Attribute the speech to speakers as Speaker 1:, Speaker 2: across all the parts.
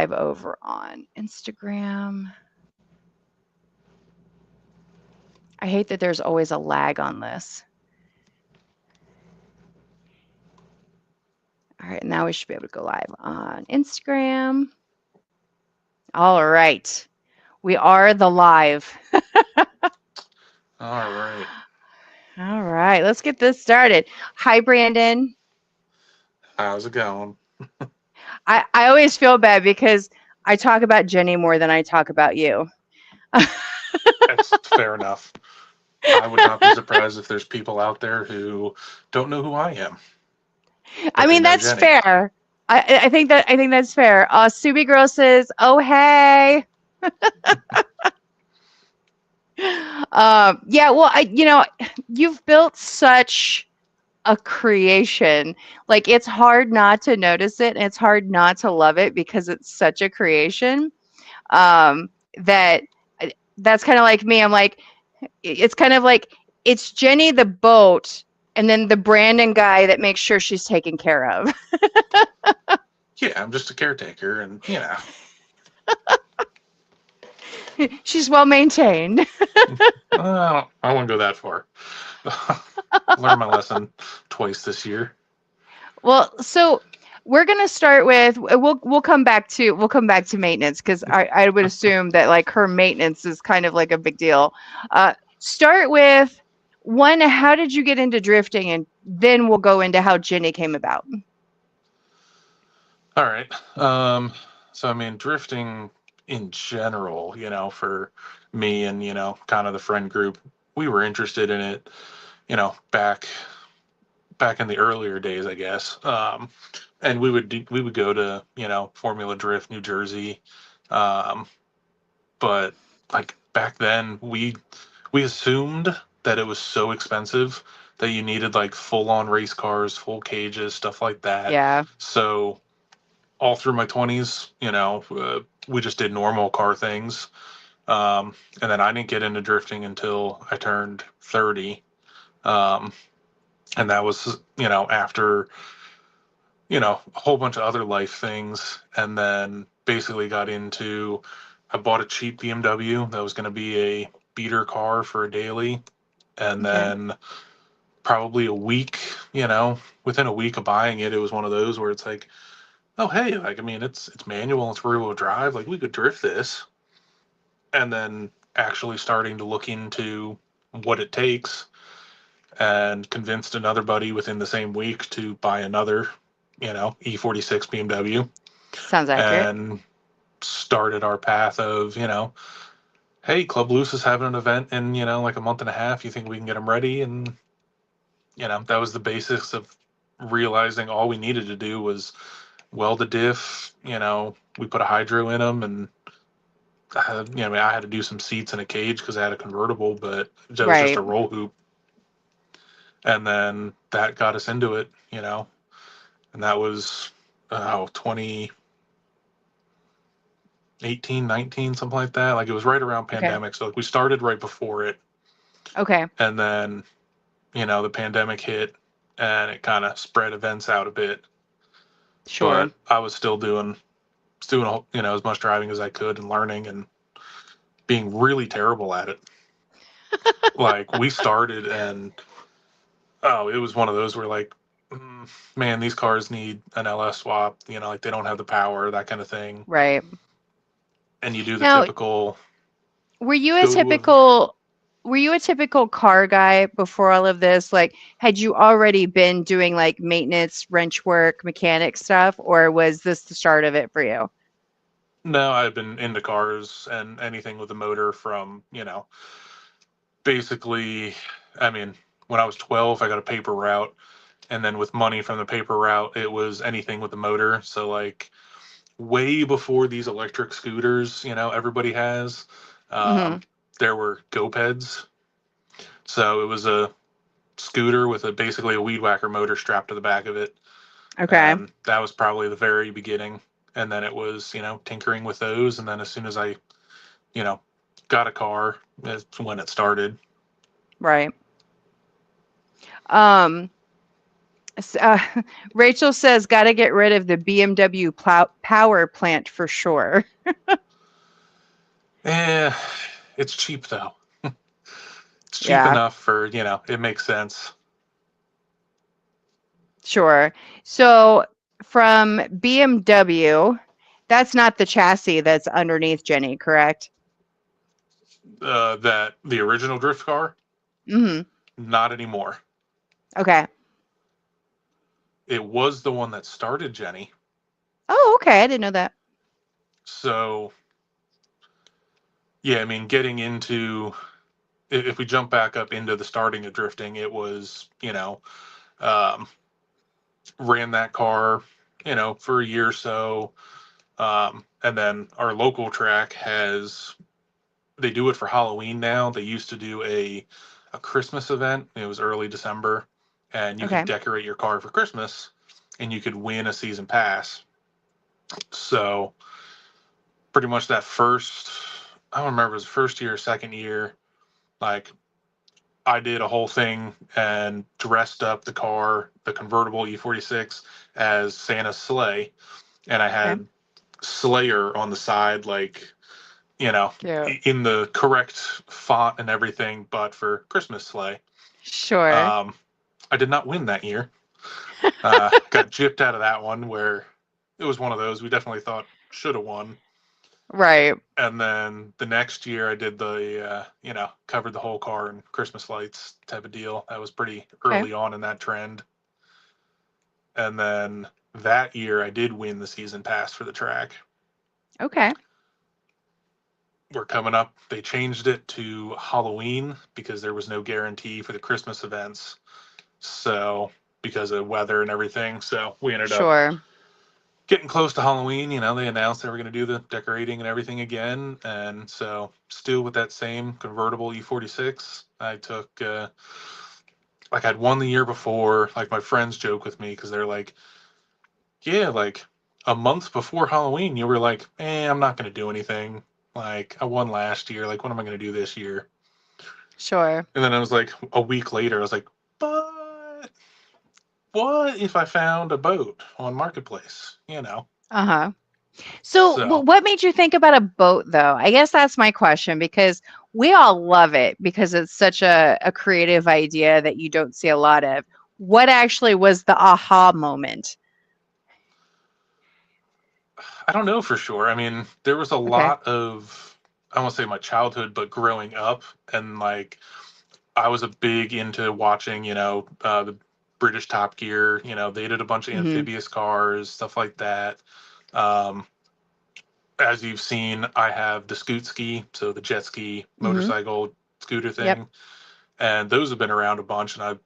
Speaker 1: live over on Instagram. I hate that there's always a lag on this. All right, now we should be able to go live on Instagram. All right. We are the live.
Speaker 2: All right.
Speaker 1: All right, let's get this started. Hi, Brandon.
Speaker 2: How's it going?
Speaker 1: I always feel bad because I talk about Jenny more than I talk about you.
Speaker 2: That's fair enough. I would not be surprised if there's people out there who don't know who I am,
Speaker 1: I
Speaker 2: but they
Speaker 1: mean,
Speaker 2: know
Speaker 1: that's
Speaker 2: Jenny.
Speaker 1: fair. I think that's fair. Subi Girl says, "Oh hey." Yeah. Well, you've built such a creation. Like it's hard not to notice it, and it's hard not to love it because it's such a creation. Um, that that's kind of like me. I'm like, it's kind of like it's Jenny the boat, and then the Brandon guy that makes sure she's taken care of.
Speaker 2: Yeah, I'm just a caretaker, and
Speaker 1: She's well maintained.
Speaker 2: I won't go that far. Learned my lesson twice this year.
Speaker 1: Well, so we're gonna start with we'll come back to maintenance because I would assume that like her maintenance is kind of like a big deal. Start with one. How did you get into drifting, and then we'll go into how Jenny came about.
Speaker 2: All right. So I mean, drifting in general, for me and kind of the friend group, we were interested in it, back in the earlier days, I guess. And we would go to Formula Drift, New Jersey, um, but like back then we assumed that it was so expensive that you needed like full on race cars, full cages, stuff like that.
Speaker 1: Yeah.
Speaker 2: So all through my 20s, we just did normal car things. And then I didn't get into drifting until I turned 30. Um, and that was, after, a whole bunch of other life things. And then basically got into, I bought a cheap BMW that was going to be a beater car for a daily. And
Speaker 1: Okay.
Speaker 2: then probably a week, within a week of buying it, it was one of those where it's like, oh hey, like I mean, it's manual, it's rear wheel drive, like we could drift this, and then actually starting to look into what it takes, and convinced another buddy within the same week to buy another, E46 BMW,
Speaker 1: Sounds accurate.
Speaker 2: and started our path of hey, Club Loose is having an event in like a month and a half. You think we can get them ready? And that was the basics of realizing all we needed to do was weld a diff. We put a hydro in them, and I mean, I had to do some seats in a cage because I had a convertible, but that was just
Speaker 1: Right.
Speaker 2: a roll hoop. And then that got us into it, and that was 2018, 19, something like that. Like it was right around
Speaker 1: Okay.
Speaker 2: pandemic. So like we started right before it,
Speaker 1: Okay.
Speaker 2: and then, the pandemic hit and it kind of spread events out a bit.
Speaker 1: Sure.
Speaker 2: But I was still doing as much driving as I could and learning and being really terrible at it. Like we started and it was one of those where like, man, these cars need an LS swap. Like they don't have the power, that kind of thing.
Speaker 1: Right.
Speaker 2: And you do the
Speaker 1: Now,
Speaker 2: typical
Speaker 1: Were you a
Speaker 2: go to a.
Speaker 1: typical were you a typical car guy before all of this? Like, had you already been doing like maintenance, wrench work, mechanic stuff, or was this the start of it for you?
Speaker 2: No, I've been into cars and anything with a motor from basically. I mean, when I was 12, I got a paper route, and then with money from the paper route, it was anything with a motor. So like way before these electric scooters, everybody has. Um,
Speaker 1: Mhm.
Speaker 2: there were GoPeds, so it was a scooter with basically a weed whacker motor strapped to the back of it,
Speaker 1: Okay.
Speaker 2: and that was probably the very beginning. And then it was tinkering with those, and then as soon as I you know got a car, that's when it started.
Speaker 1: Right. Um S- Uh, Rachel says, got to get rid of the BMW power plant for sure.
Speaker 2: Eh, it's cheap though. It's cheap
Speaker 1: Yeah,
Speaker 2: enough for, it makes sense.
Speaker 1: sure. So from BMW, that's not the chassis that's underneath Jenny, correct?
Speaker 2: That the original drift car,
Speaker 1: Hmm.
Speaker 2: not anymore.
Speaker 1: Okay.
Speaker 2: It was the one that started Jenny.
Speaker 1: Oh, okay. I didn't know that.
Speaker 2: So, yeah, I mean, getting into, if we jump back up into the starting of drifting, it was, um, ran that car, for a year or so. And then our local track has, they do it for Halloween now. They used to do a Christmas event. It was early December, and you could
Speaker 1: Okay.
Speaker 2: decorate your car for Christmas, and you could win a season pass. So pretty much that first, I don't remember, it was first year, second year, like I did a whole thing and dressed up the car, the convertible E46, as Santa's sleigh, and I
Speaker 1: Okay.
Speaker 2: had Slayer on the side, like,
Speaker 1: Cute.
Speaker 2: in the correct font and everything, but for Christmas sleigh.
Speaker 1: Sure.
Speaker 2: Um, I did not win that year. Got gypped out of that one where it was one of those we definitely thought should have won.
Speaker 1: Right.
Speaker 2: And then the next year I did covered the whole car in Christmas lights type of deal. That was pretty
Speaker 1: Okay.
Speaker 2: early on in that trend. And then that year I did win the season pass for the track.
Speaker 1: Okay.
Speaker 2: We're coming up. They changed it to Halloween because there was no guarantee for the Christmas events. So, because of weather and everything. So, we ended up
Speaker 1: Sure.
Speaker 2: getting close to Halloween. They announced they were going to do the decorating and everything again. And so, still with that same convertible E46, I took, like, I'd won the year before. Like, my friends joke with me because they're like, yeah, like a month before Halloween, you were like, I'm not going to do anything. Like, I won last year. Like, what am I going to do this year?
Speaker 1: Sure.
Speaker 2: And then I was like, a week later, I was like, but what if I found a boat on Marketplace?
Speaker 1: Uh-huh. So,
Speaker 2: So
Speaker 1: what made you think about a boat, though? I guess that's my question because we all love it because it's such a creative idea that you don't see a lot of. What actually was the aha moment?
Speaker 2: I don't know for sure. I mean, there was a
Speaker 1: Okay.
Speaker 2: lot of, I won't say my childhood, but growing up, and like I was a big into watching, the British Top Gear. They did a bunch of
Speaker 1: Hmm.
Speaker 2: amphibious cars, stuff like that. Um, as you've seen, I have the scoot ski, so the jet ski
Speaker 1: Hmm.
Speaker 2: motorcycle scooter
Speaker 1: Yep.
Speaker 2: thing, and those have been around a bunch, and I've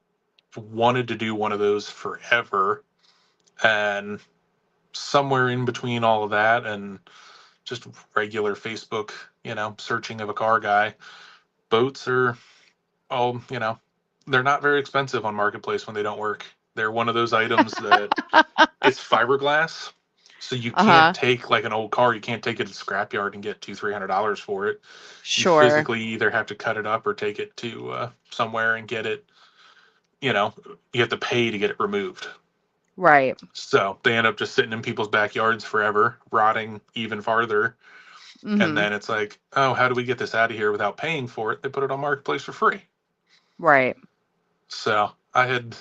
Speaker 2: wanted to do one of those forever. And somewhere in between all of that and just regular Facebook, searching of a car guy, boats are all, they're not very expensive on Marketplace when they don't work. They're one of those items that it's fiberglass. So you can't
Speaker 1: Uh-huh.
Speaker 2: take like an old car, you can't take it to the scrapyard and get $200-300 for it. You
Speaker 1: Sure.
Speaker 2: physically either have to cut it up or take it to somewhere and get it. You know, you have to pay to get it removed.
Speaker 1: Right.
Speaker 2: So they end up just sitting in people's backyards forever, rotting even farther. And
Speaker 1: Hmm.
Speaker 2: then it's like, oh, how do we get this out of here without paying for it? They put it on Marketplace for free.
Speaker 1: Right.
Speaker 2: So I had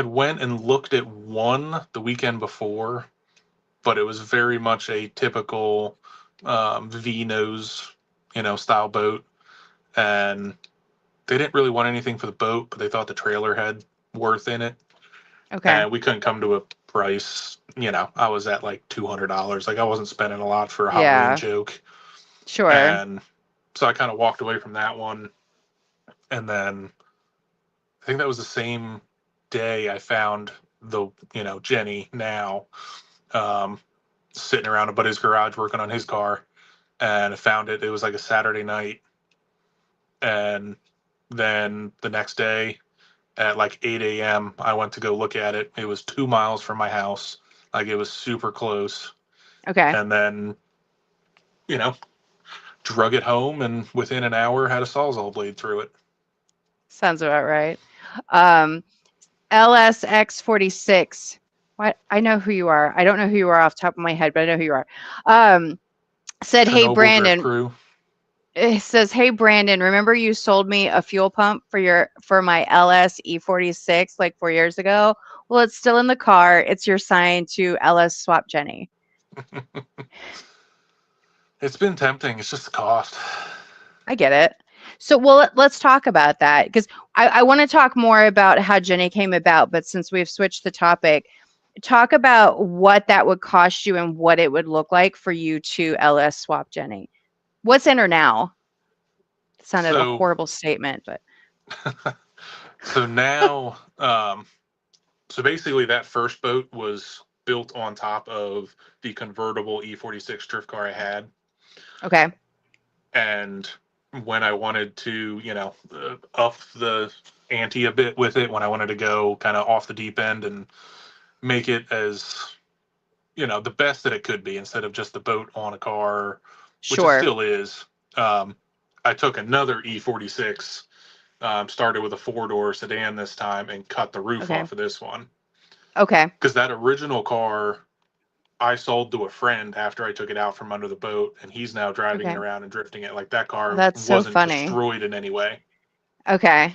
Speaker 2: went and looked at one the weekend before, but it was very much a typical V nose, style boat, and they didn't really want anything for the boat, but they thought the trailer had worth in it,
Speaker 1: Okay.
Speaker 2: and we couldn't come to a price. I was at like $200. Like I wasn't spending a lot for a Halloween
Speaker 1: Yeah.
Speaker 2: joke,
Speaker 1: Sure.
Speaker 2: and so I kind of walked away from that one. And then I think that was the same day I found the Jenny now, um, sitting around a buddy's garage working on his car, and I found it. It was like a Saturday night, and then the next day at like 8 a.m. I went to go look at it. It was 2 miles from my house, like it was super close.
Speaker 1: Okay.
Speaker 2: And then you know drug it home, and within an hour had a sawzall blade through it.
Speaker 1: Sounds about right. Um, LSX46. What? I know who you are. I don't know who you are off the top of my head, but I know who you are. Um, said, "Hey
Speaker 2: Chernobyl Drift
Speaker 1: Brandon."
Speaker 2: Crew.
Speaker 1: It says, "Hey Brandon, remember you sold me a fuel pump for my LS E46 like 4 years ago? Well, it's still in the car. It's your sign to LS Swap Jenny."
Speaker 2: It's been tempting. It's just the cost.
Speaker 1: I get it. So, well, let's talk about that because I want to talk more about how Jenny came about. But since we've switched the topic, talk about what that would cost you and what it would look like for you to LS swap Jenny. What's in her now? It sounded a
Speaker 2: So,
Speaker 1: horrible statement, but
Speaker 2: so now, so basically, that first boat was built on top of the convertible E46 drift car I had,
Speaker 1: okay,
Speaker 2: and when I wanted to, up the ante a bit with it, when I wanted to go kind of off the deep end and make it as the best that it could be instead of just the boat on a car, which it
Speaker 1: sure,
Speaker 2: still is. Um, I took another E46, started with a 4-door sedan this time, and cut the roof
Speaker 1: okay,
Speaker 2: off of this one
Speaker 1: okay,
Speaker 2: because that original car I sold to a friend after I took it out from under the boat, and he's now driving it
Speaker 1: okay.
Speaker 2: around and drifting it. Like that
Speaker 1: Oh,
Speaker 2: car
Speaker 1: that's so
Speaker 2: wasn't
Speaker 1: funny.
Speaker 2: destroyed in any way.
Speaker 1: Okay.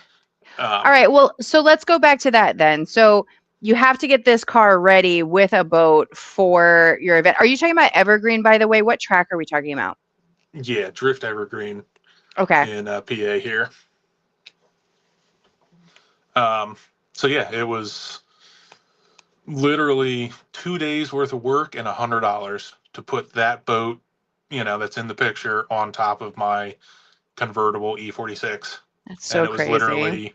Speaker 1: All
Speaker 2: Um,
Speaker 1: right. Well, so let's go back to that then. So you have to get this car ready with a boat for your event. Are you talking about Evergreen, by the way? What track are we talking about?
Speaker 2: yeah, Drift Evergreen
Speaker 1: Okay.
Speaker 2: in PA here. Um, so yeah, it was literally 2 days worth of work and $100 to put that boat, that's in the picture on top of my convertible E46.
Speaker 1: That's
Speaker 2: And
Speaker 1: so
Speaker 2: it was
Speaker 1: crazy.
Speaker 2: literally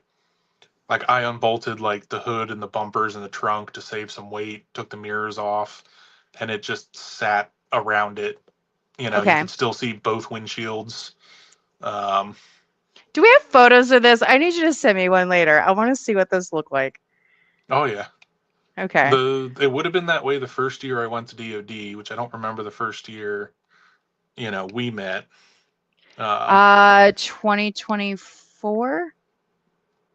Speaker 2: like I unbolted like the hood and the bumpers and the trunk to save some weight, took the mirrors off, and it just sat around it. You
Speaker 1: Okay.
Speaker 2: could still see both windshields. Um,
Speaker 1: Do we have photos of this? I need you to send me one later. I want to see what those look like.
Speaker 2: oh yeah,
Speaker 1: Okay.
Speaker 2: it would have been that way the first year I went to DOD, which I don't remember the first year. We met. Um,
Speaker 1: 2024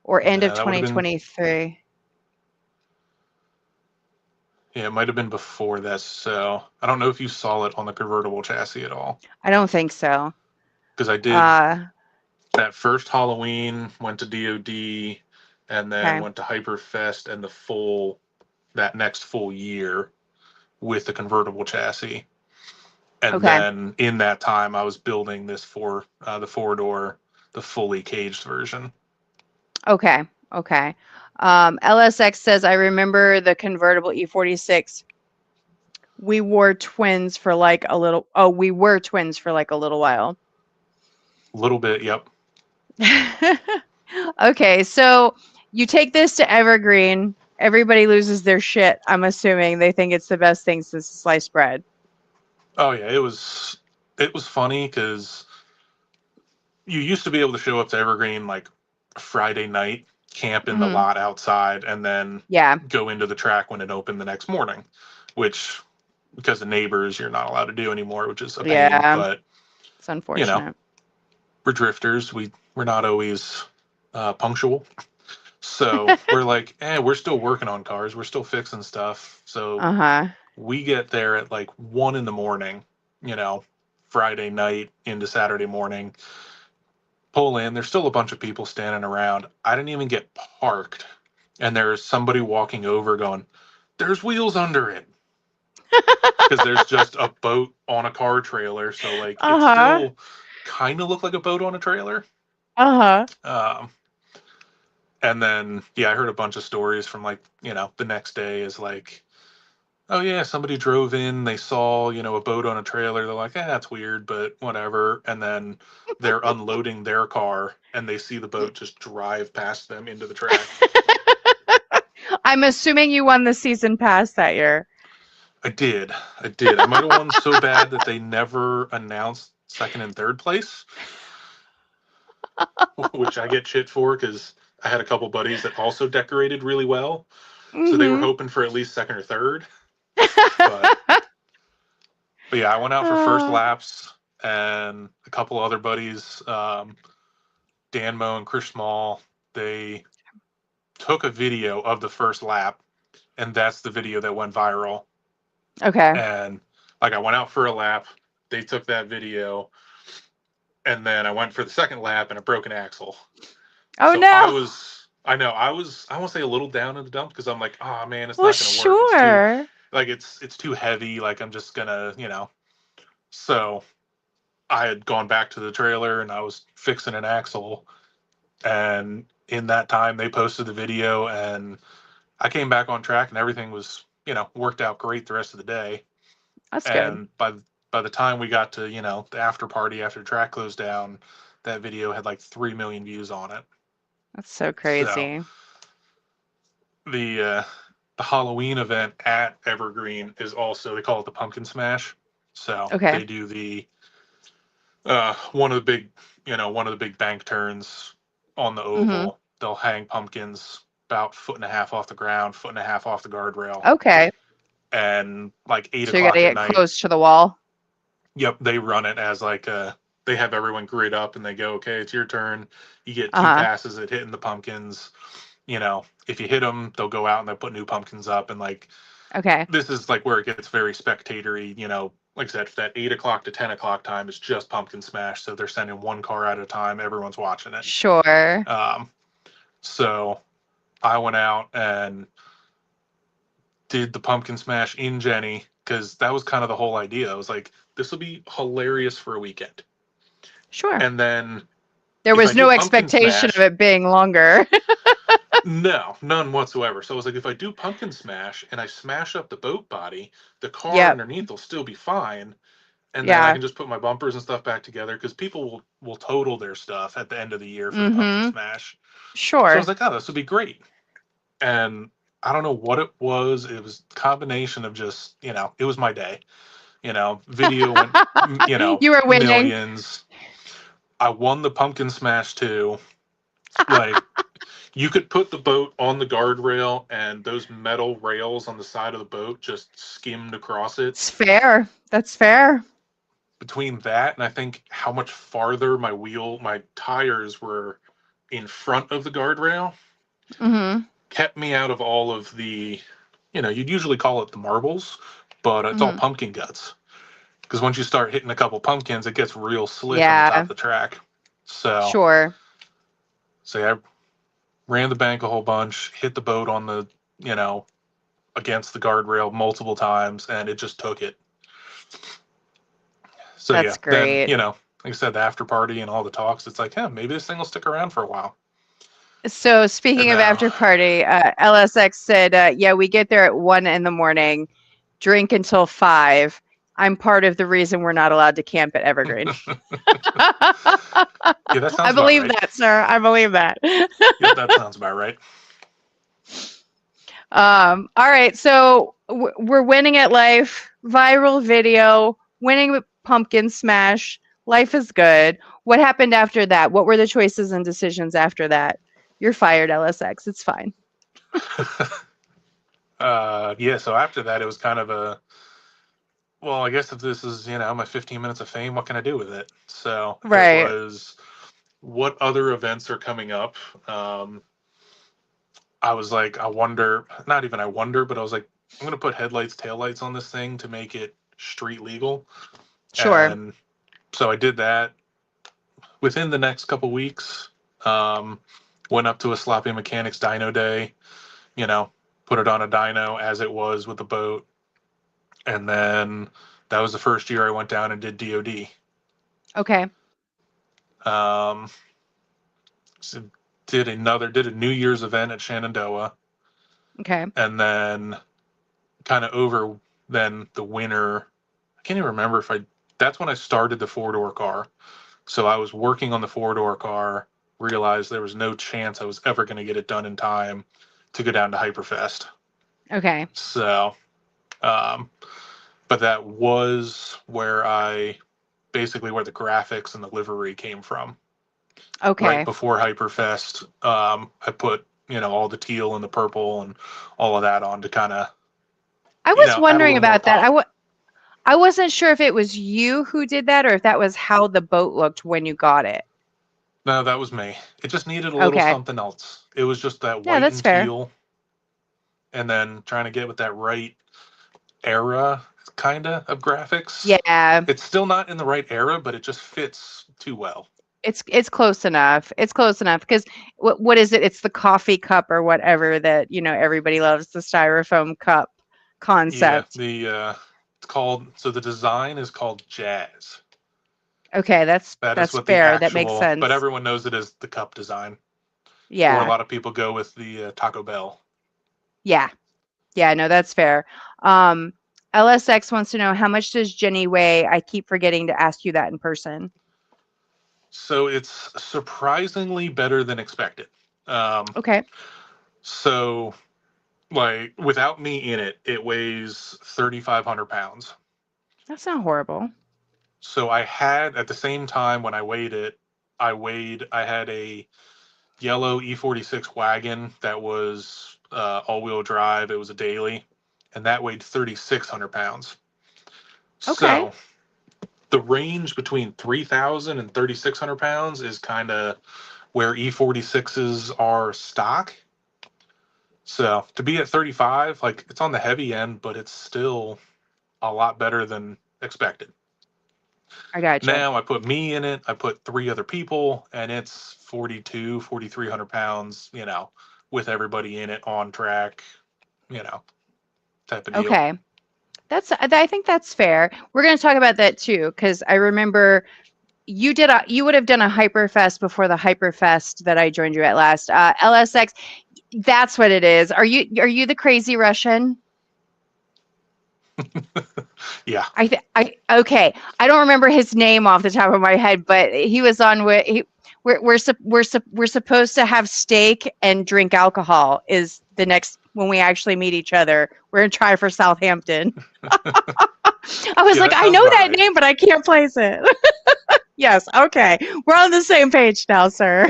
Speaker 1: or end of
Speaker 2: no, that would have been
Speaker 1: 2023?
Speaker 2: yeah, it might have been before that. So I don't know if you saw it on the convertible chassis at all
Speaker 1: I don't think so.
Speaker 2: because I did
Speaker 1: Uh,
Speaker 2: that first Halloween, went to DOD, and then
Speaker 1: okay.
Speaker 2: went to Hyperfest and that next full year with the convertible chassis. And
Speaker 1: Okay.
Speaker 2: then in that time, I was building the 4-door, the fully caged version.
Speaker 1: Okay. Okay. LSX says, I remember the convertible E46. We were twins for like a little while.
Speaker 2: A little bit, yep.
Speaker 1: Okay, so you take this to Evergreen. Everybody loses their shit. I'm assuming they think it's the best thing since sliced bread.
Speaker 2: Oh yeah, it was funny because you used to be able to show up to Evergreen like Friday night, camp in the
Speaker 1: Hmm.
Speaker 2: lot outside, and then
Speaker 1: Yeah,
Speaker 2: go into the track when it opened the next morning, which because the neighbors you're not allowed to do anymore, which is a pain.
Speaker 1: yeah,
Speaker 2: But
Speaker 1: it's
Speaker 2: you know,
Speaker 1: unfortunate.
Speaker 2: we're drifters. We're not always punctual, so we're like, we're still working on cars. We're still fixing stuff. So
Speaker 1: Uh-huh.
Speaker 2: we get there at like 1 in the morning. You know, Friday night into Saturday morning. Pull in. There's still a bunch of people standing around. I didn't even get parked, and there's somebody walking over going, "There's wheels under it." Because there's just a boat on a car trailer. So like it
Speaker 1: Uh-huh.
Speaker 2: still kind of looked like a boat on a trailer.
Speaker 1: Uh-huh.
Speaker 2: Um, and then yeah, I heard a bunch of stories from like the next day is like, oh yeah, somebody drove in, they saw a boat on a trailer. They're like, that's weird, but whatever. And then they're unloading their car and they see the boat just drive past them into the track.
Speaker 1: I'm assuming you won the season pass that year.
Speaker 2: I did. I did. I might have won so bad that they never announced second and third place, which I get shit for because I had a couple buddies that also decorated really well. So they were
Speaker 1: Mm-hmm.
Speaker 2: hoping for at least second or third. But yeah, I went out for first
Speaker 1: uh,
Speaker 2: laps and a couple other buddies, Dan Moe and Chris Small, they took a video of the first lap, and that's the video that went viral.
Speaker 1: Okay.
Speaker 2: And like I went out for a lap, they took that video, and then I went for the second lap and a broken axle.
Speaker 1: Oh
Speaker 2: So I
Speaker 1: no.
Speaker 2: was, I know, I won't say a little down in the dump because I'm like, oh man, it's
Speaker 1: Well,
Speaker 2: not gonna work. It's too,
Speaker 1: sure.
Speaker 2: like it's too heavy. Like I'm just gonna, you know. So I had gone back to the trailer and I was fixing an axle, and in that time they posted the video, and I came back on track, and everything was, you know, worked out great the rest of the day.
Speaker 1: That's good.
Speaker 2: And by the time we got to, you know, the after party after the track closed down, that video had like 3 million views on it.
Speaker 1: That's so
Speaker 2: So
Speaker 1: crazy.
Speaker 2: the uh, the Halloween event at Evergreen is also, they call it the Pumpkin Smash. So
Speaker 1: Okay.
Speaker 2: they do the one of the big, you know, one of the big bank turns on the
Speaker 1: Mhm.
Speaker 2: oval. They'll hang pumpkins about 1.5 feet off the ground, 1.5 feet off the guardrail,
Speaker 1: Okay.
Speaker 2: and like eight
Speaker 1: So you got to
Speaker 2: o'clock at
Speaker 1: get
Speaker 2: night.
Speaker 1: close to the wall.
Speaker 2: Yep, they run it as like they have everyone grid up and they go, okay, it's your turn. You get two
Speaker 1: Uh-huh.
Speaker 2: passes at hitting the pumpkins. You know, if you hit them, they'll go out and they'll put new pumpkins up. And like,
Speaker 1: Okay.
Speaker 2: this is like where it gets very spectatory. You know, like I said, that 8 o'clock to 10 o'clock time is just pumpkin smash. So they're sending one car at a time. Everyone's watching it.
Speaker 1: Sure.
Speaker 2: Um, so I went out and did the pumpkin smash in Jenny because that was kind of the whole idea. I was like, this will be hilarious for a weekend.
Speaker 1: Sure.
Speaker 2: And then
Speaker 1: There
Speaker 2: if I
Speaker 1: was
Speaker 2: do
Speaker 1: no
Speaker 2: pumpkin
Speaker 1: expectation of
Speaker 2: smash,
Speaker 1: it being longer.
Speaker 2: no, none whatsoever. So I was like, if I do pumpkin smash and I smash up the boat body, the car
Speaker 1: Yep.
Speaker 2: underneath will still be fine. And then I
Speaker 1: Yeah.
Speaker 2: can just put my bumpers and stuff back together because people will total their stuff at the end of the year for the pumpkin
Speaker 1: Mhm.
Speaker 2: smash. So I
Speaker 1: Sure.
Speaker 2: was like, oh, this would be great. And I don't know what it was. It was a combination of just, you know, it was my day. You know, video went, you know,
Speaker 1: You were winning.
Speaker 2: millions. I won the pumpkin smash too. Like, you could put the boat on the guardrail and those metal rails on the side of the boat just skimmed across it.
Speaker 1: It's fair. That's fair.
Speaker 2: Between that and I think how much farther my tires were in front of the guardrail
Speaker 1: Mhm.
Speaker 2: kept me out of all of the, you know, you'd usually call it the marbles, but it's all
Speaker 1: Mhm.
Speaker 2: pumpkin guts. Because once you start hitting a couple pumpkins, it gets real slick on the top
Speaker 1: Yeah.
Speaker 2: of the track. So,
Speaker 1: Sure.
Speaker 2: so yeah, I ran the bank a whole bunch, hit the boat on the, you know, against the guardrail multiple times, and it just took it. So yeah,
Speaker 1: That's
Speaker 2: then,
Speaker 1: great.
Speaker 2: you know, like I said, the after party and all the talks, it's like, yeah, maybe this thing will stick around for a while.
Speaker 1: So
Speaker 2: And
Speaker 1: speaking of
Speaker 2: now,
Speaker 1: after party, LSX said, "Yeah, we get there at 1 in the morning, drink until 5. I'm part of the reason we're not allowed to camp at Evergreen."
Speaker 2: yeah, that
Speaker 1: I
Speaker 2: sounds about
Speaker 1: believe
Speaker 2: right.
Speaker 1: that, sir. I believe that.
Speaker 2: Yep, that sounds about right.
Speaker 1: All right, so we're winning at life. Viral video, winning with pumpkin smash. Life is good. What happened after that? What were the choices and decisions after that? You're fired, LSX. It's fine.
Speaker 2: Yeah, so after that, it was kind of a, well, I guess if this is, you know, my 15 minutes of fame, what can I do with it? So it
Speaker 1: Right.
Speaker 2: was, what other events are coming up? Um, I was like, I wonder, not even I wonder, but I was like, I'm going to put headlights, taillights on this thing to make it street legal.
Speaker 1: Sure.
Speaker 2: And so I did that within the next couple weeks. Um, went up to a sloppy mechanics dyno day, you know, put it on a dyno as it was with the boat. And then that was the first year I went down and did DOD.
Speaker 1: Okay.
Speaker 2: Um, so did a New Year's event at Shenandoah,
Speaker 1: Okay.
Speaker 2: and then kind of over then the winter. I can't even remember if I. That's when I started the 4-door car. So I was working on the 4-door car. Realized there was no chance I was ever going to get it done in time to go down to Hyperfest.
Speaker 1: Okay.
Speaker 2: So, um, but that was where I basically where the graphics and the livery came from. Right
Speaker 1: Okay.
Speaker 2: before Hyperfest, I put, you know, all the teal and the purple and all of that on to kind of,
Speaker 1: I
Speaker 2: you
Speaker 1: was
Speaker 2: know, add a
Speaker 1: wondering
Speaker 2: little more
Speaker 1: about that.
Speaker 2: pop.
Speaker 1: I wasn't sure if it was you who did that or if that was how the boat looked when you got it.
Speaker 2: No, that was me. It just needed a little
Speaker 1: Okay.
Speaker 2: something else. It was just that
Speaker 1: Yeah,
Speaker 2: white
Speaker 1: that's
Speaker 2: and
Speaker 1: fair.
Speaker 2: teal, and then trying to get with that right era kind of graphics.
Speaker 1: Yeah,
Speaker 2: It's still not in the right era, but it just fits too well.
Speaker 1: it's close enough. It's close enough because what is it? It's the coffee cup or whatever that everybody loves, the styrofoam cup
Speaker 2: Yeah,
Speaker 1: concept.
Speaker 2: the it's called, so the design is called Jazz.
Speaker 1: Okay,
Speaker 2: That is
Speaker 1: that's
Speaker 2: what the
Speaker 1: fair. That makes
Speaker 2: actual, but
Speaker 1: sense.
Speaker 2: everyone knows it as the cup design. Or a
Speaker 1: Yeah,
Speaker 2: lot of people go with the Taco Bell.
Speaker 1: yeah, yeah. No, that's fair. Um, LSX wants to know how much does Jenny weigh? I keep forgetting to ask you that in person.
Speaker 2: So it's surprisingly better than expected. Um,
Speaker 1: Okay,
Speaker 2: so like without me in it, it weighs 3,500 pounds.
Speaker 1: that's not horrible.
Speaker 2: So I had at the same time when I weighed it, I had a yellow E46 wagon that was all-wheel drive. It was a daily, and that weighed 3,600 pounds.
Speaker 1: Okay,
Speaker 2: So the range between 3,000 and 3,600 pounds is kind of where E46s are stock. So to be at 35, like it's on the heavy end, but it's still a lot better than expected.
Speaker 1: I gotcha.
Speaker 2: Now I put me in it, I put three other people, and it's 4,300 pounds, with everybody in it on track, you know, type of deal.
Speaker 1: Okay. I think that's fair. We're going to talk about that too, because I remember you would have done a Hyperfest before the Hyperfest that I joined you at last. LSX, that's what it is. Are you the crazy Russian?
Speaker 2: Yeah.
Speaker 1: I okay. I don't remember his name off the top of my head, but he was on with we're supposed to have steak and drink alcohol is the next when we actually meet each other. We're gonna try for Southampton. I was
Speaker 2: Yeah,
Speaker 1: like,
Speaker 2: that
Speaker 1: I
Speaker 2: sounds
Speaker 1: know
Speaker 2: about
Speaker 1: that
Speaker 2: right.
Speaker 1: name, but I can't place it. Yes, okay. We're on the same page now, sir.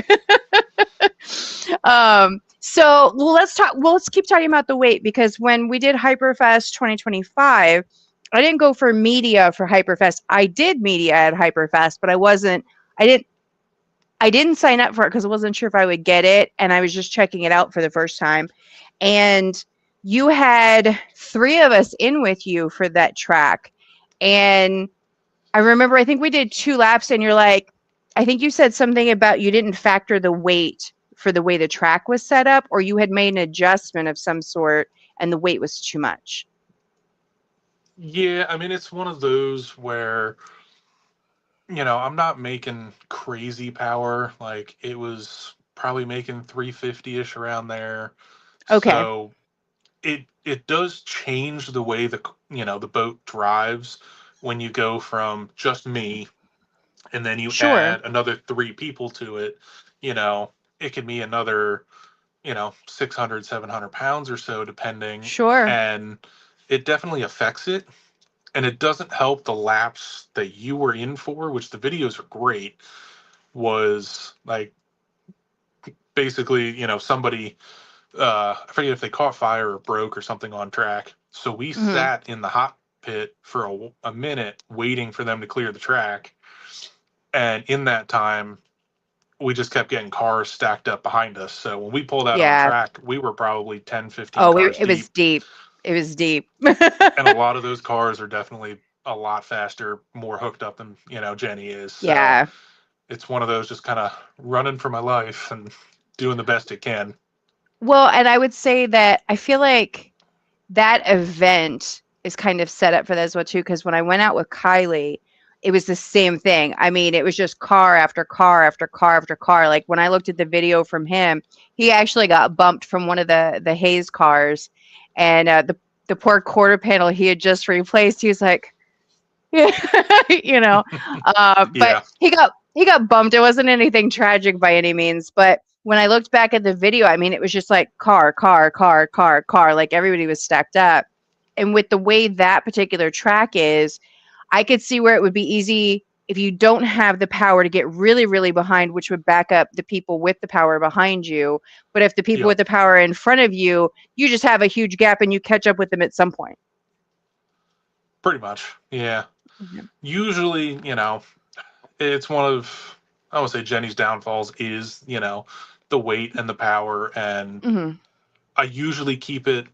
Speaker 1: So let's talk. Well, let's keep talking about the weight because when we did Hyperfest 2025, I didn't go for media for Hyperfest. I did media at Hyperfest, but I wasn't. I didn't. I didn't sign up for it because I wasn't sure if I would get it, and I was just checking it out for the first time. And you had three of us in with you for that track, and I remember I think we did 2 laps and you're like I think you said something about you didn't factor the weight for the way the track was set up or you had made an adjustment of some sort and the weight was too much.
Speaker 2: Yeah, I mean, it's one of those where, I'm not making crazy power. Like it was probably making 350-ish around there.
Speaker 1: Okay.
Speaker 2: So it does change the way the boat drives when you go from just me and then you
Speaker 1: Sure.
Speaker 2: add another three people to it. you know it could be another 600, 700 pounds or so depending,
Speaker 1: Sure.
Speaker 2: and it definitely affects it. And it doesn't help the laps that you were in for, which the videos are great. Was like basically, somebody, I forget if they caught fire or broke or something on track. So we
Speaker 1: Mhm.
Speaker 2: sat in the hot pit for a minute waiting for them to clear the track. And in that time, we just kept getting cars stacked up behind us. So when we pulled out on
Speaker 1: Yeah.
Speaker 2: track, we were probably 10, 15
Speaker 1: Oh,
Speaker 2: cars
Speaker 1: it was
Speaker 2: deep.
Speaker 1: deep. It was deep.
Speaker 2: And a lot of those cars are definitely a lot faster, more hooked up than, Jenny is. So
Speaker 1: Yeah.
Speaker 2: it's one of those just kind of running for my life and doing the best it can.
Speaker 1: Well, and I would say that I feel like that event is kind of set up for that as well too. Because when I went out with Kylie, it was the same thing. I mean, it was just car after car after car after car. Like when I looked at the video from him, he actually got bumped from one of the Hayes cars, and the poor quarter panel he had just replaced. He was like, you know, but
Speaker 2: Yeah,
Speaker 1: he got bumped. It wasn't anything tragic by any means, but when I looked back at the video, I mean, it was just like car, car, car, car, car, like everybody was stacked up. And with the way that particular track is, I could see where it would be easy if you don't have the power to get really, really behind, which would back up the people with the power behind you. But if the people
Speaker 2: yep,
Speaker 1: with the power are in front of you, you just have a huge gap and you catch up with them at some point.
Speaker 2: pretty much. Yeah.
Speaker 1: Mhm.
Speaker 2: Usually, it's one of, I would say Jenny's downfalls is, the weight and the power, and
Speaker 1: Mhm.
Speaker 2: I usually keep it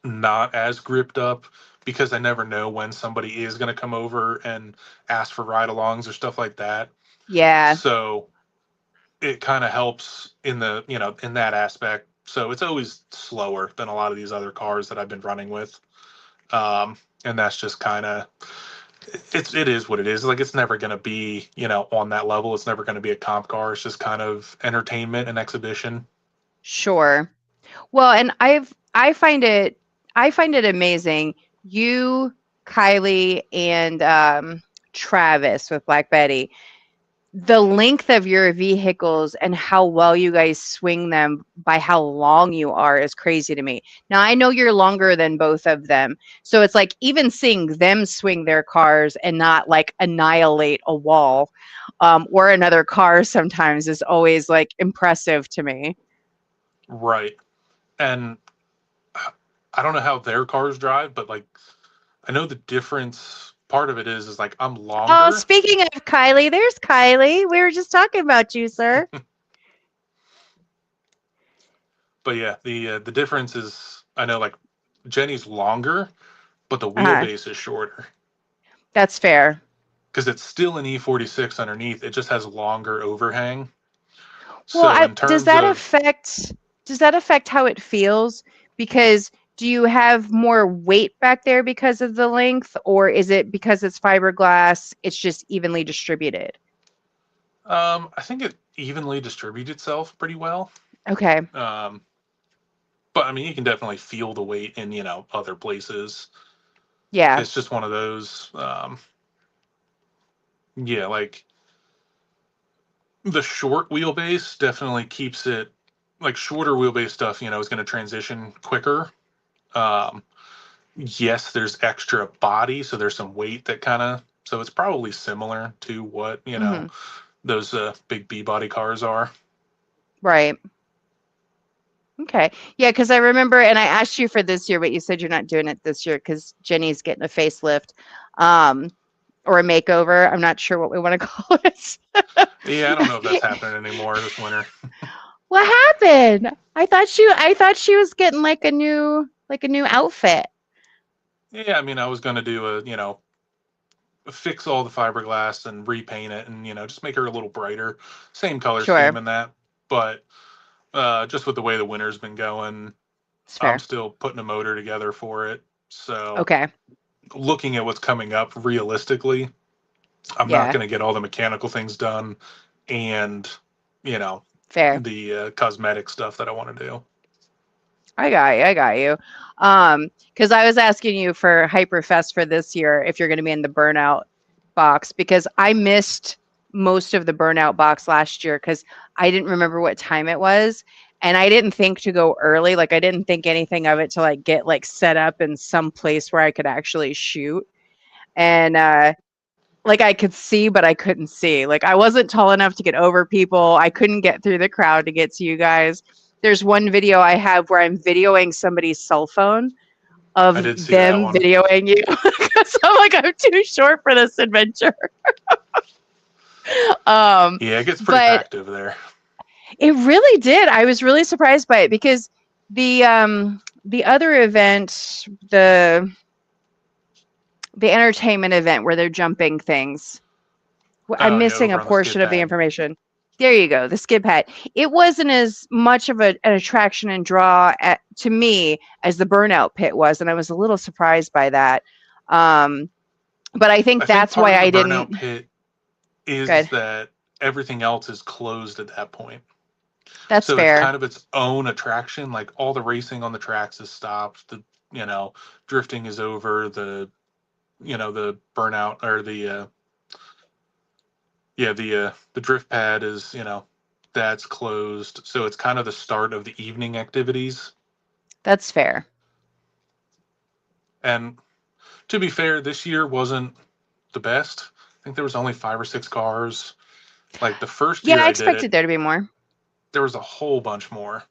Speaker 2: not as gripped up because I never know when somebody is going to come over and ask for ride-alongs or stuff like that.
Speaker 1: Yeah,
Speaker 2: So it kind of helps in in that aspect. So it's always slower than a lot of these other cars that I've been running with. And that's just kind of it is what it is. Like it's never going to be, on that level. It's never going to be a comp car. It's just kind of entertainment and exhibition.
Speaker 1: sure. Well, and I find it amazing. You, Kylie, and Travis with Black Betty, the length of your vehicles and how well you guys swing them by how long you are is crazy to me. Now I know you're longer than both of them. So it's like even seeing them swing their cars and not like annihilate a wall or another car sometimes is always like impressive to me.
Speaker 2: Right. And I don't know how their cars drive, but like I know the difference. Part of it is like I'm
Speaker 1: Oh,
Speaker 2: longer,
Speaker 1: speaking of Kylie, there's Kylie. We were just talking about you, sir.
Speaker 2: but yeah, the difference is I know like Jenny's longer, but the
Speaker 1: Uh-huh.
Speaker 2: wheelbase is shorter
Speaker 1: That's fair.
Speaker 2: because it's still an E46 underneath. It just has longer overhang.
Speaker 1: Well,
Speaker 2: So in
Speaker 1: does
Speaker 2: terms
Speaker 1: that
Speaker 2: of
Speaker 1: affect how it feels? Because do you have more weight back there because of the length, or is it because it's fiberglass, it's just evenly distributed?
Speaker 2: I think it evenly distributes itself pretty well.
Speaker 1: Okay.
Speaker 2: Um, but I mean, you can definitely feel the weight in other places.
Speaker 1: Yeah.
Speaker 2: It's just one of those. Yeah, like the short wheelbase definitely keeps it like shorter wheelbase stuff. Is going to transition quicker. Um, yes, there's extra body, so there's some weight that kind of. So it's probably similar to what
Speaker 1: Mhm.
Speaker 2: those big B body cars are.
Speaker 1: Right. Okay. Yeah, because I remember, and I asked you for this year, but you said you're not doing it this year because Jenny's getting a facelift, um, or a makeover. I'm not sure what we want to call it.
Speaker 2: Yeah, I don't know if that's happening anymore this winter.
Speaker 1: What happened? I thought she was getting like a new outfit.
Speaker 2: Yeah, I mean, I was going to do fix all the fiberglass and repaint it and, just make her a little brighter. Same color scheme
Speaker 1: Sure.
Speaker 2: in that. But just with the way the winter's been going,
Speaker 1: It's
Speaker 2: I'm
Speaker 1: fair.
Speaker 2: still putting a motor together for it. So
Speaker 1: Okay.
Speaker 2: looking at what's coming up realistically, I'm not
Speaker 1: Yeah.
Speaker 2: going to get all the mechanical things done and, you know,
Speaker 1: Fair.
Speaker 2: the cosmetic stuff that I want to do.
Speaker 1: I got you. I got you. Because I was asking you for Hyperfest for this year if you're going to be in the burnout box because I missed most of the burnout box last year because I didn't remember what time it was. And I didn't think to go early. Like I didn't think anything of it to like get like set up in some place where I could actually shoot. And like I could see, but I couldn't see. Like I wasn't tall enough to get over people. I couldn't get through the crowd to get to you guys. There's one video I have where I'm videoing somebody's cell phone
Speaker 2: I
Speaker 1: of
Speaker 2: did see that
Speaker 1: them
Speaker 2: one.
Speaker 1: videoing you because I'm like I'm too short for this adventure. Um,
Speaker 2: Yeah, it gets pretty
Speaker 1: but
Speaker 2: packed over there.
Speaker 1: it really did. I was really surprised by it because the other event, the entertainment event where they're jumping things, I'm
Speaker 2: Oh, yeah,
Speaker 1: missing a
Speaker 2: over on the skid
Speaker 1: portion of the
Speaker 2: pad.
Speaker 1: information. There you go, the skid pad. It wasn't as much of an attraction and draw to me as the burnout pit was, and I was a little surprised by that. Um, but I
Speaker 2: I
Speaker 1: think
Speaker 2: think
Speaker 1: that's
Speaker 2: part
Speaker 1: why
Speaker 2: of the
Speaker 1: I
Speaker 2: burnout
Speaker 1: didn't.
Speaker 2: pit is
Speaker 1: Good.
Speaker 2: that everything else is closed at that point.
Speaker 1: That's
Speaker 2: So it's
Speaker 1: fair.
Speaker 2: kind of its own attraction. Like all the racing on the tracks is stopped. The you know drifting is over. The burnout or the drift pad is that's closed. So it's kind of the start of the evening activities.
Speaker 1: That's fair.
Speaker 2: And to be fair, this year wasn't the best. I think there was only 5 or 6 cars. Like the first
Speaker 1: Yeah,
Speaker 2: year
Speaker 1: I
Speaker 2: I did it,
Speaker 1: expected there to be more.
Speaker 2: there was a whole bunch more.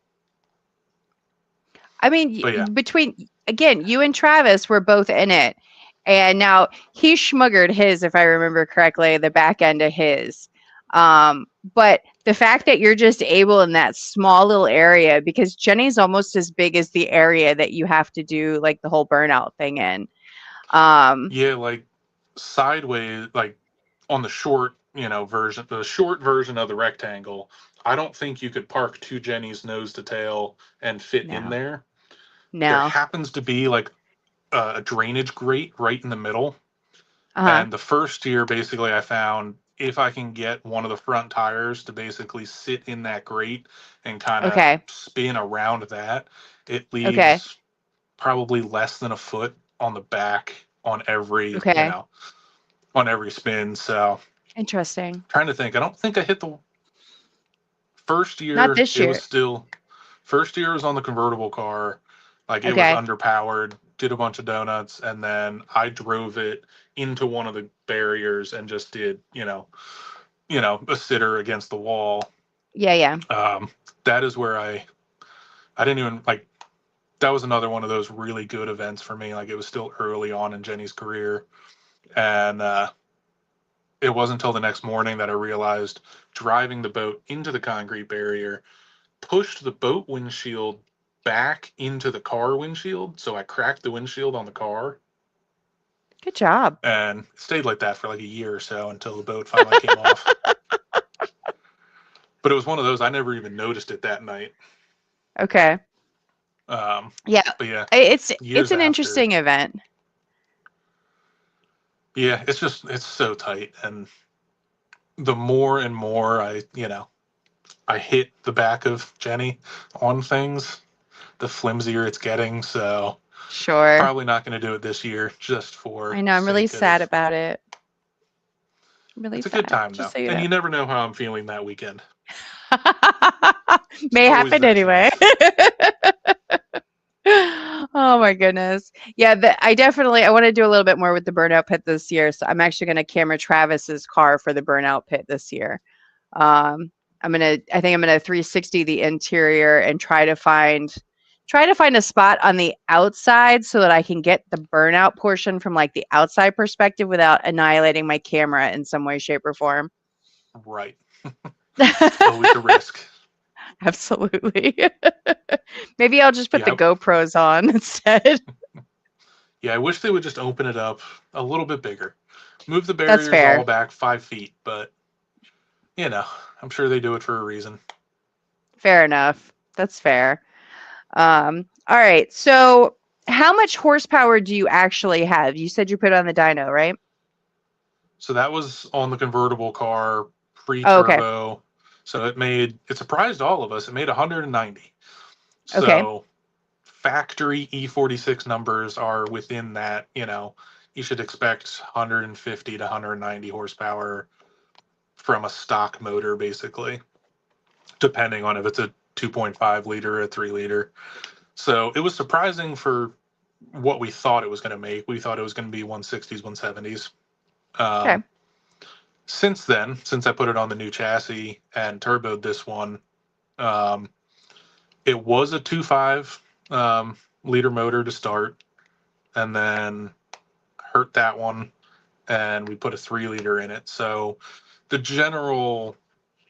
Speaker 1: I mean,
Speaker 2: But yeah,
Speaker 1: between again, you and Travis were both in it, and now he schmuggered his, if I remember correctly, the back end of his. But the fact that you're just able in that small little area, because Jenny's almost as big as the area that you have to do like the whole burnout thing in. Um,
Speaker 2: Yeah, like sideways, like on the short, version, the short version of the rectangle. I don't think you could park two Jennies nose to tail and fit in
Speaker 1: no,
Speaker 2: there. There
Speaker 1: no.
Speaker 2: happens to be like a drainage grate right in the middle.
Speaker 1: Uh-huh.
Speaker 2: And the first year, basically, I found if I can get one of the front tires to basically sit in that grate and kind of
Speaker 1: Okay.
Speaker 2: spin around that, it
Speaker 1: Okay.
Speaker 2: leaves probably less than a foot on the back on every,
Speaker 1: Okay.
Speaker 2: on every spin. So
Speaker 1: Interesting.
Speaker 2: trying to think, I don't think I hit the first
Speaker 1: Not
Speaker 2: year.
Speaker 1: this
Speaker 2: It was
Speaker 1: year.
Speaker 2: still first year was on the convertible car, like it was
Speaker 1: Okay.
Speaker 2: underpowered, did a bunch of donuts, and then I drove it into one of the barriers and just did, a sitter against the wall.
Speaker 1: Yeah, yeah.
Speaker 2: Um, that is where I didn't even like that was another one of those really good events for me. Like it was still early on in Jenny's career, and it wasn't until the next morning that I realized driving the boat into the concrete barrier pushed the boat windshield back into the car windshield. So I cracked the windshield on the car
Speaker 1: Good job.
Speaker 2: and it stayed like that for like a year or so until the boat finally came off. But it was one of those I never even noticed it that night.
Speaker 1: Okay.
Speaker 2: Um,
Speaker 1: Yeah.
Speaker 2: but yeah,
Speaker 1: It's
Speaker 2: years
Speaker 1: an
Speaker 2: after,
Speaker 1: interesting event.
Speaker 2: yeah, it's so tight. And the more and more I hit the back of Jenny on things, the flimsier it's getting. So
Speaker 1: Sure.
Speaker 2: probably not going to do it this year just for
Speaker 1: I know. I'm really
Speaker 2: sake
Speaker 1: sad
Speaker 2: of.
Speaker 1: about it. Really
Speaker 2: It's a good
Speaker 1: sad.
Speaker 2: time
Speaker 1: Just
Speaker 2: though,
Speaker 1: so you
Speaker 2: and
Speaker 1: know.
Speaker 2: you never know how I'm feeling that weekend. It's
Speaker 1: May
Speaker 2: always
Speaker 1: happen
Speaker 2: that
Speaker 1: anyway.
Speaker 2: chance.
Speaker 1: Oh my goodness. Yeah, I definitely I want to do a little bit more with the burnout pit this year. So I'm actually going to camera Travis's car for the burnout pit this year. Um, I think I'm gonna 360 the interior and try to find a spot on the outside so that I can get the burnout portion from like the outside perspective without annihilating my camera in some way, shape, or form.
Speaker 2: Right. It's always a risk.
Speaker 1: Absolutely. Maybe I'll just put the
Speaker 2: Yeah,
Speaker 1: GoPros on instead.
Speaker 2: yeah. I wish they would just open it up a little bit bigger, move the
Speaker 1: That's
Speaker 2: barriers all
Speaker 1: fair.
Speaker 2: back 5 feet. But you know, I'm sure they do it for a reason.
Speaker 1: Fair enough. That's fair. All right. So, how much horsepower do you actually have? You said you put it on the dyno, right?
Speaker 2: So that was on the convertible car,
Speaker 1: Oh, okay.
Speaker 2: pre-turbo. So it surprised all of us. It made 190.
Speaker 1: Okay.
Speaker 2: So factory E46 numbers are within that, you should expect 150 to 190 horsepower from a stock motor, basically, depending on if it's a 2.5 liter or a 3 liter. So it was surprising for what we thought it was going to make. We thought it was going to be 160s, 170s.
Speaker 1: Okay.
Speaker 2: Um, since then, since I put it on the new chassis and turboed this one, um, it was a 2.5 liter motor to start, and then hurt that one, and we put a 3 liter in it. So the general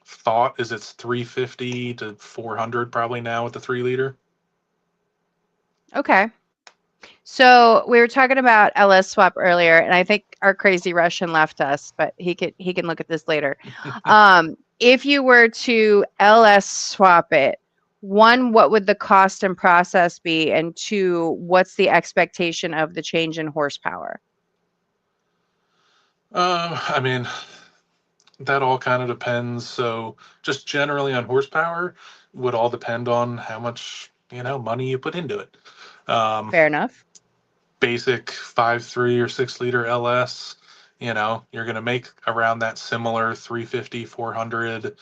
Speaker 2: thought is it's 350 to 400 probably now with the 3 liter.
Speaker 1: Okay. So we were talking about LS swap earlier, and I think our crazy Russian left us, but he can look at this later. If you were to LS swap it, one, what would the cost and process be? And two, what's the expectation of the change in horsepower?
Speaker 2: I mean, that all kind of depends. So just generally on horsepower would all depend on how much, money you put into it. Um,
Speaker 1: Fair enough.
Speaker 2: Basic 5.3 or 6 liter LS, you're going to make around that similar 350, 400.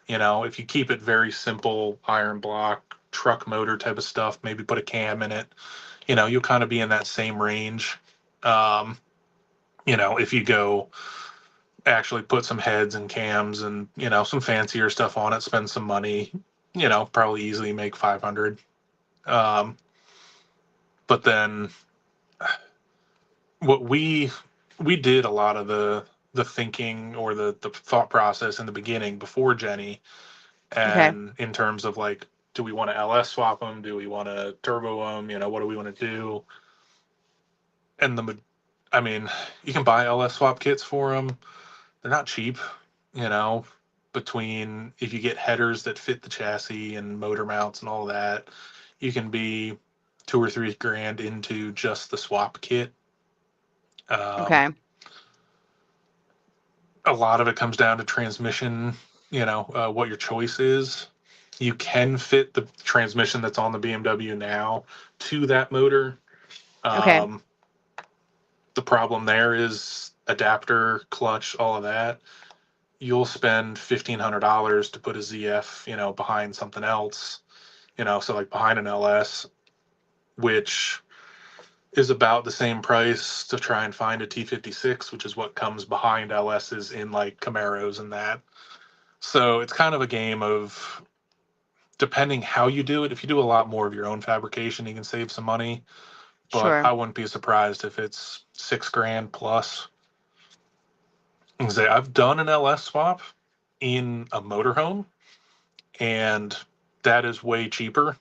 Speaker 2: If you keep it very simple, iron block, truck motor type of stuff, maybe put a cam in it, you'll kind of be in that same range. Um, if you go actually put some heads and cams and, some fancier stuff on it, spend some money, probably easily make 500. Um, but then what we did a lot of the the thinking or the thought process in the beginning before Jenny,
Speaker 1: Okay.
Speaker 2: and in terms of like, do we want to LS swap them? Do we want to turbo them? What do we want to do? And I mean, you can buy LS swap kits for them. They're not cheap, you know. Between if you get headers that fit the chassis and motor mounts and all that, you can be 2 or 3 grand into just the swap kit. Um,
Speaker 1: Okay.
Speaker 2: a lot of it comes down to transmission, what your choice is. You can fit the transmission that's on the BMW now to that motor.
Speaker 1: Okay.
Speaker 2: Um, the problem there is adapter, clutch, all of that. You'll spend $1,500 to put a ZF, behind something else, so like behind an LS, which is about the same price to try and find a T56, which is what comes behind LSs in like Camaros and that. So it's kind of a game of depending how you do it. If you do a lot more of your own fabrication, you can save some money. But
Speaker 1: Sure.
Speaker 2: I wouldn't be surprised if it's 6 grand plus. And say I've done an LS swap in a motorhome, and that is way cheaper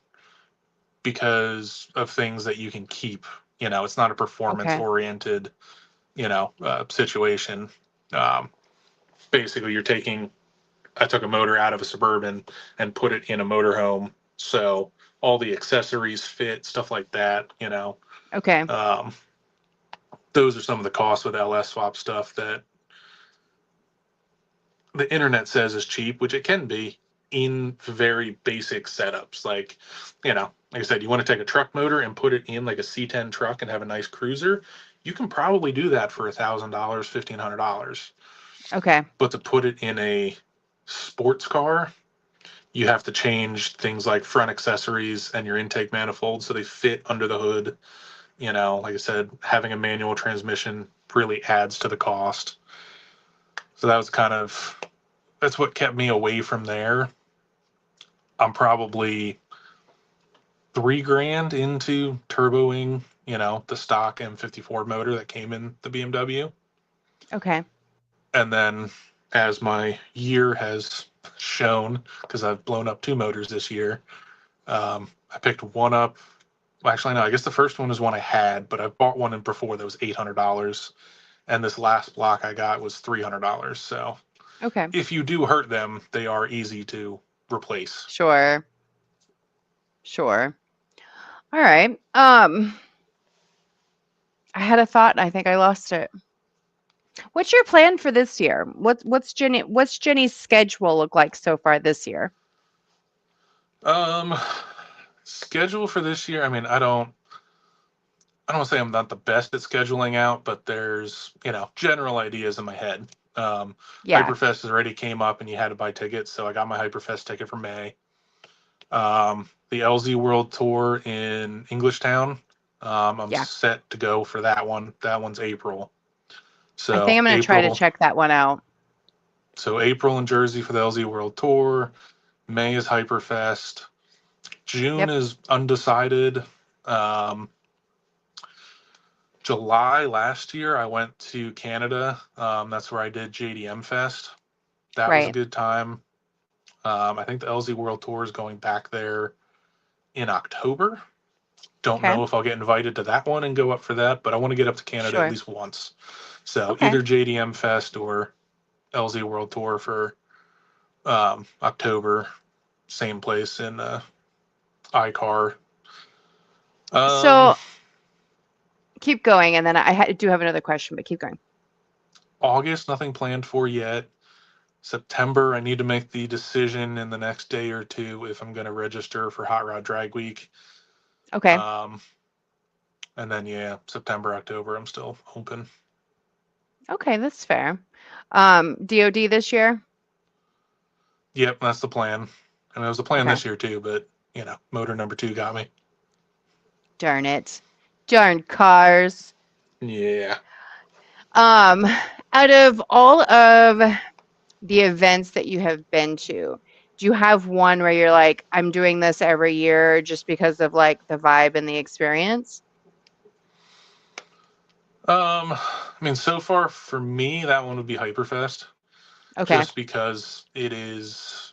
Speaker 2: because of things that you can keep. It's not a performance
Speaker 1: Okay.
Speaker 2: oriented, situation. Um, basically, I took a motor out of a Suburban and put it in a motorhome. So all the accessories fit, stuff like that,
Speaker 1: Okay.
Speaker 2: Um, those are some of the costs with LS swap stuff that the internet says is cheap, which it can be in very basic setups. Like I said, you want to take a truck motor and put it in like a C10 truck and have a nice cruiser. You can probably do that for $1,000, $1,500.
Speaker 1: Okay.
Speaker 2: But to put it in a sports car, you have to change things like front accessories and your intake manifold so they fit under the hood. Like I said, having a manual transmission really adds to the cost. So that's what kept me away from there. I'm probably 3 grand into turboing, the stock M54 motor that came in the BMW.
Speaker 1: Okay.
Speaker 2: And then as my year has shown, because I've blown up 2 motors this year, I picked one up. Well, actually, no, I guess the first one is one I had, but I bought one in before that was $800. And this last block I got was $300. So
Speaker 1: Okay.
Speaker 2: if you do hurt them, they are easy to replace.
Speaker 1: Sure. Sure. All right. I had a thought and I think I lost it. What's your plan for this year? What's Jenny's schedule look like so far this year?
Speaker 2: Um, schedule for this year. I mean, I don't want to say I'm not the best at scheduling out, but there's, general ideas in my head.
Speaker 1: Yeah.
Speaker 2: Hyperfest has already came up and you had to buy tickets. So I got my Hyperfest ticket for May. The LZ World Tour in Englishtown. I'm
Speaker 1: Yeah.
Speaker 2: set to go for that one. That one's April.
Speaker 1: I think
Speaker 2: So
Speaker 1: I'm going to try to
Speaker 2: April,
Speaker 1: check that one out.
Speaker 2: so April in Jersey for the LZ World Tour. May is Hyperfest. June
Speaker 1: Yep.
Speaker 2: is undecided. Um, July last year, I went to Canada. That's where I did JDM Fest. That was a
Speaker 1: Right.
Speaker 2: good time. I think the LZ World Tour is going back there in October. Don't
Speaker 1: Okay.
Speaker 2: know if I'll get invited to that one and go up for that, but I want to get up to Canada at
Speaker 1: Sure.
Speaker 2: least once. So
Speaker 1: Okay.
Speaker 2: either JDM Fest or LZ World Tour for October. Same place in iCar. Um,
Speaker 1: So keep going, and then do have another question, but keep going.
Speaker 2: August, nothing planned for yet. September, I need to make the decision in the next day or two if I'm going to register for Hot Rod Drag Week.
Speaker 1: Okay.
Speaker 2: Um, and then, yeah, September, October, I'm still open.
Speaker 1: Okay, that's fair. DOD this year?
Speaker 2: Yep, that's the plan. And it was the plan
Speaker 1: Okay.
Speaker 2: this year too, but, motor number 2 got me.
Speaker 1: Darn it. Darn cars.
Speaker 2: Yeah.
Speaker 1: Um, Out of all of the events that you have been to, do you have one where you're like, I'm doing this every year just because of like the vibe and the experience?
Speaker 2: I mean, so far for me, that one would be Hyperfest,
Speaker 1: Okay.
Speaker 2: just because it is,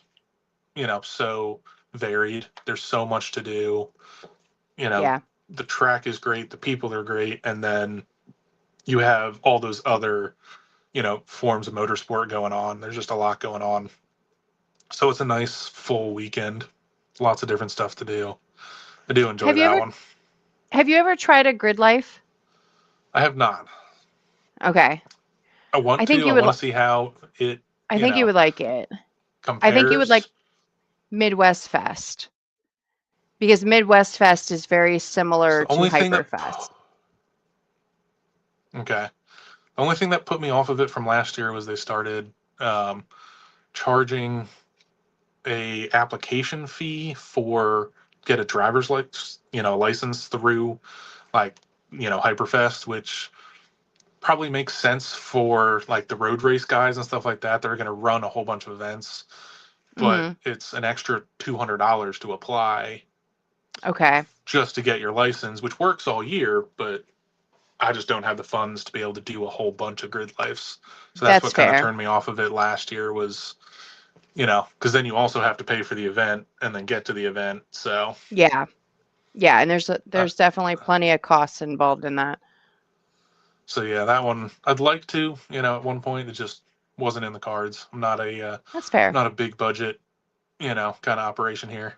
Speaker 2: so varied. There's so much to do. You know,
Speaker 1: Yeah.
Speaker 2: the track is great, the people are great, and then you have all those other, forms of motorsport going on. There's just a lot going on. So it's a nice full weekend. Lots of different stuff to do. I do enjoy
Speaker 1: Have you
Speaker 2: that
Speaker 1: ever
Speaker 2: one.
Speaker 1: have you ever tried a grid life?
Speaker 2: I have not.
Speaker 1: Okay.
Speaker 2: I want
Speaker 1: I think
Speaker 2: to. I
Speaker 1: you would
Speaker 2: want to see how it,
Speaker 1: I think you would like it. I think you would like
Speaker 2: compares.
Speaker 1: Midwest Fest because Midwest Fest is very
Speaker 2: It's
Speaker 1: similar
Speaker 2: the
Speaker 1: to
Speaker 2: only thing that,
Speaker 1: Hyperfest.
Speaker 2: okay. The only thing that put me off of it from last year was they started um, charging a application fee for get a driver's license through like Hyperfest, which probably makes sense for like the road race guys and stuff like that. They're going to run a whole bunch of events, but
Speaker 1: Mhm.
Speaker 2: it's an extra $200 to apply
Speaker 1: Okay.
Speaker 2: just to get your license, which works all year, but I just don't have the funds to be able to do a whole bunch of grid lives. So that's
Speaker 1: That's
Speaker 2: what kind of
Speaker 1: fair.
Speaker 2: turned me off of it last year was, because then you also have to pay for the event and then get to the event.
Speaker 1: Yeah. Yeah, and
Speaker 2: Uh,
Speaker 1: there's definitely plenty of costs involved in that.
Speaker 2: so yeah, that one I'd like to, at one point it just wasn't in the cards. I'm
Speaker 1: That's fair.
Speaker 2: not a big budget, kind of operation here.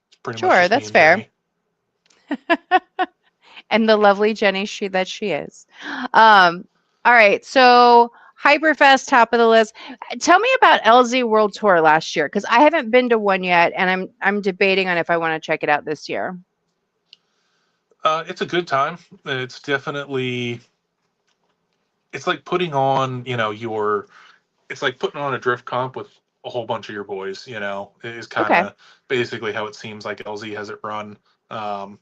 Speaker 2: It's pretty much
Speaker 1: Sure,
Speaker 2: just me
Speaker 1: that's
Speaker 2: and
Speaker 1: fair.
Speaker 2: Jenny.
Speaker 1: And the lovely Jenny she is. Um, all right, so Hyperfest top of the list. Tell me about LZ World Tour last year because I haven't been to one yet, and I'm debating on if I want to check it out this year.
Speaker 2: It's a good time. It's definitely it's like putting on, it's like putting on a drift comp with a whole bunch of your boys, is kind
Speaker 1: Okay,
Speaker 2: of basically how it seems like LZ has it run. Um,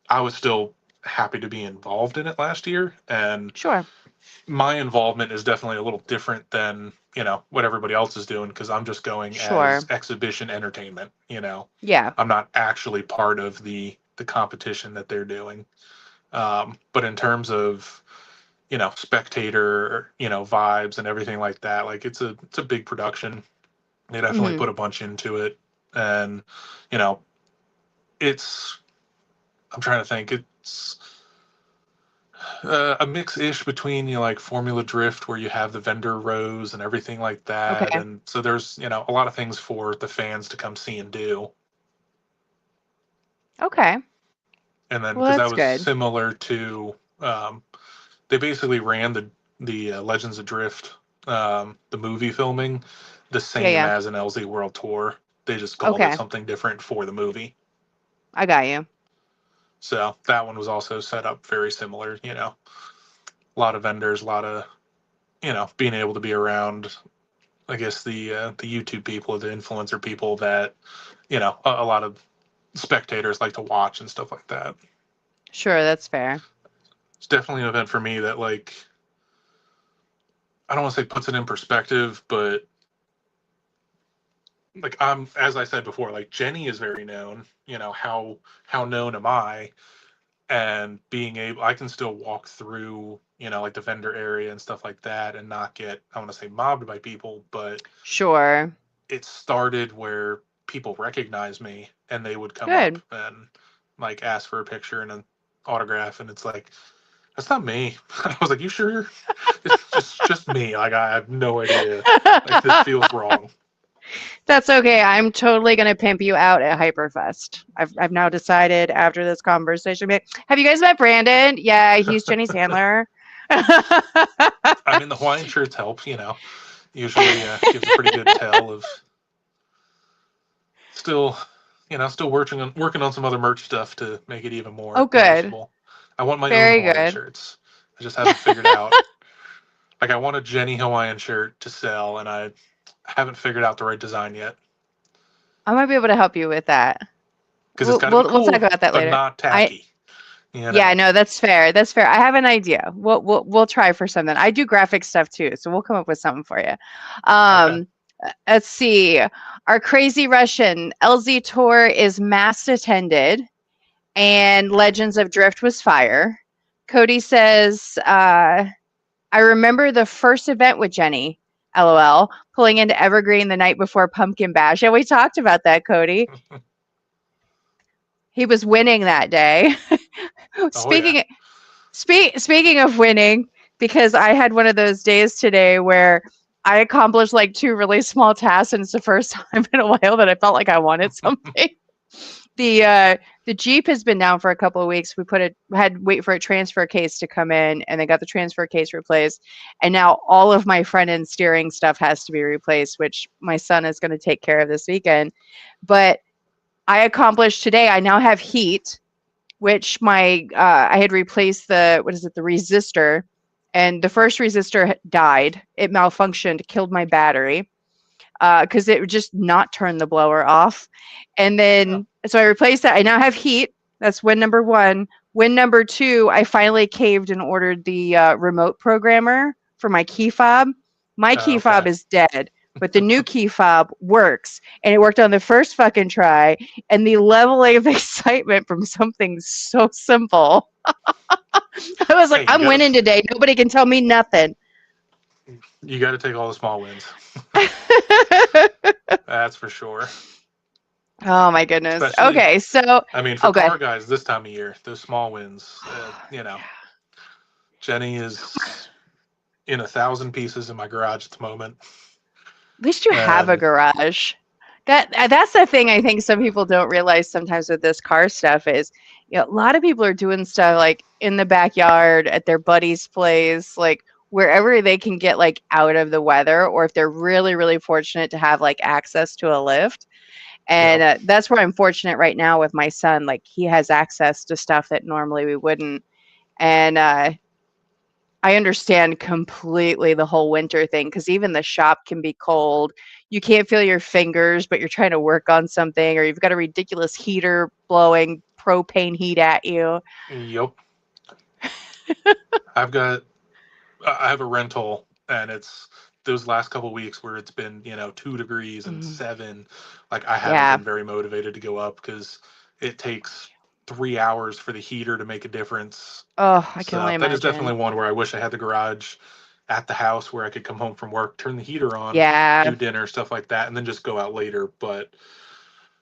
Speaker 2: I was still happy to be involved in it last year, and
Speaker 1: sure,
Speaker 2: my involvement is definitely a little different than, what everybody else is doing because I'm just going as
Speaker 1: sure.
Speaker 2: exhibition entertainment.
Speaker 1: Yeah.
Speaker 2: I'm not actually part of the competition that they're doing. But in terms of spectator, vibes and everything like that. Like it's a big production. They definitely
Speaker 1: Hmm.
Speaker 2: put a bunch into it, and you know, it's. I'm trying to think. It's a mix-ish between like Formula Drift, where you have the vendor rows and everything like that,
Speaker 1: Okay.
Speaker 2: and so there's a lot of things for the fans to come see and do.
Speaker 1: Okay.
Speaker 2: And then
Speaker 1: Well,
Speaker 2: because that
Speaker 1: that's
Speaker 2: was
Speaker 1: good.
Speaker 2: similar to, they basically ran the Legends of Drift, the movie filming, the
Speaker 1: Yeah,
Speaker 2: same
Speaker 1: yeah.
Speaker 2: as an LZ World Tour. They just called it
Speaker 1: Okay.
Speaker 2: something different for the movie.
Speaker 1: I got you.
Speaker 2: So that one was also set up very similar. A lot of vendors, a lot of being able to be around. I guess the YouTube people, the influencer people that a lot of spectators like to watch and stuff like that.
Speaker 1: Sure, that's fair.
Speaker 2: It's definitely an event for me that like I don't want to say puts it in perspective, but like I'm as I said before, like Jenny is very known. How known am I? And being able, I can still walk through like the vendor area and stuff like that, and not get I want to say mobbed by people, but
Speaker 1: Sure.
Speaker 2: it started where people recognize me and they would come up
Speaker 1: Good.
Speaker 2: and like ask for a picture and an autograph, and it's like that's not me. I was like, you sure? It's just me. Like I have no idea. Like this feels wrong.
Speaker 1: That's okay. I'm totally gonna pimp you out at Hyperfest. I've now decided after this conversation. Have you guys met Brandon? Yeah, he's Jenny's handler.
Speaker 2: I mean, the Hawaiian shirts help. Usually gives a pretty good tell of still, still working on some other merch stuff to make it even
Speaker 1: Oh,
Speaker 2: more
Speaker 1: good.
Speaker 2: noticeable. I want my own
Speaker 1: Very
Speaker 2: Hawaiian
Speaker 1: good.
Speaker 2: shirts. I just haven't figured out. Like, I want a Jenny Hawaiian shirt to sell, and I haven't figured out the right design yet
Speaker 1: I might be able to help you with that.
Speaker 2: because it's got to be
Speaker 1: We'll talk
Speaker 2: cool
Speaker 1: about that
Speaker 2: but
Speaker 1: later.
Speaker 2: not
Speaker 1: I
Speaker 2: tacky. You
Speaker 1: Yeah,
Speaker 2: know.
Speaker 1: no, that's fair. That's fair. I have an idea. We'll try for something. I do graphic stuff too, so we'll come up with something for you.
Speaker 2: Okay.
Speaker 1: Let's see. Our crazy Russian LZ tour is mass attended, and Legends of Drift was fire. Cody says, I remember the first event with Jenny, LOL, pulling into Evergreen the night before Pumpkin Bash. Yeah, we talked about that, Cody. He was winning that day.
Speaker 2: Oh yeah.
Speaker 1: speaking speaking of winning, because I had one of those days today where I accomplished like two really small tasks, and it's the first time in a while that I felt like I wanted something. the the Jeep has been down for a couple of weeks. We had to wait for a transfer case to come in, and they got the transfer case replaced. And now all of my front end steering stuff has to be replaced, which my son is going to take care of this weekend. But I accomplished today. I now have heat, which my I had replaced the what is it, the resistor, and the first resistor died. It malfunctioned, killed my battery because it would just not turn the blower off. And
Speaker 2: Oh,
Speaker 1: then, so I replaced that. I now have heat. That's win number one. Win number two, I finally caved and ordered the remote programmer for my key fob. My key
Speaker 2: okay.
Speaker 1: fob is dead, but the new key fob works. And it worked on the first fucking try. And the level of excitement from something so simple. I was like,
Speaker 2: Hey,
Speaker 1: I'm winning today. Nobody can tell me nothing.
Speaker 2: you got to take all the small wins. That's for sure.
Speaker 1: Oh my goodness.
Speaker 2: Especially,
Speaker 1: Okay, so
Speaker 2: I mean, for
Speaker 1: oh good.
Speaker 2: car guys this time of year, those small wins. Jenny is in 1,000 pieces in my garage at the moment,
Speaker 1: At least you have a
Speaker 2: and
Speaker 1: garage. That's the thing I think some people don't realize sometimes with this car stuff is, a lot of people are doing stuff like in the backyard at their buddy's place, like wherever they can get like out of the weather, or if they're really really fortunate to have like access to a lift. And
Speaker 2: yep,
Speaker 1: that's where I'm fortunate right now with my son. Like he has access to stuff that normally we wouldn't. And I understand completely the whole winter thing because even the shop can be cold. You can't feel your fingers, but you're trying to work on something, or you've got a ridiculous heater blowing propane heat at you.
Speaker 2: yep. I've got I have a rental, and it's those last couple weeks where it's been 2 degrees and
Speaker 1: Mhm.
Speaker 2: 7. Like I haven't
Speaker 1: Yeah.
Speaker 2: been very motivated to go up because it takes 3 hours for the heater to make a difference.
Speaker 1: Oh, I can
Speaker 2: So
Speaker 1: only
Speaker 2: that is definitely
Speaker 1: imagine.
Speaker 2: one where I wish I had the garage at the house where I could come home from work, turn the heater on,
Speaker 1: Yeah.
Speaker 2: do dinner, stuff like that, and then just go out later. But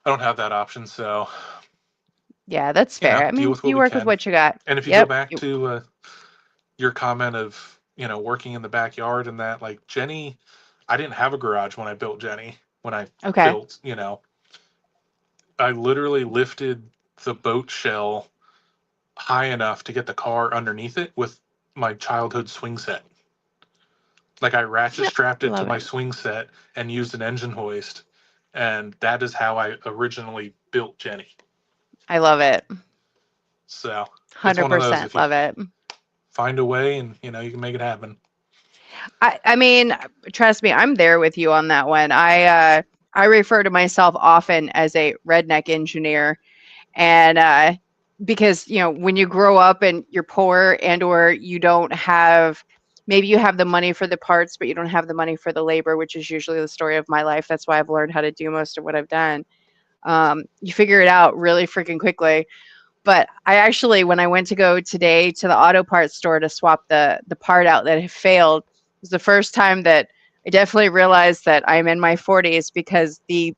Speaker 2: I don't have that option, so
Speaker 1: Yeah, that's fair. I
Speaker 2: deal
Speaker 1: mean,
Speaker 2: with what
Speaker 1: you
Speaker 2: we
Speaker 1: work with
Speaker 2: can.
Speaker 1: what you got.
Speaker 2: And if you go
Speaker 1: Yep.
Speaker 2: back to your comment of working in the backyard and that, like Jenny, I didn't have a garage when I built Jenny. When I
Speaker 1: Okay.
Speaker 2: built, I literally lifted the boat shell high enough to get the car underneath it with my childhood swing set. Like I ratchet strapped it to
Speaker 1: Love
Speaker 2: my
Speaker 1: it.
Speaker 2: swing set and used an engine hoist, and that is how I originally built Jenny.
Speaker 1: I love it.
Speaker 2: So it's one of those,
Speaker 1: 100%
Speaker 2: if you
Speaker 1: love it.
Speaker 2: find a way and you can make it happen.
Speaker 1: I mean, trust me, I'm there with you on that one. I refer to myself often as a redneck engineer, and because when you grow up and you're poor and or you don't have, maybe you have the money for the parts but you don't have the money for the labor, which is usually the story of my life. That's why I've learned how to do most of what I've done. You figure it out really freaking quickly. But I actually, when I went to go today to the auto parts store to swap the part out that had failed, it was the first time that I definitely realized that I'm in my 40s because we're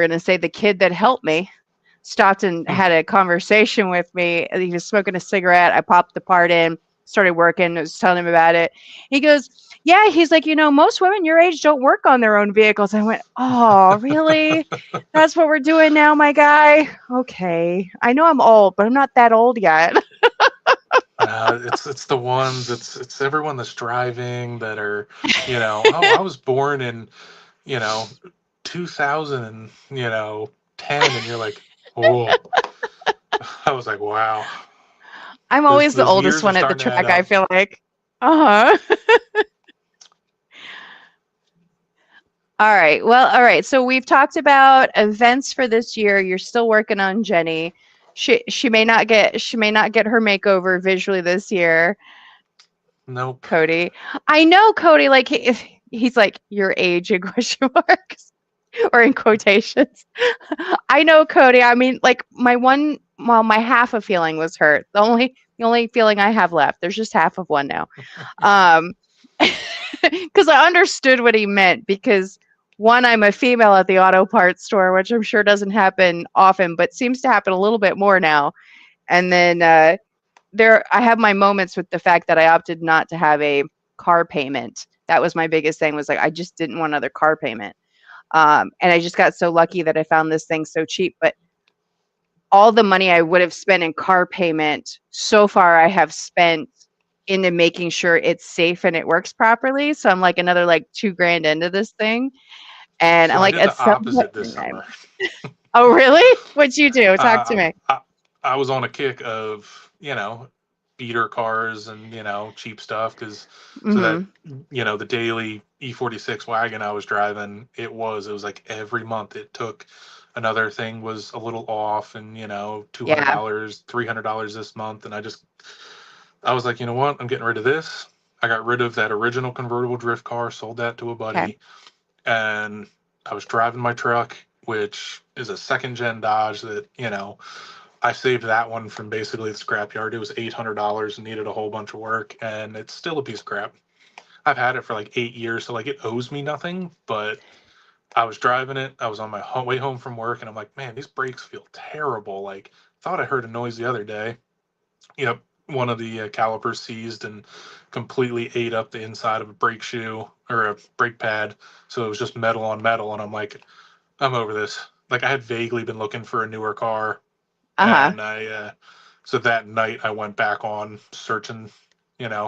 Speaker 1: going to say the kid that helped me stopped and
Speaker 2: Hmm.
Speaker 1: had a conversation with me. He was smoking a cigarette. I popped the part in, started working, I was telling him about it. He goes, yeah, he's like, most women your age don't work on their own vehicles. I went, oh, really? That's what we're doing now, my guy? Okay. I know I'm old, but I'm not that old yet.
Speaker 2: It's the ones, it's everyone that's driving that are, oh, I was born in, you know 2000 and 10, and you're like, oh. I was like, wow,
Speaker 1: I'm
Speaker 2: those
Speaker 1: always the
Speaker 2: those
Speaker 1: oldest
Speaker 2: years are
Speaker 1: one at the
Speaker 2: starting to add
Speaker 1: track, I
Speaker 2: up.
Speaker 1: feel like. Uh-huh. All right. Well, all right. So we've talked about events for this year. You're still working on Jenny. She may not get her makeover visually this year,
Speaker 2: Nope.
Speaker 1: Cody. I know Cody, like he's like your age in question marks or in quotations. I know Cody. I mean, like my half of feeling was hurt. The only The only feeling I have left. There's just half of one now. Um, because I understood what he meant. Because one, I'm a female at the auto parts store, which I'm sure doesn't happen often, but seems to happen a little bit more now. And then I have my moments with the fact that I opted not to have a car payment. That was my biggest thing. Was like I just didn't want another car payment. And I just got so lucky that I found this thing so cheap. But all the money I would have spent in car payment so far, I have spent into making sure it's safe and it works properly. So I'm like another like 2 grand into this thing, and I'm
Speaker 2: So I
Speaker 1: like
Speaker 2: did
Speaker 1: at
Speaker 2: the
Speaker 1: some
Speaker 2: opposite this
Speaker 1: point,
Speaker 2: summer.
Speaker 1: oh really? What'd you do? Talk to
Speaker 2: Uh,
Speaker 1: me.
Speaker 2: I, I was on a kick of, beater cars and, cheap stuff because so that,
Speaker 1: Hmm.
Speaker 2: the daily E46 wagon I was driving, it was like every month it took another thing was a little off and,
Speaker 1: Yeah.
Speaker 2: $200, $300 this month. And I was like, you know what? I'm getting rid of this. I got rid of that original convertible drift car, sold that to a
Speaker 1: Okay.
Speaker 2: buddy, and I was driving my truck, which is a second gen Dodge that, I saved that one from basically the scrapyard. It was $800 and needed a whole bunch of work, and it's still a piece of crap. I've had it for like 8 years, so like it owes me nothing. But I was driving it. I was on my way home from work, and I'm like, man, these brakes feel terrible. Like, thought I heard a noise the other day. Yep, one of the calipers seized and completely ate up the inside of a brake shoe or a brake pad. So it was just metal on metal, and I'm like, I'm over this. Like I had vaguely been looking for a newer car,
Speaker 1: Uh-huh.
Speaker 2: and so that night I went back on searching,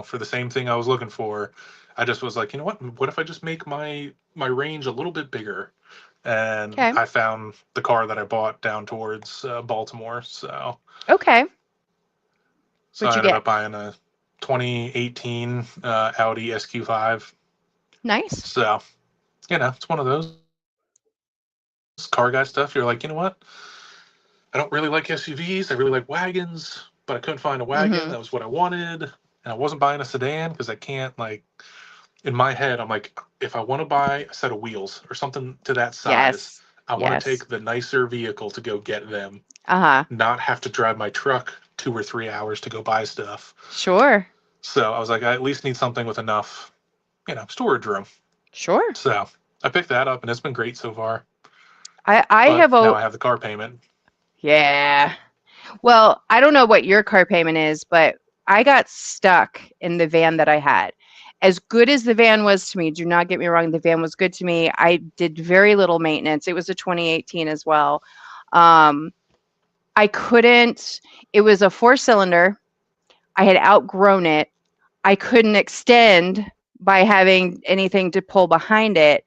Speaker 2: for the same thing I was looking for. I just was like, you know what? What if I just make my range a little bit bigger? And
Speaker 1: Okay.
Speaker 2: I found the car that I bought down towards Baltimore.
Speaker 1: Okay.
Speaker 2: So
Speaker 1: What'd
Speaker 2: I
Speaker 1: you
Speaker 2: ended
Speaker 1: get?
Speaker 2: up buying a 2018 Audi SQ5.
Speaker 1: Nice.
Speaker 2: So it's one of those car guy stuff. You're like, you know what? I don't really like SUVs. I really like wagons, but I couldn't find a wagon that was
Speaker 1: Mm-hmm.
Speaker 2: what I wanted. And I wasn't buying a sedan because I can't, like, in my head, I'm like, if I want to buy a set of wheels or something to that size,
Speaker 1: Yes.
Speaker 2: I want to
Speaker 1: Yes.
Speaker 2: take the nicer vehicle to go get them,
Speaker 1: Uh-huh.
Speaker 2: not have to drive my truck 2 or 3 hours to go buy stuff.
Speaker 1: Sure.
Speaker 2: So I was like, I at least need something with enough, storage room.
Speaker 1: Sure.
Speaker 2: So I picked that up and it's been great so far.
Speaker 1: I
Speaker 2: But
Speaker 1: have
Speaker 2: now
Speaker 1: a
Speaker 2: I have the car payment.
Speaker 1: yeah. Well, I don't know what your car payment is, but I got stuck in the van that I had. As good as the van was to me, do not get me wrong, the van was good to me. I did very little maintenance. It was a 2018 as well. Um, I couldn't, it was a 4 cylinder. I had outgrown it. I couldn't extend by having anything to pull behind it.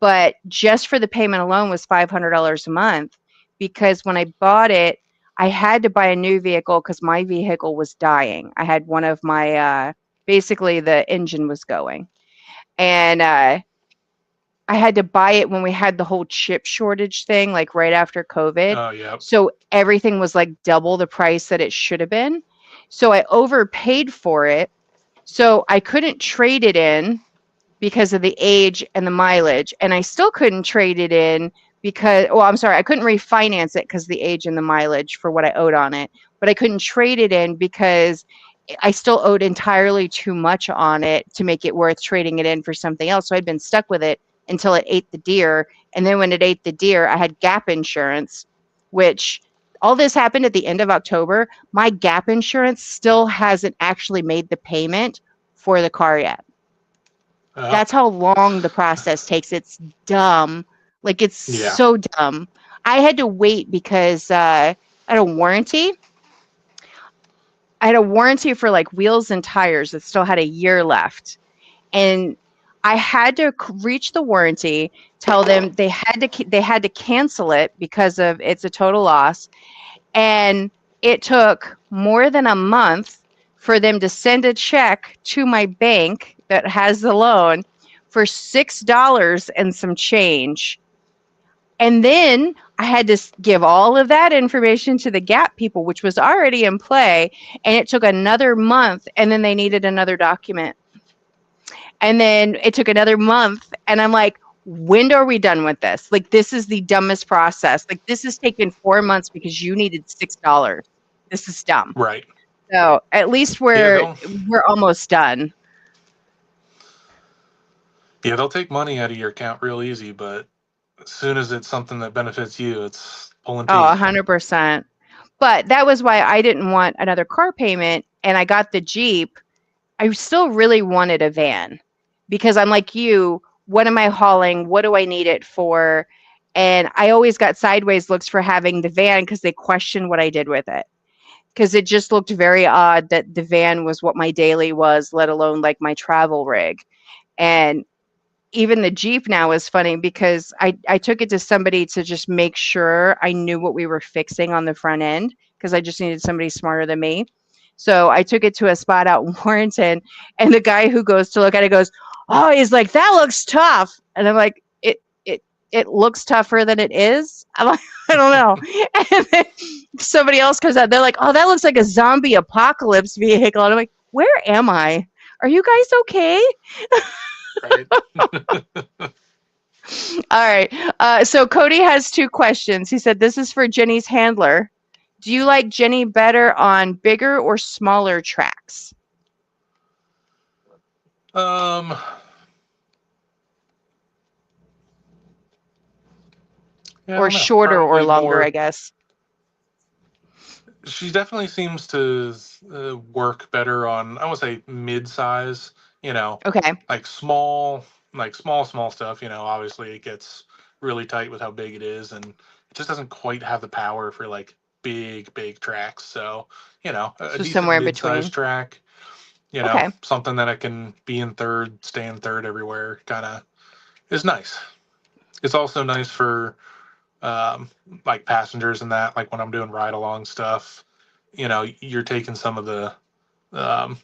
Speaker 1: But just for the payment alone was $500 a month because when I bought it, I had to buy a new vehicle because my vehicle was dying. I had one of my basically the engine was going, and I had to buy it when we had the whole chip shortage thing, like right after COVID.
Speaker 2: Oh, yeah.
Speaker 1: So everything was like double the price that it should have been. So I overpaid for it. So I couldn't trade it in because of the age and the mileage. And I still couldn't trade it in because, well, I'm sorry, I couldn't refinance it because of the age and the mileage for what I owed on it. But I couldn't trade it in because I still owed entirely too much on it to make it worth trading it in for something else. So I'd been stuck with it until it ate the deer. And then when it ate the deer, I had gap insurance, which all this happened at the end of October. My gap insurance still hasn't actually made the payment for the car yet.
Speaker 2: Oh,
Speaker 1: That's how long the process takes. It's dumb. Like, it's
Speaker 2: yeah.
Speaker 1: so dumb. I had to wait because I had a warranty. I had a warranty for like wheels and tires that still had a year left. And I had to reach the warranty, tell them they had to cancel it because of it's a total loss. And it took more than a month for them to send a check to my bank that has the loan for $6 and some change. And then I had to give all of that information to the Gap people, which was already in play. And it took another month. And then they needed another document. And then it took another month. And I'm like, when are we done with this? Like, this is the dumbest process. Like, this has taken 4 months because you needed $6. This is dumb.
Speaker 2: Right.
Speaker 1: So at least
Speaker 2: Yeah,
Speaker 1: we're almost done.
Speaker 2: they'll take money out of your account real easy, but as soon as it's something that benefits you, it's pulling
Speaker 1: Oh,
Speaker 2: teeth.
Speaker 1: 100%. But that was why I didn't want another car payment, and I got the Jeep. I still really wanted a van because I'm like you, what am I hauling? What do I need it for? And I always got sideways looks for having the van because they questioned what I did with it. Because it just looked very odd that the van was what my daily was, let alone like my travel rig. And even the Jeep now is funny because I took it to somebody to just make sure I knew what we were fixing on the front end because I just needed somebody smarter than me. So I took it to a spot out in Warrenton, and the guy who goes to look at it goes, "Oh, he's like, that looks tough," and I'm like, it looks tougher than it is. I'm like, I don't know. And then somebody else comes out, they're like, "Oh, that looks like a zombie apocalypse vehicle," and I'm like, "Where am I? Are you guys okay?"
Speaker 2: Right.
Speaker 1: All right. So Cody has two questions. He said, "This is for Jenny's handler. Do you like Jenny better on bigger or smaller tracks,
Speaker 2: um, yeah, I
Speaker 1: or
Speaker 2: don't know.
Speaker 1: shorter or
Speaker 2: Probably
Speaker 1: longer?" I
Speaker 2: more.
Speaker 1: guess.
Speaker 2: She definitely seems to work better on, I would say, mid-size. You know,
Speaker 1: Okay.
Speaker 2: like small, small stuff. Obviously it gets really tight with how big it is, and it just doesn't quite have the power for like big tracks. So, a
Speaker 1: So
Speaker 2: decent
Speaker 1: somewhere in
Speaker 2: mid-size
Speaker 1: between.
Speaker 2: track.
Speaker 1: Okay.
Speaker 2: Something that I can be in third, stay in third everywhere, kind of is nice. It's also nice for um, like passengers and that, like when I'm doing ride along stuff, you're taking some of the, um,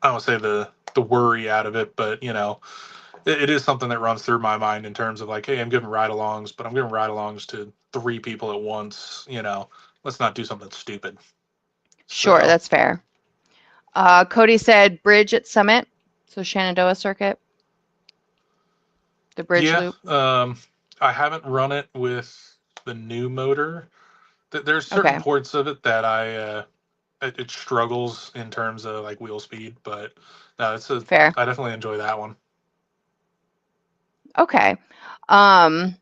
Speaker 2: I don't say the worry out of it, but it is something that runs through my mind in terms of like, hey, I'm giving ride alongs, but I'm giving ride alongs to three people at once. Let's not do something stupid.
Speaker 1: Sure,
Speaker 2: So
Speaker 1: that's fair. Cody said bridge at Summit, so Shenandoah Circuit, the bridge
Speaker 2: yeah,
Speaker 1: loop.
Speaker 2: I haven't run it with the new motor. There's certain
Speaker 1: Okay,
Speaker 2: parts of it that it struggles in terms of like wheel speed, but no,
Speaker 1: fair.
Speaker 2: I definitely enjoy that one.
Speaker 1: Okay. Um,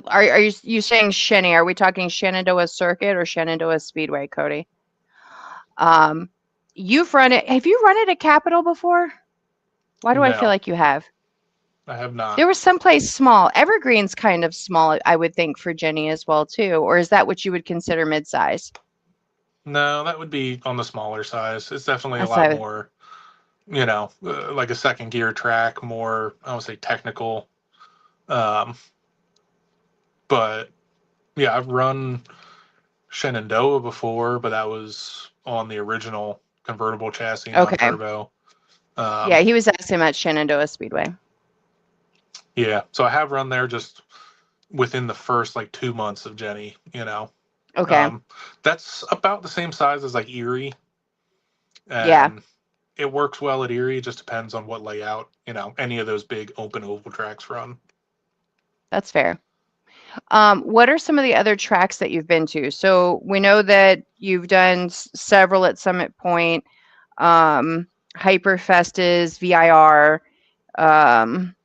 Speaker 1: are you saying Shenny? Are we talking Shenandoah Circuit or Shenandoah Speedway, Cody? Um, you've run it. Have you run it at Capitol before? Why do I feel
Speaker 2: No,
Speaker 1: like you have?
Speaker 2: I have not.
Speaker 1: There was someplace small. Evergreen's kind of small, I would think, for Jenny as well too. Or is that what you would consider mid-size?
Speaker 2: No, that would be on the smaller size. It's definitely a
Speaker 1: That's
Speaker 2: lot
Speaker 1: how,
Speaker 2: more, like a second gear track, more, I would say technical. Um, but yeah, I've run Shenandoah before, but that was on the original convertible chassis,
Speaker 1: okay.
Speaker 2: non-turbo. Um,
Speaker 1: Yeah, he was asking about Shenandoah Speedway.
Speaker 2: yeah, so I have run there just within the first like 2 months of Jenny.
Speaker 1: Okay.
Speaker 2: Um, that's about the same size as like Erie,
Speaker 1: Yeah,
Speaker 2: and it works well at Erie. It just depends on what layout, any of those big open oval tracks run.
Speaker 1: that's fair. What are some of the other tracks that you've been to? So we know that you've done several at Summit Point, um, Hyperfest is VIR, um,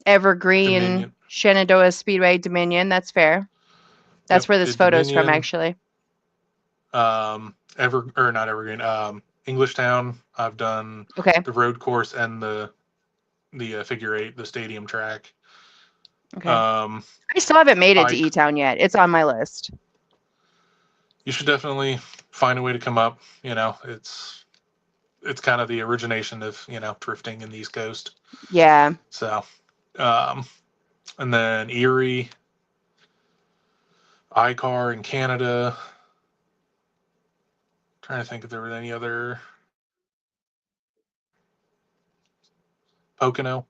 Speaker 1: Evergreen,
Speaker 2: Dominion.
Speaker 1: Shenandoah Speedway, Dominion. That's fair. That's
Speaker 2: Yep,
Speaker 1: where this
Speaker 2: did
Speaker 1: photo's from,
Speaker 2: Dominion.
Speaker 1: actually.
Speaker 2: Or not Evergreen. Englishtown. I've done
Speaker 1: Okay.
Speaker 2: the road course and the figure eight, the stadium track.
Speaker 1: Okay.
Speaker 2: Um,
Speaker 1: I still haven't made it to
Speaker 2: I
Speaker 1: E Town yet. It's on my list.
Speaker 2: You should definitely find a way to come up. It's kind of the origination of drifting in the East Coast.
Speaker 1: Yeah.
Speaker 2: So, um, and then Erie, iCar in Canada. Trying to think if there was any other Pocono.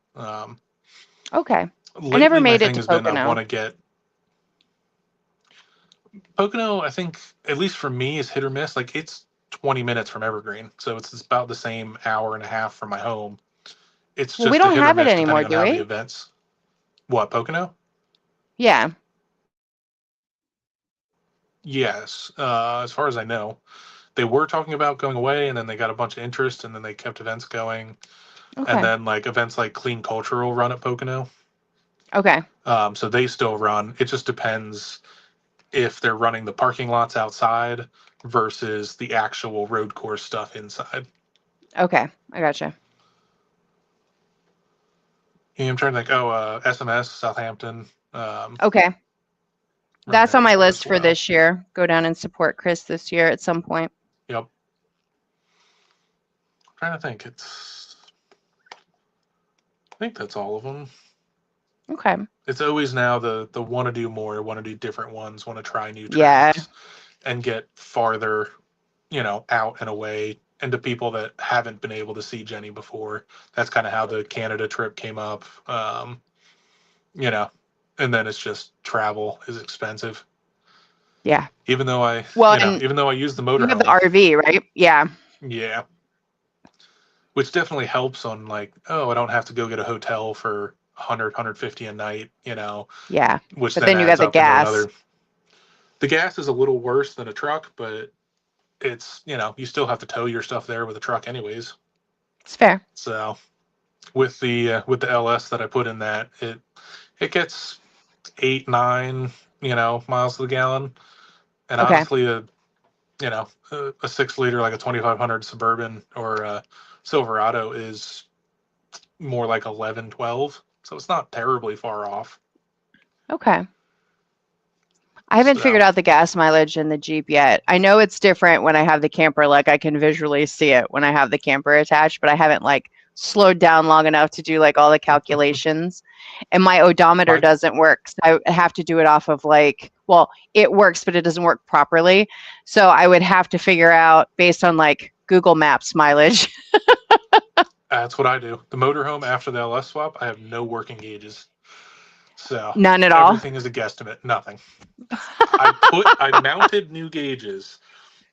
Speaker 1: Okay. I never
Speaker 2: Lately, my
Speaker 1: made it
Speaker 2: thing
Speaker 1: to
Speaker 2: has been I want
Speaker 1: Pocono.
Speaker 2: to get Pocono. I think at least for me is hit or miss. Like it's 20 minutes from Evergreen, so it's about the same hour and a half from my home. It's
Speaker 1: Well, we
Speaker 2: just a
Speaker 1: don't
Speaker 2: hit or
Speaker 1: have it
Speaker 2: miss
Speaker 1: anymore,
Speaker 2: depending on
Speaker 1: do
Speaker 2: how the
Speaker 1: we?
Speaker 2: events. What Pocono?
Speaker 1: Yeah.
Speaker 2: Yes, as far as I know, they were talking about going away, and then they got a bunch of interest, and then they kept events going, and
Speaker 1: Okay.
Speaker 2: then like events like Clean Cultural run at Pocono.
Speaker 1: Okay.
Speaker 2: So they still run. It just depends if they're running the parking lots outside versus the actual road course stuff inside.
Speaker 1: Okay. I gotcha.
Speaker 2: Yeah, I'm trying to think. Oh, SMS Southampton
Speaker 1: Okay.
Speaker 2: run
Speaker 1: That's
Speaker 2: there
Speaker 1: on my
Speaker 2: before as
Speaker 1: list for
Speaker 2: well.
Speaker 1: this year. Go down and support Chris this year at some point.
Speaker 2: Yep. Trying to think. I think that's all of them.
Speaker 1: Okay.
Speaker 2: It's always now the want to do more, want to do different ones, want to try new
Speaker 1: Yeah.
Speaker 2: tracks, and get farther, out and away, and to people that haven't been able to see Jenny before. That's kind of how the Canada trip came up. You know, and then it's just travel is expensive.
Speaker 1: Yeah.
Speaker 2: Even though I,
Speaker 1: Well, and
Speaker 2: even though I use the
Speaker 1: you have the
Speaker 2: motorhome,
Speaker 1: RV, right? Yeah.
Speaker 2: yeah, which definitely helps on like, oh, I don't have to go get a hotel for 100, a night,
Speaker 1: Yeah.
Speaker 2: which
Speaker 1: But
Speaker 2: then
Speaker 1: then you
Speaker 2: adds
Speaker 1: got the
Speaker 2: up into
Speaker 1: gas.
Speaker 2: another. The gas is a little worse than a truck, but it's, you still have to tow your stuff there with a truck anyways.
Speaker 1: It's fair.
Speaker 2: So with the LS that I put in that, it gets 8, 9, miles to the gallon. And
Speaker 1: Okay.
Speaker 2: honestly, a 6 liter like a 2500 Suburban or a Silverado is more like 11, 12. So it's not terribly far off.
Speaker 1: Okay. I haven't
Speaker 2: So
Speaker 1: figured out the gas mileage in the Jeep yet. I know it's different when I have the camper, like I can visually see it when I have the camper attached, but I haven't like slowed down long enough to do like all the calculations. And my odometer
Speaker 2: my
Speaker 1: doesn't work. So I have to do it off of like, well, it works, but it doesn't work properly. So I would have to figure out based on like Google Maps mileage.
Speaker 2: That's what I do. The motorhome after the LS swap, I have no working gauges. So
Speaker 1: None at all.
Speaker 2: everything is a guesstimate. Nothing. I mounted new gauges,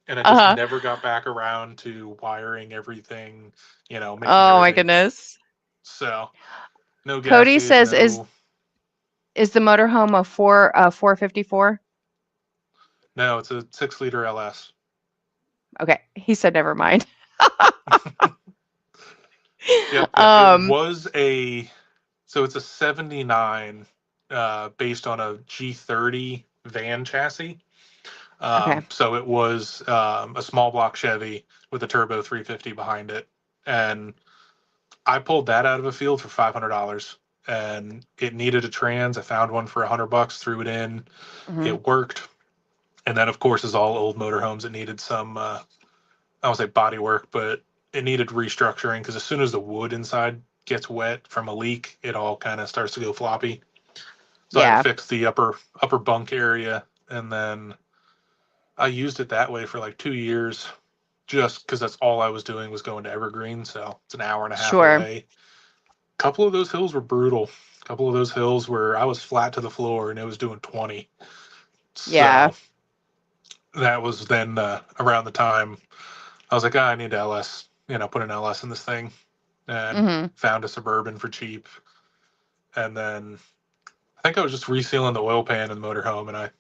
Speaker 2: and I just
Speaker 1: Uh-huh.
Speaker 2: never got back around to wiring everything, making
Speaker 1: Oh my
Speaker 2: everything.
Speaker 1: goodness.
Speaker 2: So no gas
Speaker 1: Cody
Speaker 2: gauge,
Speaker 1: says
Speaker 2: no.
Speaker 1: is the motorhome a 454?
Speaker 2: No, it's a 6 liter LS.
Speaker 1: Okay. He said never mind.
Speaker 2: Yep, yeah. It
Speaker 1: um
Speaker 2: was so it's a 79 based on a G30 van chassis.
Speaker 1: okay.
Speaker 2: So it was a small block Chevy with a turbo 350 behind it. And I pulled that out of a field for $500 and it needed a trans. I found one for $100, threw it in.
Speaker 1: Mhm.
Speaker 2: It worked. And then, of course, as all old motorhomes, it needed some, I won't say body work, but it needed restructuring because as soon as the wood inside gets wet from a leak, it all kind of starts to go floppy. So I had to
Speaker 1: Yeah,
Speaker 2: fix the upper bunk area, and then I used it that way for like 2 years, just because that's all I was doing was going to Evergreen. So it's an hour and a half
Speaker 1: sure.
Speaker 2: away. A couple of those hills were brutal. A couple of those hills where I was flat to the floor and it was doing 20.
Speaker 1: Yeah.
Speaker 2: So that was then around the time I was like, I need LS, put an LS in this thing, and
Speaker 1: Mhm.
Speaker 2: found a Suburban for cheap. And then I think I was just resealing the oil pan in the motorhome, and I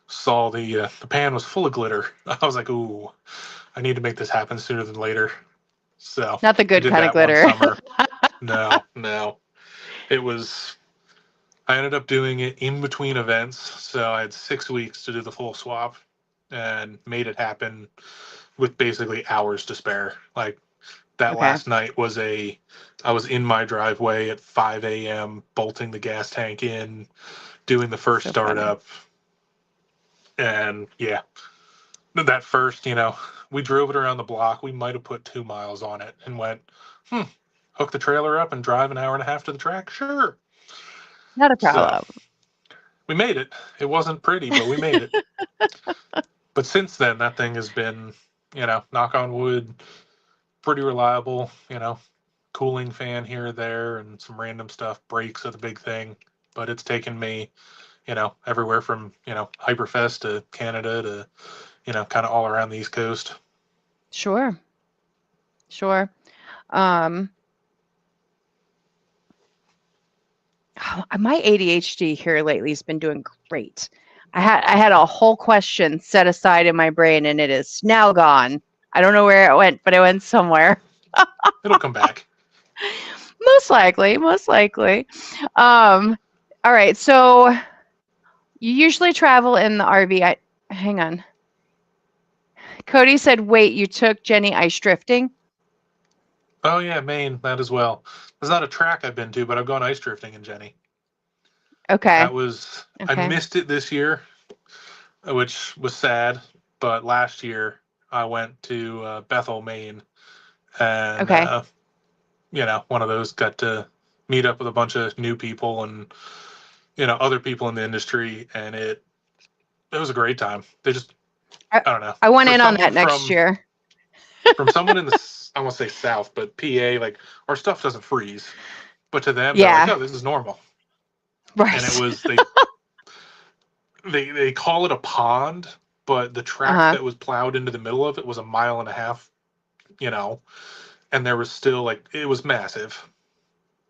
Speaker 2: saw the pan was full of glitter. I was like, ooh, I need to make this happen sooner than later. So
Speaker 1: Not the
Speaker 2: I
Speaker 1: good
Speaker 2: did
Speaker 1: kind of
Speaker 2: that one
Speaker 1: glitter.
Speaker 2: summer. No, no, it was. I ended up doing it in between events, so I had 6 weeks to do the full swap, and made it happen with basically hours to spare. Like that
Speaker 1: Okay.
Speaker 2: last night I was in my driveway at 5 a.m. bolting the gas tank in, doing the first
Speaker 1: So funny.
Speaker 2: startup, and yeah, that first, we drove it around the block. We might have put 2 miles on it and went, hmm, hook the trailer up and drive an hour and a half to the track. Sure.
Speaker 1: Not a
Speaker 2: So
Speaker 1: problem.
Speaker 2: we made it. It wasn't pretty, but we made it. But since then, that thing has been, knock on wood, pretty reliable. Cooling fan here or there and some random stuff. Brakes are the big thing, but it's taken me, everywhere from Hyperfest to Canada to kind of all around the East Coast.
Speaker 1: Sure. Sure. Um my ADHD here lately has been doing great. I had a whole question set aside in my brain, and it is now gone. I don't know where it went, but it went somewhere.
Speaker 2: It'll come back.
Speaker 1: Most likely, most likely. Um, all right, so you usually travel in the RV. Hang on. Cody said, "Wait, you took Jenny ice drifting?"
Speaker 2: Oh yeah, Maine, that as well. There's not a track I've been to, but I've gone ice drifting in Jenny.
Speaker 1: Okay,
Speaker 2: I
Speaker 1: okay,
Speaker 2: missed it this year, which was sad. But last year I went to Bethel, Maine, and
Speaker 1: okay.
Speaker 2: one of those got to meet up with a bunch of new people and other people in the industry, and it was a great time. They just
Speaker 1: I,
Speaker 2: I don't know
Speaker 1: I want
Speaker 2: for
Speaker 1: in on
Speaker 2: someone
Speaker 1: that next year.
Speaker 2: from someone in the I won't say South, but PA, like our stuff doesn't freeze, but to them they're like,
Speaker 1: Yeah,
Speaker 2: oh, this is normal, and it
Speaker 1: right.
Speaker 2: was they call it a pond, but the track
Speaker 1: Uh-huh.
Speaker 2: that was plowed into the middle of it was a mile and a half, you know, and there was still like it was massive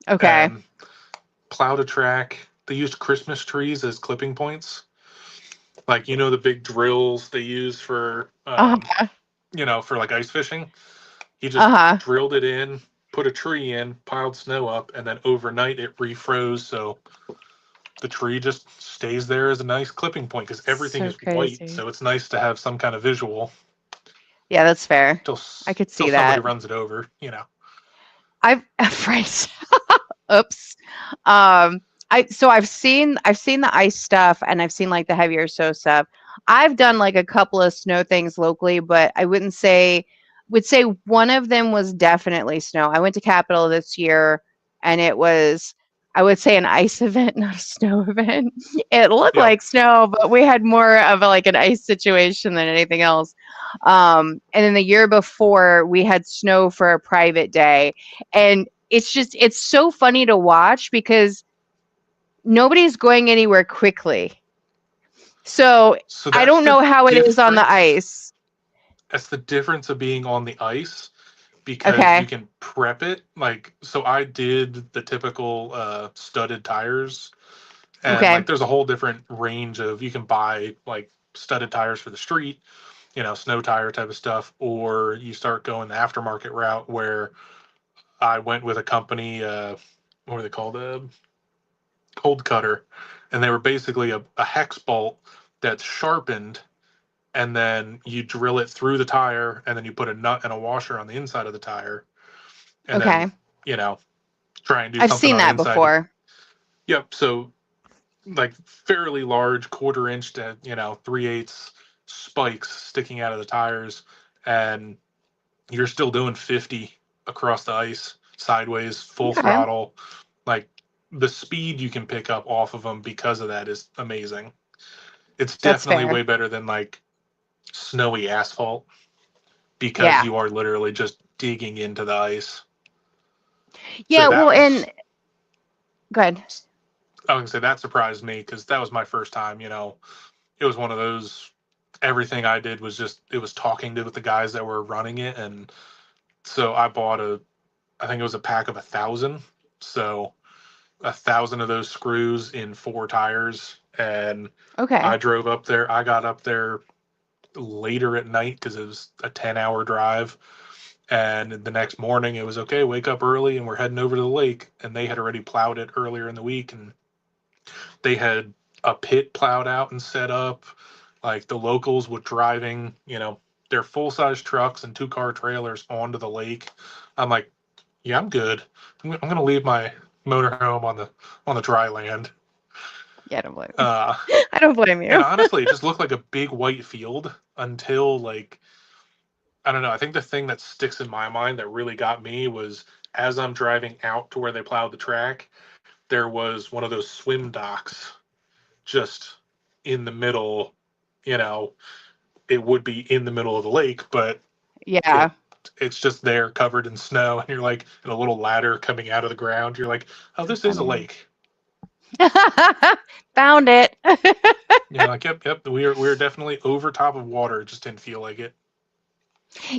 Speaker 1: Okay.
Speaker 2: and plowed a track. They used Christmas trees as clipping points, like the big drills they use for
Speaker 1: Uh-huh.
Speaker 2: for like ice fishing. He just
Speaker 1: Uh-huh.
Speaker 2: drilled it in, put a tree in, piled snow up, and then overnight it refroze, so the tree just stays there as a nice clipping point because everything
Speaker 1: So
Speaker 2: is white,
Speaker 1: crazy.
Speaker 2: so it's nice to have some kind of visual
Speaker 1: Yeah, that's fair.
Speaker 2: till
Speaker 1: I could
Speaker 2: till
Speaker 1: see
Speaker 2: somebody
Speaker 1: that.
Speaker 2: runs it over.
Speaker 1: I've right. Oops. Um, I've seen the ice stuff and I've seen like the heavier snow stuff. I've done like a couple of snow things locally, but I wouldn't say would say one of them was definitely snow. I went to Capitol this year and it was I would say an ice event, not a snow event. It looked
Speaker 2: Yep.
Speaker 1: like snow, but we had more of like an ice situation than anything else. And then the year before, we had snow for a private day, and it's so funny to watch because nobody's going anywhere quickly. So
Speaker 2: So
Speaker 1: I don't know how it is on the ice.
Speaker 2: that's the difference of being on the ice because you
Speaker 1: Okay.
Speaker 2: can prep it. Like, so I did the typical studded tires, and like
Speaker 1: Okay.
Speaker 2: there's a whole different range of you can buy like studded tires for the street, snow tire type of stuff, or you start going the aftermarket route where I went with a company, what were they called? Cold cutter, and they were basically a hex bolt that's sharpened, and then you drill it through the tire, and then you put a nut and a washer on the inside of the tire, and then
Speaker 1: Okay.
Speaker 2: you know try and do
Speaker 1: I've
Speaker 2: something
Speaker 1: seen
Speaker 2: on the
Speaker 1: that
Speaker 2: inside.
Speaker 1: before.
Speaker 2: Yep. So like fairly large quarter-inch to 3/8 spikes sticking out of the tires, and you're still doing 50 across the ice sideways, full
Speaker 1: Okay.
Speaker 2: throttle. Like the speed you can pick up off of them because of that is amazing. It's
Speaker 1: That's
Speaker 2: definitely
Speaker 1: fair.
Speaker 2: way better than like snowy asphalt because
Speaker 1: Yeah.
Speaker 2: you are literally just digging into the ice. So
Speaker 1: Yeah, well,
Speaker 2: that
Speaker 1: and
Speaker 2: was,
Speaker 1: good.
Speaker 2: I was gonna say that surprised me because that was my first time. It was one of those. Everything I did was just it was talking to the guys that were running it, and so I bought I think it was a pack of 1,000. So 1,000 of those screws in 4 tires, and
Speaker 1: Okay.
Speaker 2: I drove up there. I got up there later at night because it was a 10-hour drive. And the next morning, it was okay. Wake up early, and we're heading over to the lake. And they had already plowed it earlier in the week, and they had a pit plowed out and set up. Like the locals were driving, their full size trucks and 2-car trailers onto the lake. I'm like, yeah, I'm good. I'm gonna leave my motorhome on the dry land.
Speaker 1: Yeah, I don't blame you.
Speaker 2: Uh,
Speaker 1: I don't blame
Speaker 2: and
Speaker 1: you.
Speaker 2: honestly, it just looked like a big white field until like I don't know. I think the thing that sticks in my mind that really got me was as I'm driving out to where they plowed the track, there was one of those swim docks just in the middle. You know, it would be in the middle of the lake, but
Speaker 1: Yeah.
Speaker 2: it it's just there covered in snow, and you're like in a little ladder coming out of the ground. You're like, oh,
Speaker 1: How
Speaker 2: this is a
Speaker 1: funny.
Speaker 2: lake.
Speaker 1: Found it.
Speaker 2: You're like, yep. We are definitely over top of water. It just didn't feel like it.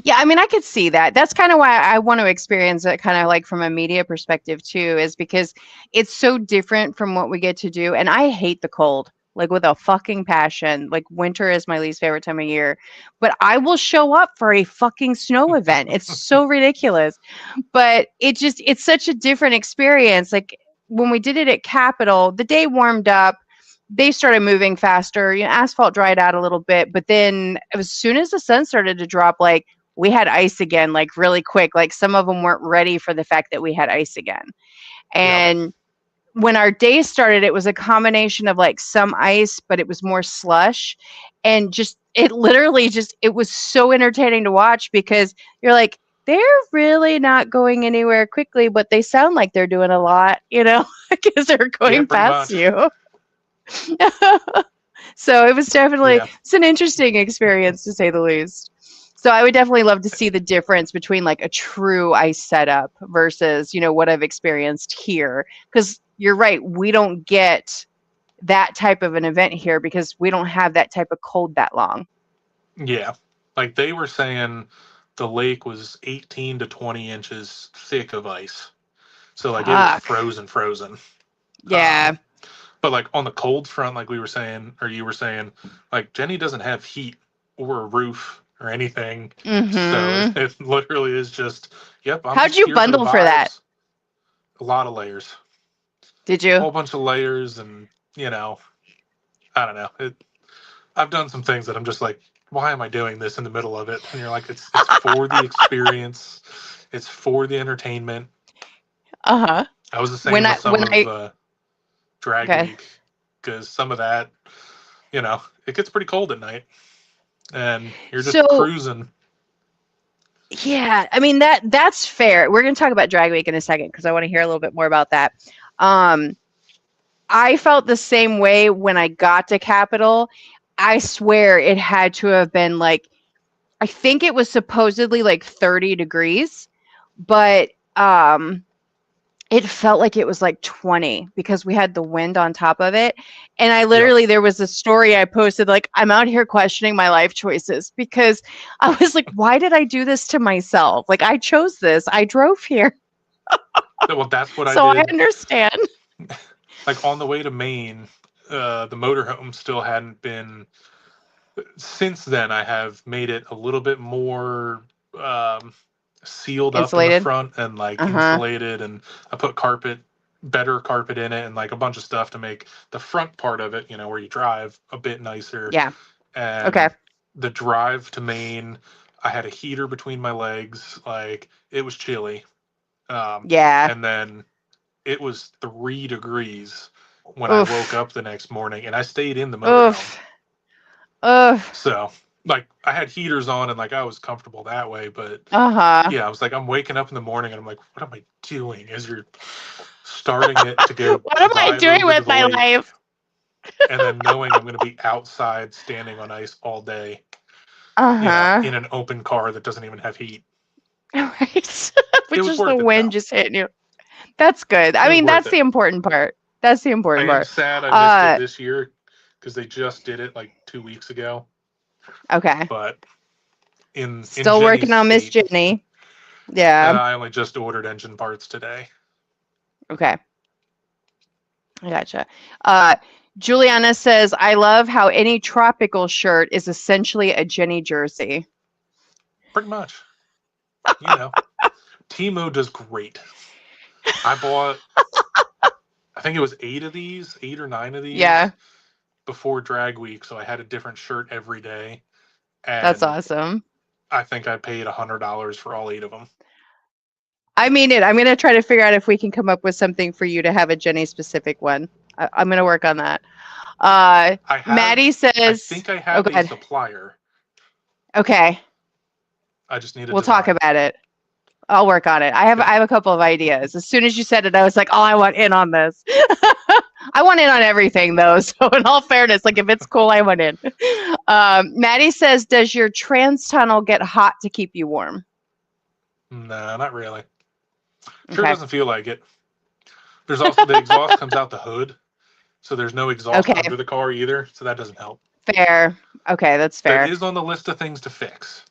Speaker 1: Yeah, I mean, I could see that. That's kind of why I want to experience it kind of like from a media perspective too, is because it's so different from what we get to do. And I hate the cold. like with a fucking passion. Like winter is my least favorite time of year, but I will show up for a fucking snow event. It's so ridiculous, but it's such a different experience. Like when we did it at Capitol, the day warmed up, they started moving faster. Asphalt dried out a little bit, but then as soon as the sun started to drop, like we had ice again, like really quick. Like some of them weren't ready for the fact that we had ice again.
Speaker 2: Yep.
Speaker 1: And when our day started, it was a combination of like some ice, but it was more slush. And just, it literally just, it was so entertaining to watch because you're like, they're really not going anywhere quickly, but they sound like they're doing a lot, because they're
Speaker 2: Yeah,
Speaker 1: going
Speaker 2: pretty
Speaker 1: past
Speaker 2: much.
Speaker 1: you. So it was definitely,
Speaker 2: Yeah.
Speaker 1: it's an interesting experience to say the least. So I would definitely love to see the difference between like a true ice setup versus, what I've experienced here. Because you're right, we don't get that type of an event here because we don't have that type of cold that long.
Speaker 2: Yeah. Like they were saying the lake was 18 to 20 inches thick of ice. So like it was
Speaker 1: Fuck.
Speaker 2: frozen.
Speaker 1: Yeah.
Speaker 2: Um, but like on the cold front, like we were saying, or you were saying, like Jenny doesn't have heat or a roof or anything. So it,
Speaker 1: Mm-hmm.
Speaker 2: it literally is just, yep, I'm
Speaker 1: How'd
Speaker 2: just
Speaker 1: you
Speaker 2: here for the
Speaker 1: bundle for that?
Speaker 2: vibes. A lot of layers,
Speaker 1: Did you?
Speaker 2: whole bunch of layers, and I don't know. I've done some things that I'm just like, why am I doing this in the middle of it? And you're like, it's for the experience, it's for the entertainment.
Speaker 1: Uh-huh.
Speaker 2: I was the
Speaker 1: When
Speaker 2: same with
Speaker 1: I
Speaker 2: some
Speaker 1: when
Speaker 2: of
Speaker 1: I
Speaker 2: drag
Speaker 1: okay.
Speaker 2: week because some of that, it gets pretty cold at night, and you're just
Speaker 1: So
Speaker 2: cruising.
Speaker 1: yeah, I mean that's fair. We're gonna talk about Drag Week in a second because I want to hear a little bit more about that. Um, I felt the same way when I got to Capitol. I swear it had to have been like I think it was supposedly like 30 degrees, but it felt like it was like 20 because we had the wind on top of it. And I
Speaker 2: Yep.
Speaker 1: literally, there was a story I posted, like, I'm out here questioning my life choices because I was like, why did I do this to myself? Like, I chose this, I drove here.
Speaker 2: Well, that's what I
Speaker 1: So I
Speaker 2: did.
Speaker 1: understand.
Speaker 2: Like on the way to Maine, the motorhome still hadn't been. Since then, I have made it a little bit more um, sealed up in the
Speaker 1: Insulated.
Speaker 2: front and like
Speaker 1: Uh huh.
Speaker 2: insulated, and I put better carpet in it, and like a bunch of stuff to make the front part of it, where you drive, a bit nicer.
Speaker 1: Yeah. Okay.
Speaker 2: And the drive to Maine, I had a heater between my legs, like it was chilly.
Speaker 1: Yeah.
Speaker 2: And then it was 3 degrees when I woke
Speaker 1: Oof.
Speaker 2: up the next morning, and I stayed in the motorhome.
Speaker 1: Oof. Oof.
Speaker 2: So, like, I had heaters on and like I was comfortable that way. But
Speaker 1: Uh huh.
Speaker 2: yeah, I was like, I'm waking up in the morning and I'm like, what am I doing? As you're starting it to go
Speaker 1: What am I
Speaker 2: drive
Speaker 1: doing
Speaker 2: over to
Speaker 1: with
Speaker 2: the
Speaker 1: my
Speaker 2: lake,
Speaker 1: life?
Speaker 2: and then knowing I'm going to be outside standing on ice all day,
Speaker 1: Uh huh.
Speaker 2: in an open car that doesn't even have heat.
Speaker 1: Right.
Speaker 2: It
Speaker 1: Which
Speaker 2: was
Speaker 1: is the
Speaker 2: worth it
Speaker 1: wind
Speaker 2: though.
Speaker 1: just hitting you. That's good. I
Speaker 2: It was
Speaker 1: mean,
Speaker 2: worth
Speaker 1: that's
Speaker 2: it.
Speaker 1: the important part. That's the
Speaker 2: I
Speaker 1: important
Speaker 2: am
Speaker 1: part.
Speaker 2: sad I missed it
Speaker 1: Uh,
Speaker 2: this year because they just did it like 2 weeks ago.
Speaker 1: okay.
Speaker 2: But in
Speaker 1: Still
Speaker 2: Jenny's
Speaker 1: working on Miss
Speaker 2: state,
Speaker 1: Jenny. Yeah.
Speaker 2: I only just ordered engine parts today.
Speaker 1: Okay. I gotcha. Uh, Juliana says, I love how any tropical shirt is essentially a Jenny jersey.
Speaker 2: Pretty much. Timo does great. I bought, I think it was 8 or 9 of these
Speaker 1: Yeah,
Speaker 2: before drag week, so I had a different shirt every day,
Speaker 1: that's
Speaker 2: and
Speaker 1: awesome.
Speaker 2: I think I paid $100 for all 8 of them.
Speaker 1: I mean it. I'm going to try to figure out if we can come up with something for you to have a Jenny specific one. I'm going to work on that. Maddie
Speaker 2: I
Speaker 1: says,
Speaker 2: think I
Speaker 1: oh,
Speaker 2: have
Speaker 1: go
Speaker 2: a
Speaker 1: ahead.
Speaker 2: supplier.
Speaker 1: Okay.
Speaker 2: I just need a
Speaker 1: We'll talk
Speaker 2: design.
Speaker 1: about it. I'll work on it.
Speaker 2: Okay.
Speaker 1: I have a couple of ideas. As soon as you said it, I was like, oh, I want in on this. I want in on everything though. So in all fairness, like if it's cool, I want in. Maddie says, does your trans tunnel get hot to keep you warm?
Speaker 2: No, not really. Sure
Speaker 1: Okay.
Speaker 2: doesn't feel like it. There's also the exhaust comes out the hood, so there's no exhaust
Speaker 1: Okay.
Speaker 2: under the car either, so that doesn't help.
Speaker 1: Fair. Okay, that's
Speaker 2: That
Speaker 1: fair.
Speaker 2: is on the list of things to fix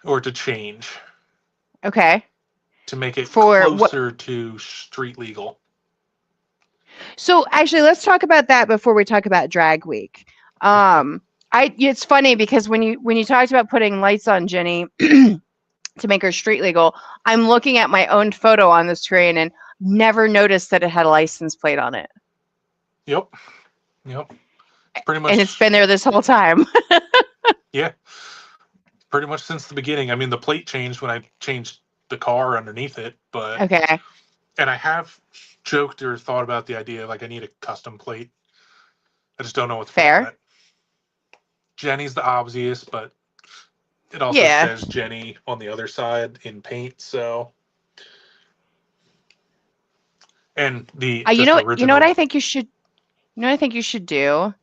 Speaker 2: or to change
Speaker 1: Okay.
Speaker 2: to make it
Speaker 1: For what?
Speaker 2: closer to street legal.
Speaker 1: So actually, let's talk about that before we talk about drag week.
Speaker 2: Okay.
Speaker 1: Um, it's funny because when you talked about putting lights on Jenny to make her street legal, I'm looking at my own photo on the screen and never noticed that it had a license plate on it,
Speaker 2: Yep. Yep. Pretty
Speaker 1: and it's
Speaker 2: much.
Speaker 1: been there this whole time.
Speaker 2: Yeah. Pretty much since the beginning. I mean, the plate changed when I changed the car underneath it, but
Speaker 1: Okay,
Speaker 2: and I have joked or thought about the idea like I need a custom plate. I just don't know what to put on
Speaker 1: fair.
Speaker 2: it. Jenny's the obvious, but it also
Speaker 1: Yeah.
Speaker 2: says Jenny on the other side in paint. So, and the
Speaker 1: You
Speaker 2: just
Speaker 1: know you know what
Speaker 2: original.
Speaker 1: I think you should you know what I think you should do?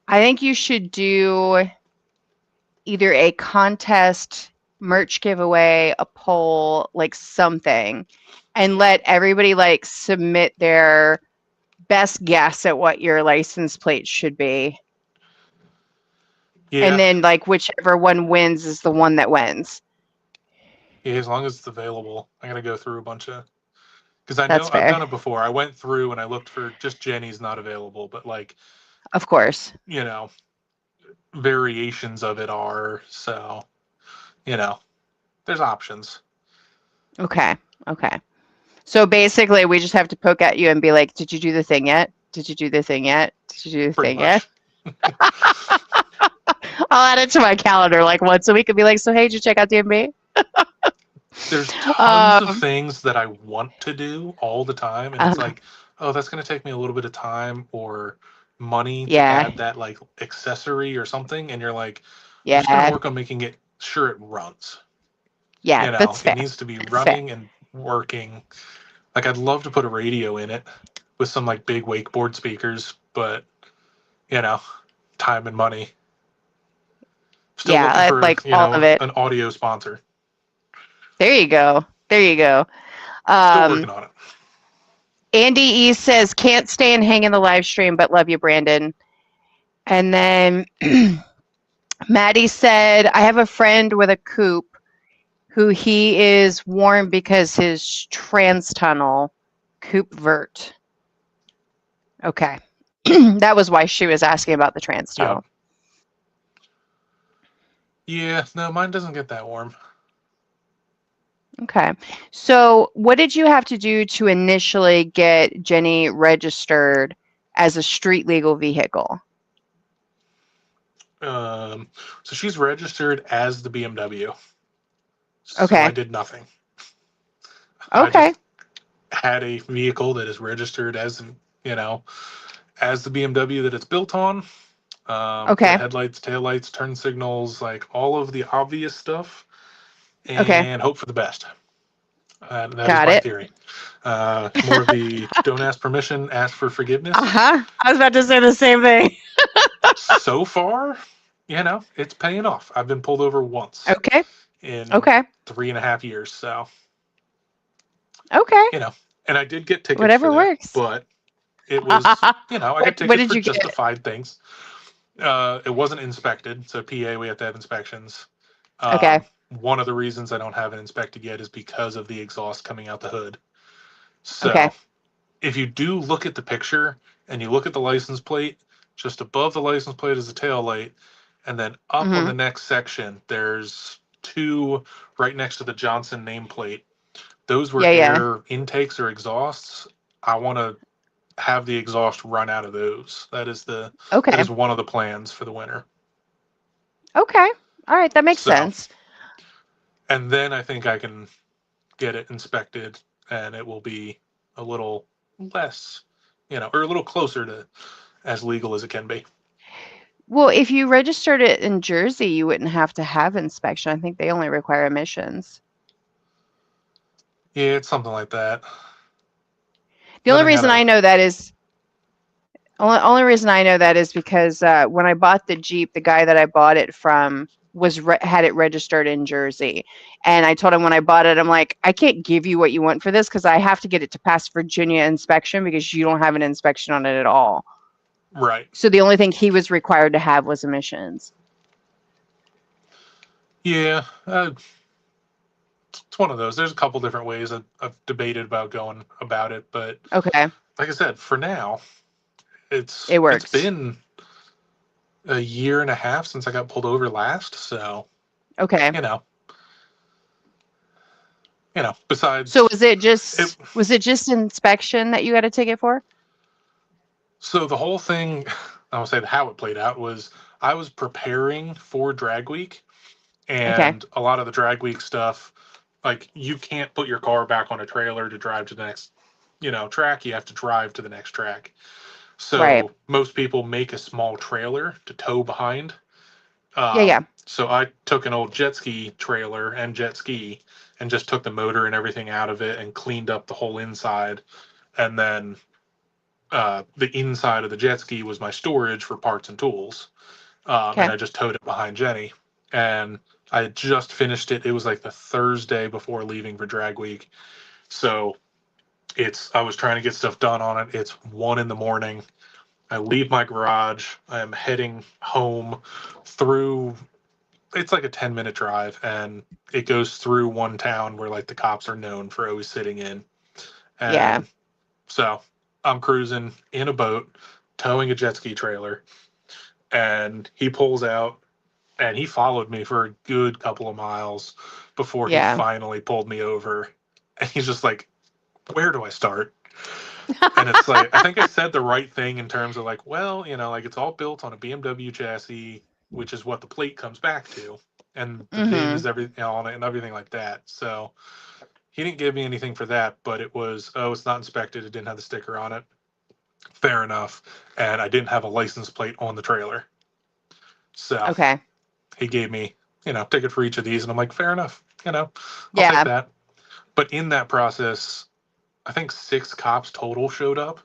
Speaker 1: I think you should do either a contest, merch giveaway, a poll, like something, and let everybody like submit their best guess at what your license plate should be. And
Speaker 2: Yeah,
Speaker 1: then like whichever one wins is the one that wins.
Speaker 2: yeah. As long as it's available, I gotta go through a bunch of because I
Speaker 1: That's
Speaker 2: know I've
Speaker 1: fair.
Speaker 2: done it before. I went through and I looked for just Jenny's not available, but like
Speaker 1: Of course.
Speaker 2: you know variations of it are. So you know there's options.
Speaker 1: Okay. Okay. So basically we just have to poke at you and be like, "Did you do the thing yet? Did you do the thing yet? Did you do the
Speaker 2: Pretty
Speaker 1: thing yet?"
Speaker 2: much.
Speaker 1: I'll add it to my calendar like once a week and be like, "So hey, did you check out DMB?"
Speaker 2: There's tons of
Speaker 1: Um,
Speaker 2: things that I want to do all the time, and it's
Speaker 1: uh,
Speaker 2: like, oh, that's going to take me a little bit of time or money to
Speaker 1: yeah.
Speaker 2: add that like accessory or something, and you're like, I'm just going to
Speaker 1: Yeah.
Speaker 2: work on making it sure it runs.
Speaker 1: Yeah, that's
Speaker 2: It
Speaker 1: fair.
Speaker 2: needs to be
Speaker 1: That's fair.
Speaker 2: running and working. Like I'd love to put a radio in it with some like big wakeboard speakers, but you know, time and money. Still
Speaker 1: Yeah,
Speaker 2: looking
Speaker 1: I
Speaker 2: for,
Speaker 1: like all of it.
Speaker 2: an audio sponsor.
Speaker 1: There you go. There you go.
Speaker 2: Still working
Speaker 1: Um,
Speaker 2: on it.
Speaker 1: Andy E says, can't stay and hang in the live stream, but love you, Brandon. And then Maddie said, I have a friend with a coupe who he is warned because his trans tunnel, coupe vert. Okay. That was why she was asking about the trans
Speaker 2: Yep.
Speaker 1: tunnel.
Speaker 2: Yeah, no, mine doesn't get that warm.
Speaker 1: Okay. So, what did you have to do to initially get Jenny registered as a street legal vehicle?
Speaker 2: Um, so she's registered as the BMW. So I
Speaker 1: Okay.
Speaker 2: did nothing. I
Speaker 1: Okay.
Speaker 2: just had a vehicle that is registered as, you know, as the BMW that it's built on. The
Speaker 1: Okay.
Speaker 2: headlights, taillights, turn signals, like all of the obvious stuff,
Speaker 1: Okay.
Speaker 2: and hope for the best. That is
Speaker 1: Got
Speaker 2: my
Speaker 1: it.
Speaker 2: theory. More of the don't ask permission, ask for forgiveness.
Speaker 1: Uh-huh. I was about to say the same thing.
Speaker 2: So far, it's paying off. I've been pulled over once
Speaker 1: Okay.
Speaker 2: in
Speaker 1: Okay.
Speaker 2: 3.5 years. So,
Speaker 1: Okay.
Speaker 2: you know, and I did get tickets for
Speaker 1: Whatever
Speaker 2: that,
Speaker 1: works.
Speaker 2: but it was, I got
Speaker 1: What
Speaker 2: tickets
Speaker 1: did
Speaker 2: for
Speaker 1: you get?
Speaker 2: justified things. It wasn't inspected. So, PA, we have to have inspections.
Speaker 1: Okay.
Speaker 2: Um, one of the reasons I don't have it inspected yet is because of the exhaust coming out the hood.
Speaker 1: Okay.
Speaker 2: So, if you do look at the picture and you look at the license plate, just above the license plate is the tail light, and then up on
Speaker 1: Mhm.
Speaker 2: the next section, there's two right next to the Johnson nameplate. Those were
Speaker 1: Yeah, yeah.
Speaker 2: air intakes or exhausts. I want to have the exhaust run out of those. That
Speaker 1: Okay.
Speaker 2: is one of the plans for the winter.
Speaker 1: Okay. All right, that makes
Speaker 2: So,
Speaker 1: sense.
Speaker 2: and then I think I can get it inspected, and it will be a little less, or a little closer to as legal as it can be.
Speaker 1: Well, if you registered it in Jersey, you wouldn't have to have inspection. I think they only require emissions.
Speaker 2: Yeah, it's something like that.
Speaker 1: The
Speaker 2: Then
Speaker 1: only
Speaker 2: I
Speaker 1: reason
Speaker 2: gotta
Speaker 1: I know that is only reason I know that is because when I bought the Jeep, the guy that I bought it from had it registered in Jersey, and I told him when I bought it, I'm like, I can't give you what you want for this because I have to get it to pass Virginia inspection because you don't have an inspection on it at all.
Speaker 2: right.
Speaker 1: So the only thing he was required to have was emissions.
Speaker 2: Yeah, it's one of those. There's a couple different ways I've debated about going about it, but
Speaker 1: Okay.
Speaker 2: like I said, for now,
Speaker 1: It
Speaker 2: it's
Speaker 1: works.
Speaker 2: been a year and a half since I got pulled over last. So
Speaker 1: Okay.
Speaker 2: you know,
Speaker 1: So
Speaker 2: besides it,
Speaker 1: was it just inspection that you got a ticket for?
Speaker 2: so the whole thing, I will say how it played out was I was preparing for drag week,
Speaker 1: Okay.
Speaker 2: and a lot of the drag week stuff, like you can't put your car back on a trailer to drive to the next, track. You have to drive to the next track.
Speaker 1: Right.
Speaker 2: So most people make a small trailer to tow behind.
Speaker 1: Yeah, yeah.
Speaker 2: So I took an old jet ski trailer and jet ski and just took the motor and everything out of it and cleaned up the whole inside. And then the inside of the jet ski was my storage for parts and tools. And
Speaker 1: Okay.
Speaker 2: I just towed it behind Jenny. And I had just finished it. It was like the Thursday before leaving for drag week. So I was trying to get stuff done on it. It's 1 in the morning. I leave my garage. I am heading home through, it's like a 10-minute drive, and it goes through one town where like the cops are known for always sitting in.
Speaker 1: Yeah.
Speaker 2: And so I'm cruising in a boat, towing a jet ski trailer, and he pulls out and he followed me for a good couple of miles before he
Speaker 1: Yeah.
Speaker 2: finally pulled me over. And he's just like, where do I start? And it's like, I think I said the right thing in terms of like, well, like it's all built on a BMW chassis, which is what the plate comes back to. And the VIN
Speaker 1: Mhm.
Speaker 2: is everything on it and everything like that. So he didn't give me anything for that, but it was, oh, it's not inspected. It didn't have the sticker on it. Fair enough. And I didn't have a license plate on the trailer. So
Speaker 1: Okay.
Speaker 2: he gave me, ticket for each of these. And I'm like, fair enough. I'll take
Speaker 1: Yeah.
Speaker 2: that. But in that process, I think 6 cops total showed up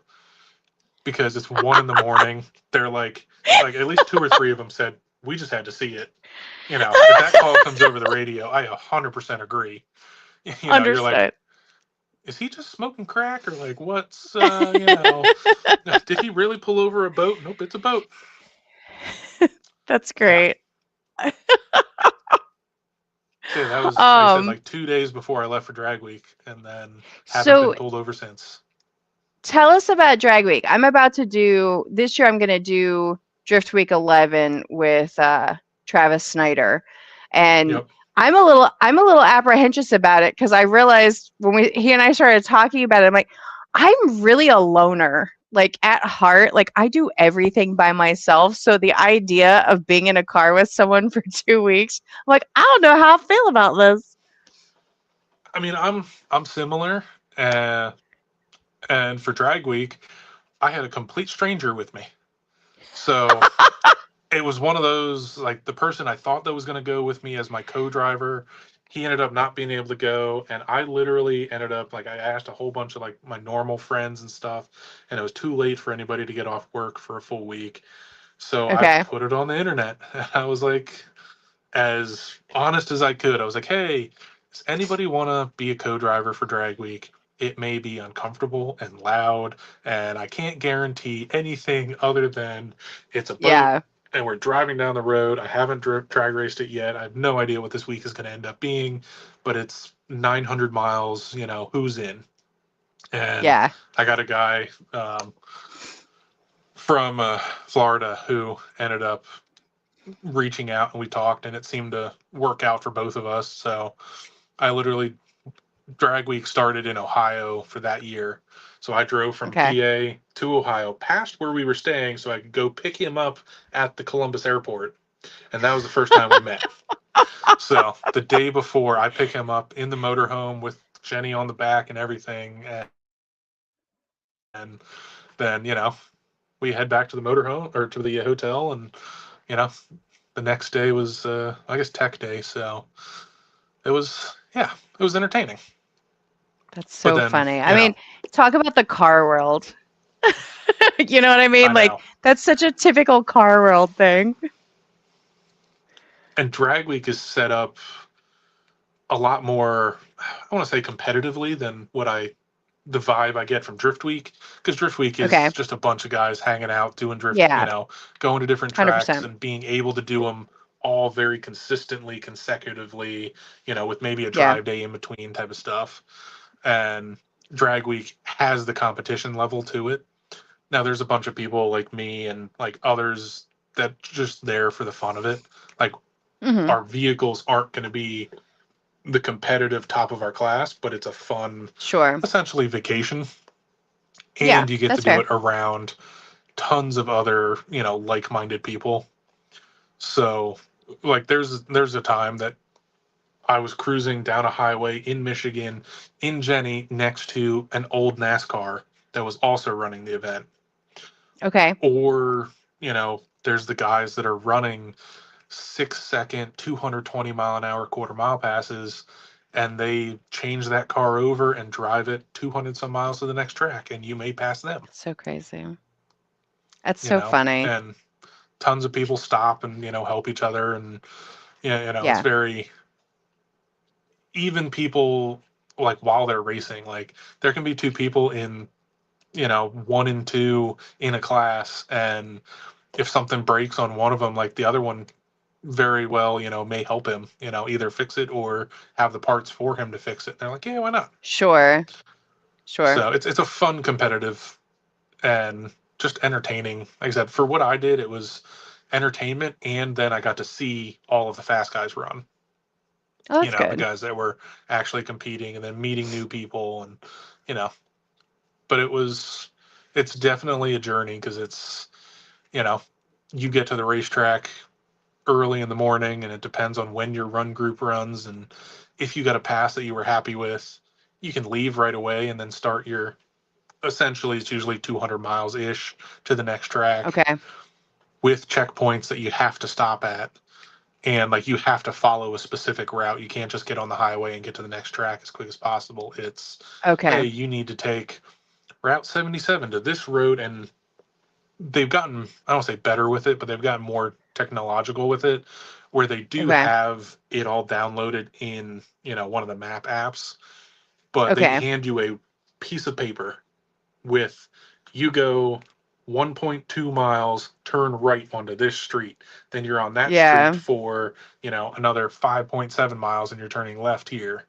Speaker 2: because it's 1 in the morning. They're like at least 2 or 3 of them said, we just had to see it. If that call comes over the radio, I 100% agree. You're like,
Speaker 1: Understood.
Speaker 2: is he just smoking crack or like what's, did he really pull over a boat? Nope, it's a boat.
Speaker 1: That's
Speaker 2: Yeah.
Speaker 1: great.
Speaker 2: So yeah, that was, like I said,
Speaker 1: Um,
Speaker 2: like 2 days before I left for drag week, and then haven't been
Speaker 1: so
Speaker 2: pulled over since.
Speaker 1: tell us about Drag Week. I'm about to do this year. I'm going to do Drift Week 11 with Travis Snyder, and
Speaker 2: Yep.
Speaker 1: I'm a little apprehensive about it because I realized when he and I started talking about it, I'm like, I'm really a loner. Like at heart, like I do everything by myself. So the idea of being in a car with someone for 2 weeks, I'm like, I don't know how I feel about this.
Speaker 2: I mean, I'm similar, uh, and for drag week, I had a complete stranger with me. So it was one of those, like, the person I thought that was going to go with me as my co-driver, he ended up not being able to go, and I literally ended up, like, I asked a whole bunch of like my normal friends and stuff, and it was too late for anybody to get off work for a full week. So I
Speaker 1: Okay.
Speaker 2: put it on the internet. And I was like, as honest as I could, I was like, hey, does anybody want to be a co-driver for drag week? It may be uncomfortable and loud, and I can't guarantee anything other than it's a boat
Speaker 1: Yeah.
Speaker 2: and we're driving down the road. I haven't drag raced it yet. I have no idea what this week is going to end up being, but it's 900 miles. Who's in? And
Speaker 1: Yeah.
Speaker 2: I got a guy from Florida who ended up reaching out, and we talked, and it seemed to work out for both of us. So I literally, drag week started in Ohio for that year. So I drove from
Speaker 1: Okay.
Speaker 2: PA to Ohio, past where we were staying, so I could go pick him up at the Columbus airport. And that was the first time we met. So the day before, I pick him up in the motorhome with Jenny on the back and everything. And then, we head back to the motorhome or to the hotel. And, you know, the next day was, I guess, tech day. So yeah, it was entertaining.
Speaker 1: That's
Speaker 2: But
Speaker 1: so
Speaker 2: then,
Speaker 1: funny. I mean, talk about the car world. You know what I mean?
Speaker 2: I
Speaker 1: Like
Speaker 2: know.
Speaker 1: that's such a typical car world thing.
Speaker 2: And drag week is set up a lot more, I want to say competitively than the vibe I get from Drift Week, because Drift Week is
Speaker 1: Okay.
Speaker 2: just a bunch of guys hanging out, doing drift,
Speaker 1: Yeah.
Speaker 2: going to different tracks
Speaker 1: 100%.
Speaker 2: and being able to do them all very consistently, consecutively, with maybe a
Speaker 1: Yeah.
Speaker 2: drive day in between type of stuff. And drag week has the competition level to it. Now there's a bunch of people like me and like others that just there for the fun of it. Like
Speaker 1: Hmm.
Speaker 2: our vehicles aren't going to be the competitive top of our class, but it's a fun,
Speaker 1: Sure.
Speaker 2: essentially vacation,
Speaker 1: Yeah,
Speaker 2: and you get to
Speaker 1: that's
Speaker 2: do
Speaker 1: fair.
Speaker 2: it around tons of other, like-minded people. So, like, there's a time that I was cruising down a highway in Michigan, in Jenny, next to an old NASCAR that was also running the event.
Speaker 1: Okay.
Speaker 2: Or, there's the guys that are running 6 second, 220-mile-an-hour quarter mile passes, and they change that car over and drive it 200 some miles to the next track, and you may pass them,
Speaker 1: That's so crazy. That's so funny.
Speaker 2: and tons of people stop and, help each other. And, it's
Speaker 1: Yeah.
Speaker 2: very, even people, like while they're racing, like there can be two people in, one and two in a class, and if something breaks on one of them, like the other one very well, may help him, either fix it or have the parts for him to fix it. And they're like, yeah, why not?
Speaker 1: Sure. Sure.
Speaker 2: So it's a fun competitive and just entertaining. Like I said, for what I did, it was entertainment, and then I got to see all of the fast guys run.
Speaker 1: Oh, that's
Speaker 2: The
Speaker 1: good.
Speaker 2: guys that were actually competing, and then meeting new people, and you know, but it's definitely a journey because it's you know, you get to the racetrack early in the morning, and it depends on when your run group runs, and if you got a pass that you were happy with, you can leave right away and then start your, essentially it's usually 200 miles ish to the next track,
Speaker 1: Okay.
Speaker 2: with checkpoints that you have to stop at, and like you have to follow a specific route. You can't just get on the highway and get to the next track as quick as possible. It's, hey,
Speaker 1: Okay.
Speaker 2: you need to take route 77 to this road. And they've gotten, I don't say better with it, but they've gotten more technological with it, where they do
Speaker 1: Okay.
Speaker 2: have it all downloaded in, one of the map apps, but they
Speaker 1: Okay.
Speaker 2: hand you a piece of paper with, you go 1.2 miles, turn right onto this street. Then you're on that street
Speaker 1: Yeah.
Speaker 2: for, another 5.7 miles, and you're turning left here,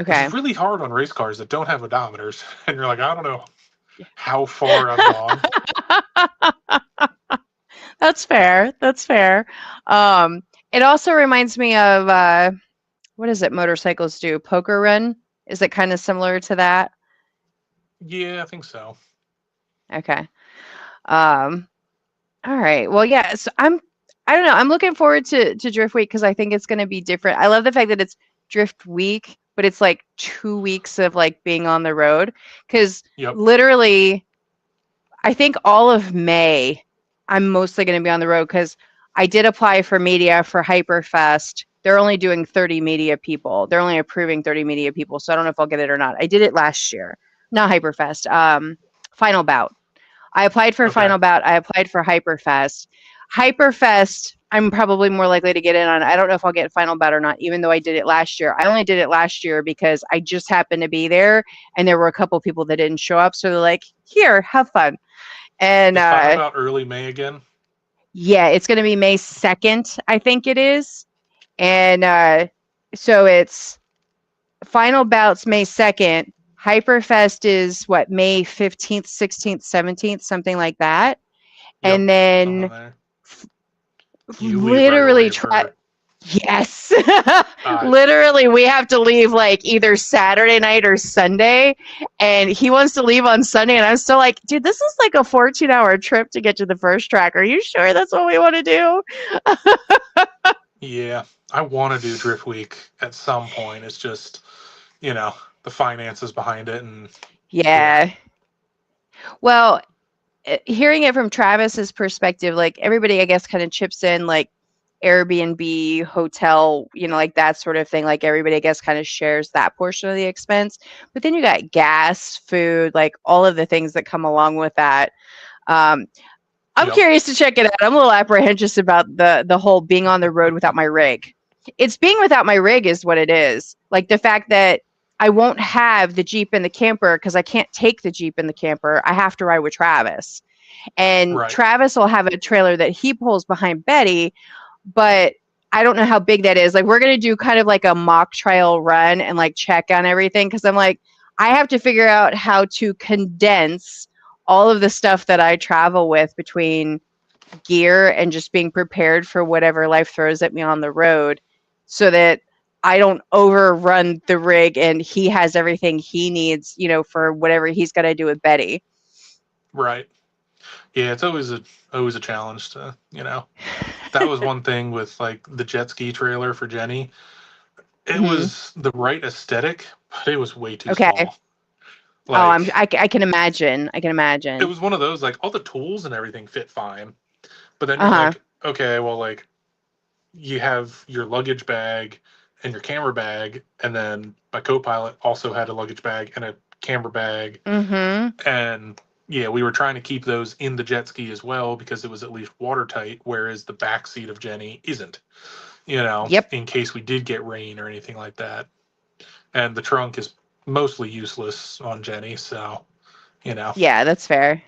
Speaker 2: which is
Speaker 1: Okay.
Speaker 2: really hard on race cars that don't have odometers. And you're like, I don't know how far I've gone.
Speaker 1: That's fair. That's fair. Um, it also reminds me of what is it motorcycles do? Poker run? Is it kind of similar to that?
Speaker 2: Yeah, I think so.
Speaker 1: Okay. Um, all right. Well, yeah, so I don't know. I'm looking forward to Drift Week because I think it's going to be different. I love the fact that it's Drift Week, but it's like 2 weeks of like being on the road because
Speaker 2: Yep.
Speaker 1: literally I think all of May, I'm mostly going to be on the road because I did apply for media for Hyperfest. They're only doing 30 media people. They're only approving 30 media people. So I don't know if I'll get it or not. I did it last year. Not Hyperfest. Final Bout. I applied for
Speaker 2: Okay.
Speaker 1: Final Bout. I applied for Hyperfest. Hyperfest, I'm probably more likely to get in on. I don't know if I'll get Final Bout or not, even though I did it last year. I only did it last year because I just happened to be there and there were a couple people that didn't show up. So they're like, here, have fun. And
Speaker 2: Is Final Bout early May again?
Speaker 1: yeah, it's going to be May 2nd, I think it is. And so it's Final Bouts May 2nd. Hyperfest is what, May 15th, 16th, 17th, something like that.
Speaker 2: Yep.
Speaker 1: And
Speaker 2: Somewhere
Speaker 1: then
Speaker 2: there. You leave right
Speaker 1: literally
Speaker 2: away
Speaker 1: try.
Speaker 2: for
Speaker 1: Yes.
Speaker 2: uh
Speaker 1: Literally, we have to leave like either Saturday night or Sunday. And he wants to leave on Sunday. And I'm still like, dude, this is like a 14-hour trip to get to the first track. Are you sure that's what we want to do?
Speaker 2: yeah. I want to do Drift Week at some point. It's just, you know, the finances behind it, and yeah.
Speaker 1: Yeah. Well, hearing it from Travis's perspective, like everybody, I guess, kind of chips in like Airbnb, hotel, like that sort of thing. Like everybody, I guess, kind of shares that portion of the expense. But then you got gas, food, like all of the things that come along with that. Um, I'm
Speaker 2: Yep.
Speaker 1: curious to check it out. I'm a little apprehensive about the whole being on the road without my rig. It's being without my rig is what it is. Like the fact that I won't have the Jeep and the camper because I can't take the Jeep and the camper. I have to ride with Travis. And
Speaker 2: Right.
Speaker 1: Travis will have a trailer that he pulls behind Betty, but I don't know how big that is. Like we're going to do kind of like a mock trial run and like check on everything because I'm like I have to figure out how to condense all of the stuff that I travel with between gear and just being prepared for whatever life throws at me on the road so that I don't overrun the rig and he has everything he needs, for whatever he's got to do with Betty.
Speaker 2: Right. Yeah, it's always a challenge to, that was one thing with like the jet ski trailer for Jenny. It
Speaker 1: Hmm.
Speaker 2: was the right aesthetic, but it was way too
Speaker 1: Okay.
Speaker 2: small.
Speaker 1: Oh,
Speaker 2: Like
Speaker 1: I can imagine. I can
Speaker 2: it
Speaker 1: imagine.
Speaker 2: was one of those, like, all the tools and everything fit fine, but then
Speaker 1: Uh
Speaker 2: you're
Speaker 1: huh.
Speaker 2: like, okay, well, like, you have your luggage bag and your camera bag, and then my co-pilot also had a luggage bag and a camera bag,
Speaker 1: Mm-hmm.
Speaker 2: and yeah, we were trying to keep those in the jet ski as well because it was at least watertight, whereas the back seat of Jenny isn't,
Speaker 1: Yep.
Speaker 2: in case we did get rain or anything like that. And the trunk is mostly useless on Jenny, so you know.
Speaker 1: Yeah, that's fair.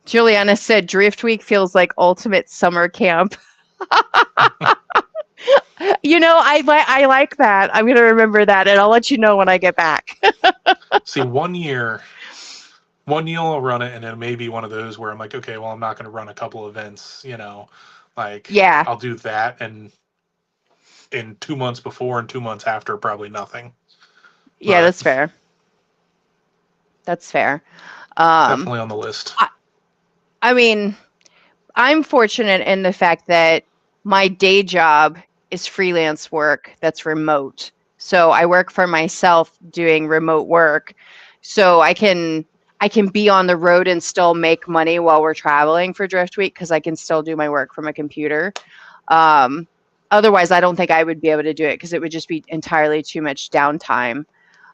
Speaker 1: Juliana said Drift Week feels like ultimate summer camp. I like that. I'm gonna remember that, and I'll let you know when I get back.
Speaker 2: See, one year I'll run it, and it may be one of those where I'm like, okay, well, I'm not going to run a couple events, like
Speaker 1: Yeah.
Speaker 2: I'll do that, and in 2 months before and 2 months after, probably nothing.
Speaker 1: Yeah,
Speaker 2: But
Speaker 1: that's fair. That's fair. Um,
Speaker 2: definitely on the list.
Speaker 1: I, I mean, I'm fortunate in the fact that my day job is freelance work that's remote. So I work for myself doing remote work. So I can be on the road and still make money while we're traveling for Drift Week because I can still do my work from a computer. Um, Otherwise, I don't think I would be able to do it because it would just be entirely too much downtime.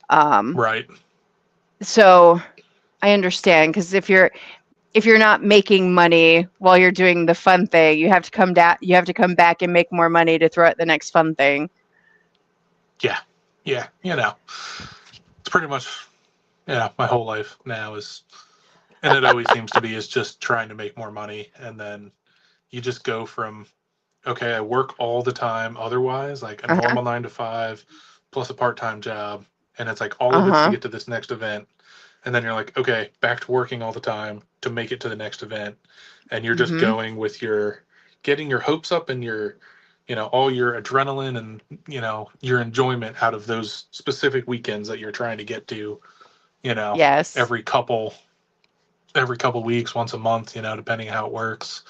Speaker 1: Um,
Speaker 2: Right.
Speaker 1: so I understand because if you're not making money while you're doing the fun thing, you have to come back and make more money to throw at the next fun thing.
Speaker 2: Yeah. Yeah. It's pretty much, my whole life now is, and it always seems to be, is just trying to make more money. And then you just go from, okay, I work all the time otherwise, like a
Speaker 1: Uh-huh.
Speaker 2: normal 9 to 5 plus a part-time job, and it's like all of it's to
Speaker 1: Uh-huh.
Speaker 2: get to this next event, and then you're like, okay, back to working all the time to make it to the next event, and you're just
Speaker 1: Mhm.
Speaker 2: going with your getting your hopes up and your all your adrenaline and your enjoyment out of those specific weekends that you're trying to get to, you know
Speaker 1: Yes.
Speaker 2: every couple every couple weeks, once a month, depending how it works.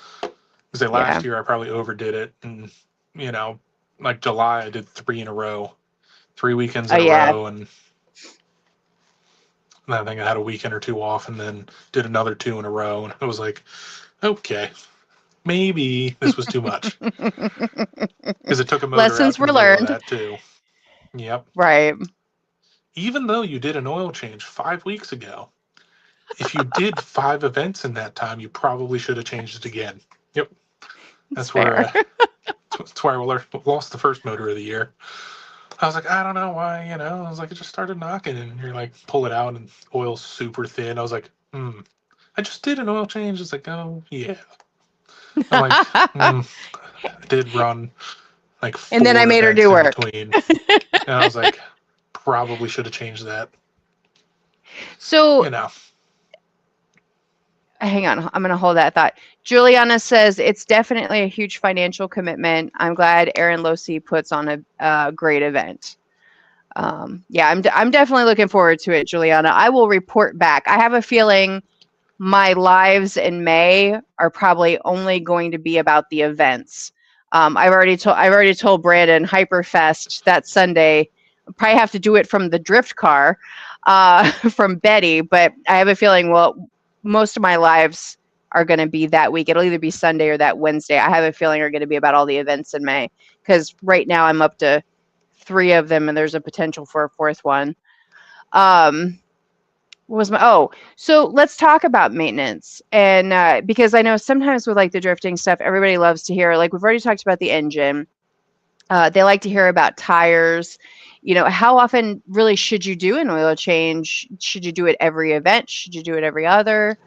Speaker 2: Because
Speaker 1: Yeah.
Speaker 2: last year I probably overdid it, and you know, like July I did 3 in a row, 3 weekends
Speaker 1: Oh
Speaker 2: in a
Speaker 1: yeah.
Speaker 2: row, and I think I had a weekend or two off, and then did another 2 in a row, and I was like, okay, maybe this was too much because it took a motor out
Speaker 1: Lessons
Speaker 2: in
Speaker 1: were
Speaker 2: the middle of
Speaker 1: learned.
Speaker 2: that too. Yep.
Speaker 1: Right.
Speaker 2: Even though you did an oil change 5 weeks ago, if you did 5 events in that time, you probably should have changed it again. Yep.
Speaker 1: It's
Speaker 2: That's where
Speaker 1: fair.
Speaker 2: that's why I lost the first motor of the year. I was like, I don't know why, I was like, it just started knocking, and you're like, pull it out, and oil's super thin. I was like, I just did an oil change. It's like, oh yeah. I'm like, I did run like
Speaker 1: And then I
Speaker 2: four
Speaker 1: made her
Speaker 2: events
Speaker 1: do
Speaker 2: in
Speaker 1: work.
Speaker 2: between, and I was like, probably should have changed that.
Speaker 1: So
Speaker 2: You know,
Speaker 1: hang on, I'm going to hold that thought. Juliana says it's definitely a huge financial commitment. I'm glad Aaron Losi puts on a great event. Yeah, I'm definitely looking forward to it, Juliana. I will report back. I have a feeling my lives in May are probably only going to be about the events. I've already told Brandon Hyperfest that Sunday. I'll probably have to do it from the drift car, from Betty, but I have a feeling, well, most of my lives are going to be that week. It'll either be Sunday or that Wednesday. I have a feeling are going to be about all the events in May because right now I'm up to three of them and there's a potential for a fourth one. Um, so let's talk about maintenance. And because I know sometimes with like the drifting stuff, everybody loves to hear, like we've already talked about the engine. They like to hear about tires. How often really should you do an oil change? Should you do it every event? Should you do it every other?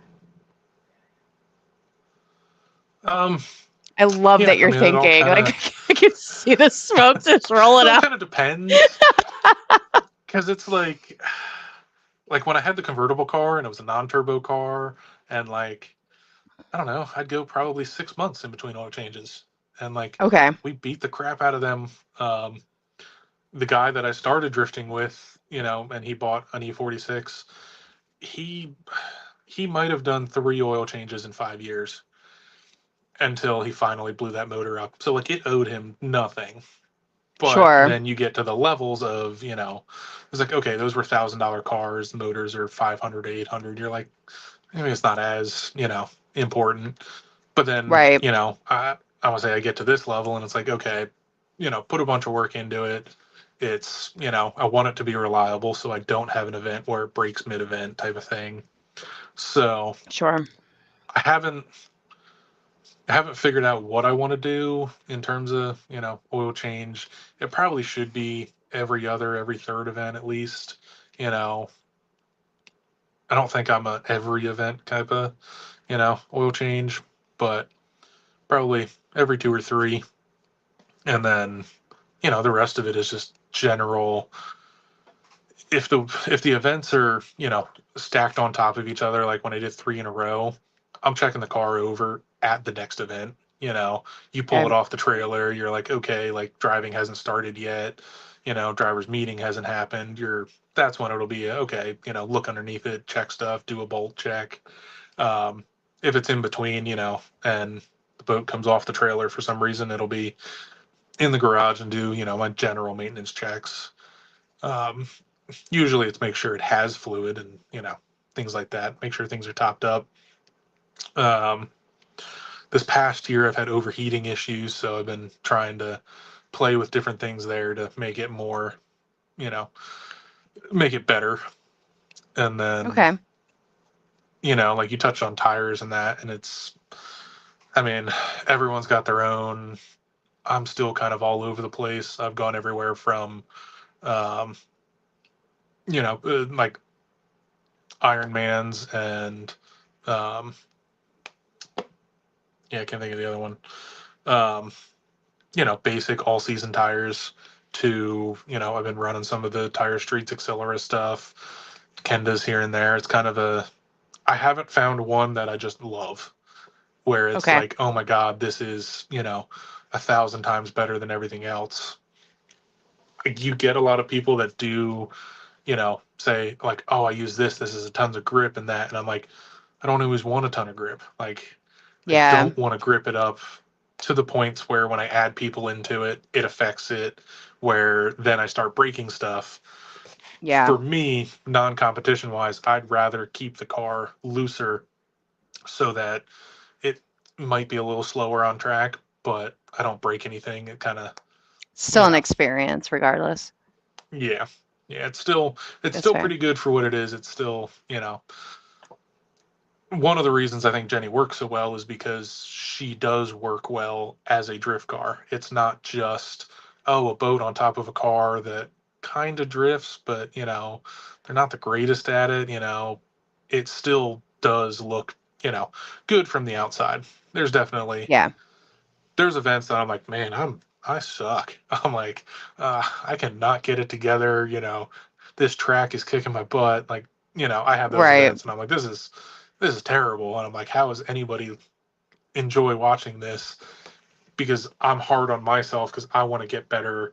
Speaker 2: um,
Speaker 1: I love
Speaker 2: yeah.
Speaker 1: that
Speaker 2: I
Speaker 1: you're
Speaker 2: mean, it all
Speaker 1: thinking.
Speaker 2: kind
Speaker 1: Like
Speaker 2: of
Speaker 1: I can see the smoke just rolling
Speaker 2: it all
Speaker 1: out.
Speaker 2: kind of depends because it's like. like when I had the convertible car and it was a non-turbo car, and like I don't know, I'd go probably 6 months in between oil changes, and like
Speaker 1: Okay.
Speaker 2: we beat the crap out of them. Um, the guy that I started drifting with, and he bought an E46. He he might have done 3 oil changes in 5 years until he finally blew that motor up. So like it owed him nothing. But
Speaker 1: Sure.
Speaker 2: then you get to the levels of, it's like, okay, those were $1,000 cars. The motors are 500 to 800. You're like, maybe it's not as, important. But then,
Speaker 1: Right.
Speaker 2: I would say I get to this level and it's like, okay, put a bunch of work into it. It's, I want it to be reliable so I don't have an event where it breaks mid event type of thing. So
Speaker 1: Sure.
Speaker 2: I haven't figured out what I want to do in terms of, oil change. It probably should be every other, every third event at least. You know, I don't think I'm a every event type of, oil change, but probably every two or three. And then, the rest of it is just general. If the events are, stacked on top of each other, like when I did 3 in a row, I'm checking the car over at the next event. You pull it
Speaker 1: Okay.
Speaker 2: off the trailer, you're like, okay, like driving hasn't started yet, driver's meeting hasn't happened. That's when it'll be okay, look underneath it, check stuff, do a bolt check. Um, if it's in between, and the boat comes off the trailer for some reason, it'll be in the garage and do, my general maintenance checks. Um, Usually it's make sure it has fluid and things like that, make sure things are topped up. um, this past year I've had overheating issues, so I've been trying to play with different things there to make it more, you know make it better. And then,
Speaker 1: Okay.
Speaker 2: like you touched on tires and that, and it's, I mean, everyone's got their own. I'm still kind of all over the place. I've gone everywhere from um, like Ironmans and um, yeah, I can't think of the other one. um, basic all season tires to, I've been running some of the Tire Streets Accelera stuff, Kendas here and there. It's kind of I haven't found one that I just love, where it's
Speaker 1: Okay.
Speaker 2: like, oh my God, this is, 1,000 times better than everything else. Like, you get a lot of people that do, say like, oh, I use this is a tons of grip and that. And I'm like, I don't always want a ton of grip. Like, I
Speaker 1: Yeah.
Speaker 2: don't want to grip it up to the points where when I add people into it, it affects it, where then I start breaking stuff.
Speaker 1: Yeah.
Speaker 2: For me, non competition wise, I'd rather keep the car looser so that it might be a little slower on track, but I don't break anything. It kind of,
Speaker 1: Still
Speaker 2: you
Speaker 1: an
Speaker 2: know,
Speaker 1: experience regardless.
Speaker 2: yeah. Yeah, it's
Speaker 1: That's
Speaker 2: still
Speaker 1: fair.
Speaker 2: pretty good for what it is. It's still, one of the reasons I think Jenny works so well is because she does work well as a drift car. It's not just, oh, a boat on top of a car that kind of drifts, but they're not the greatest at it. It still does look, good from the outside. There's definitely
Speaker 1: Yeah.
Speaker 2: there's events that I'm like, man, I suck. I'm like, I cannot get it together. This track is kicking my butt. Like, I have those
Speaker 1: Right.
Speaker 2: events, and I'm like, this is terrible. And I'm like, how does anybody enjoy watching this? Because I'm hard on myself because I want to get better.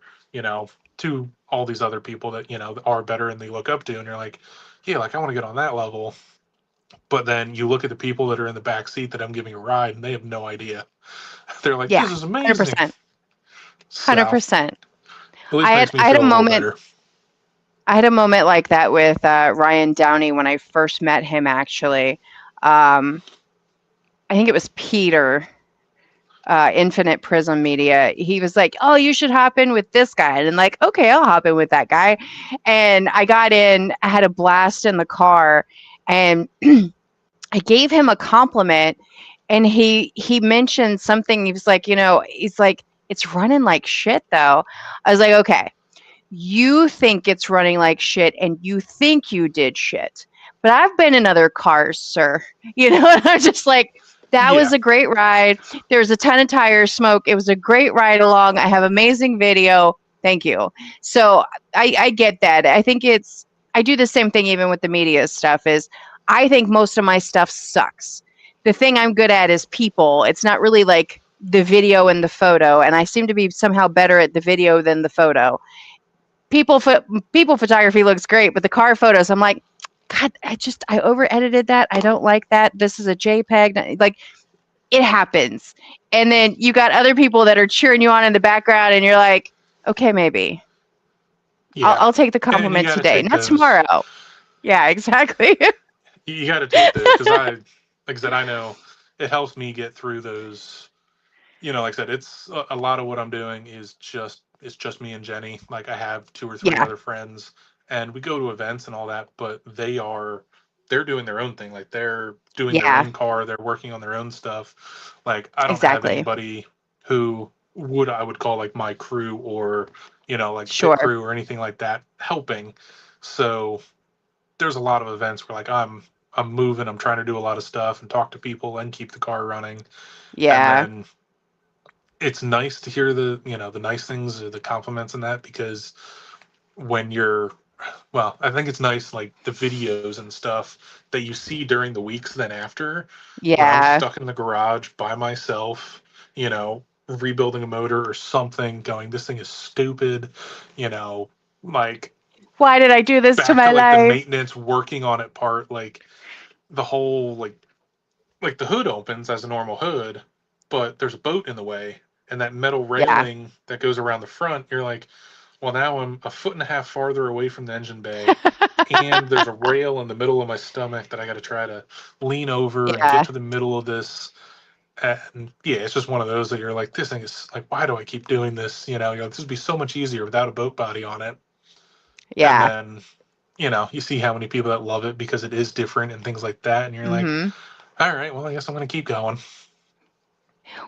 Speaker 2: To all these other people that are better and they look up to, and you're like, yeah, like I want to get on that level. But then you look at the people that are in the back seat that I'm giving a ride, and they have no idea. They're like,
Speaker 1: Yeah.
Speaker 2: this is amazing.
Speaker 1: 100%.
Speaker 2: So
Speaker 1: 100%.
Speaker 2: at least
Speaker 1: I had
Speaker 2: makes me
Speaker 1: I had a
Speaker 2: feel a little
Speaker 1: moment
Speaker 2: better.
Speaker 1: I had a moment like that with Ryan Downey when I first met him actually. Um, I think it was Peter, Infinite Prism Media. He was like, "Oh, you should hop in with this guy." And like, "Okay, I'll hop in with that guy." And I got in, I had a blast in the car, and I gave him a compliment, and he mentioned something. He was like, he's like, "It's running like shit though." I was like, "Okay, you think it's running like shit and you think you did shit. But I've been in other cars, sir." And I'm just like, that
Speaker 2: Yeah,
Speaker 1: was a great ride. There's a ton of tire smoke. It was a great ride along. I have amazing video. Thank you. So I get that. I do the same thing even with the media stuff is I think most of my stuff sucks. The thing I'm good at is people. It's not really like the video and the photo, and I seem to be somehow better at the video than the photo. People people photography looks great, but the car photos, I'm like, God, I over edited that. I don't like that. This is a JPEG. Like it happens. And then you got other people that are cheering you on in the background, and you're like, okay, maybe
Speaker 2: Yeah,
Speaker 1: I'll take the
Speaker 2: and you
Speaker 1: compliment
Speaker 2: got to
Speaker 1: today,
Speaker 2: take
Speaker 1: not
Speaker 2: those.
Speaker 1: tomorrow. Yeah, exactly.
Speaker 2: You got to take those because like I said, I know it helps me get through those. Like I said, it's a lot of what I'm doing is just it's just me and Jenny. Like I have two or three
Speaker 1: Yeah,
Speaker 2: other friends, and we go to events and all that, but they're doing their own thing. Like they're doing their
Speaker 1: yeah,
Speaker 2: own car, they're working on their own stuff. Like I don't have
Speaker 1: exactly.
Speaker 2: anybody who I would call like my crew or like pit
Speaker 1: Sure.
Speaker 2: crew or anything like that helping. So there's a lot of events where like I'm moving, I'm trying to do a lot of stuff and talk to people and keep the car running. And
Speaker 1: Yeah,
Speaker 2: then it's nice to hear the nice things or the compliments and that because when you're I think it's nice like the videos and stuff that you see during the weeks then after when I'm
Speaker 1: yeah.
Speaker 2: stuck in the garage by myself, rebuilding a motor or something, going, this thing is stupid, you know, like
Speaker 1: Why did I do this to
Speaker 2: back
Speaker 1: my
Speaker 2: to like the
Speaker 1: life?
Speaker 2: maintenance working on it part, like the whole like the hood opens as a normal hood, but there's a boat in the way, and that metal
Speaker 1: Yeah.
Speaker 2: railing that goes around the front. You're like, well, now I'm a foot and a half farther away from the engine bay, and there's a rail in the middle of my stomach that I got to try to lean over and get
Speaker 1: Yeah,
Speaker 2: to the middle of this. And yeah, it's just one of those that you're like, this thing is like, why do I keep doing this? You're like, this would be so much easier without a boat body on it. And
Speaker 1: yeah.
Speaker 2: then, you see how many people that love it because it is different and things like that. And you're like,
Speaker 1: Mhm.
Speaker 2: all right, well, I guess I'm going to keep going.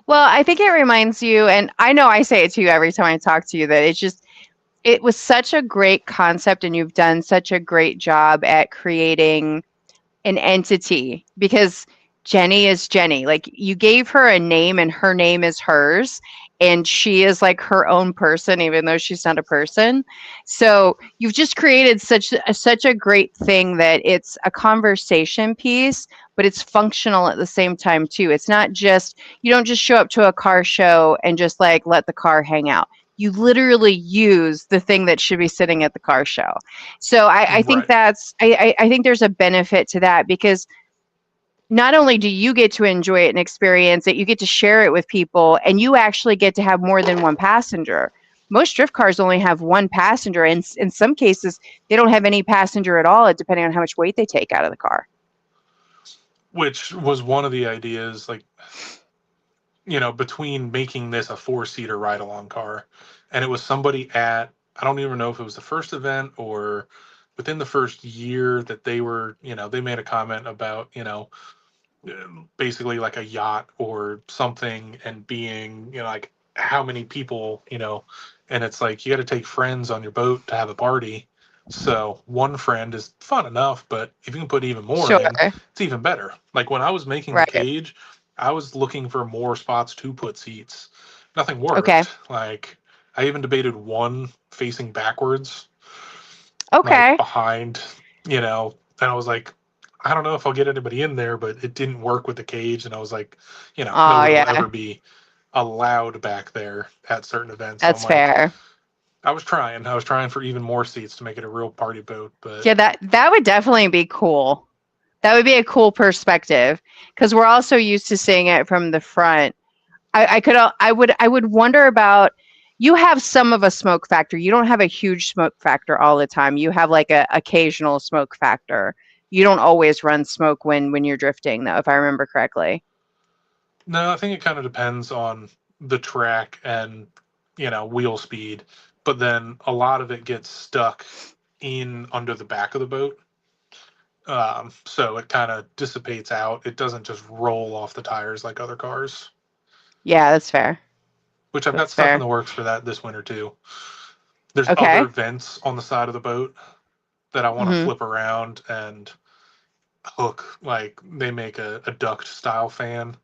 Speaker 1: Well, I think it reminds you, and I know I say it to you every time I talk to you, that it was such a great concept, and you've done such a great job at creating an entity because Jenny is Jenny. Like you gave her a name and her name is hers and she is like her own person even though she's not a person. So you've just created such a great thing that it's a conversation piece but it's functional at the same time too. It's not just you don't just show up to a car show and just like let the car hang out. You literally use the thing that should be sitting at the car show. So I think
Speaker 2: Right.
Speaker 1: I think there's a benefit to that because not only do you get to enjoy it and experience it, you get to share it with people and you actually get to have more than one passenger. Most drift cars only have one passenger, and in some cases, they don't have any passenger at all, depending on how much weight they take out of the car.
Speaker 2: Which was one of the ideas, like, between making this a four-seater ride-along car. And it was somebody I don't even know if it was the first event or within the first year that they made a comment about, basically like a yacht or something and being, like how many people, and it's like you got to take friends on your boat to have a party. So one friend is fun enough, but if you can put even more
Speaker 1: Sure.
Speaker 2: in, it's even better. Like when I was making the
Speaker 1: Right.
Speaker 2: cage, I was looking for more spots to put seats. Nothing
Speaker 1: Okay.
Speaker 2: worked. Like I even debated one facing backwards, like
Speaker 1: Okay.
Speaker 2: behind, and I was like, I don't know if I'll get anybody in there, but it didn't work with the cage. And I was like,
Speaker 1: Oh,
Speaker 2: nobody will
Speaker 1: yeah.
Speaker 2: ever be allowed back there at certain events. So I'm
Speaker 1: That's
Speaker 2: like,
Speaker 1: fair.
Speaker 2: I was trying for even more seats to make it a real party boat, but
Speaker 1: Yeah, that would definitely be cool. That would be a cool perspective because we're also used to seeing it from the front. I would wonder about you have some of a smoke factor. You don't have a huge smoke factor all the time. You have like a occasional smoke factor. You don't always run smoke when you're drifting though, if I remember correctly.
Speaker 2: no, I think it kind of depends on the track and, wheel speed. But then a lot of it gets stuck in under the back of the boat. So it kind of dissipates out. It doesn't just roll off the tires like other cars,
Speaker 1: Yeah, that's fair.
Speaker 2: which I've got
Speaker 1: That's
Speaker 2: stuff in
Speaker 1: fair.
Speaker 2: the works for that this winter too. There's other
Speaker 1: Okay.
Speaker 2: vents on the side of the boat that I want to
Speaker 1: Mhm.
Speaker 2: flip around and hook. Like they make a duct style fan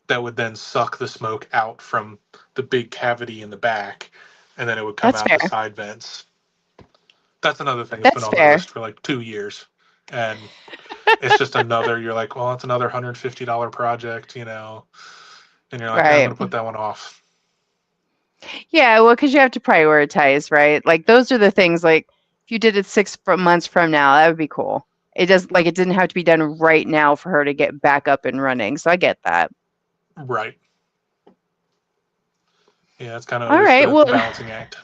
Speaker 2: that would then suck the smoke out from the big cavity in the back, and then it would come
Speaker 1: That's
Speaker 2: out the
Speaker 1: fair.
Speaker 2: side vents. that's another thing that's been
Speaker 1: That's
Speaker 2: on my
Speaker 1: fair.
Speaker 2: list for like 2 years, and it's just another. You're like, well, it's another $150 project, and you're like, I'm
Speaker 1: Right.
Speaker 2: gonna put that one off.
Speaker 1: Yeah, well, because you have to prioritize, right? Like those are the things. Like if you did it months from now, that would be cool. It does like it didn't have to be done right now for her to get back up and running. So I get that.
Speaker 2: Right. Yeah, it's kind of
Speaker 1: All
Speaker 2: just
Speaker 1: right.
Speaker 2: a
Speaker 1: Well,
Speaker 2: balancing act.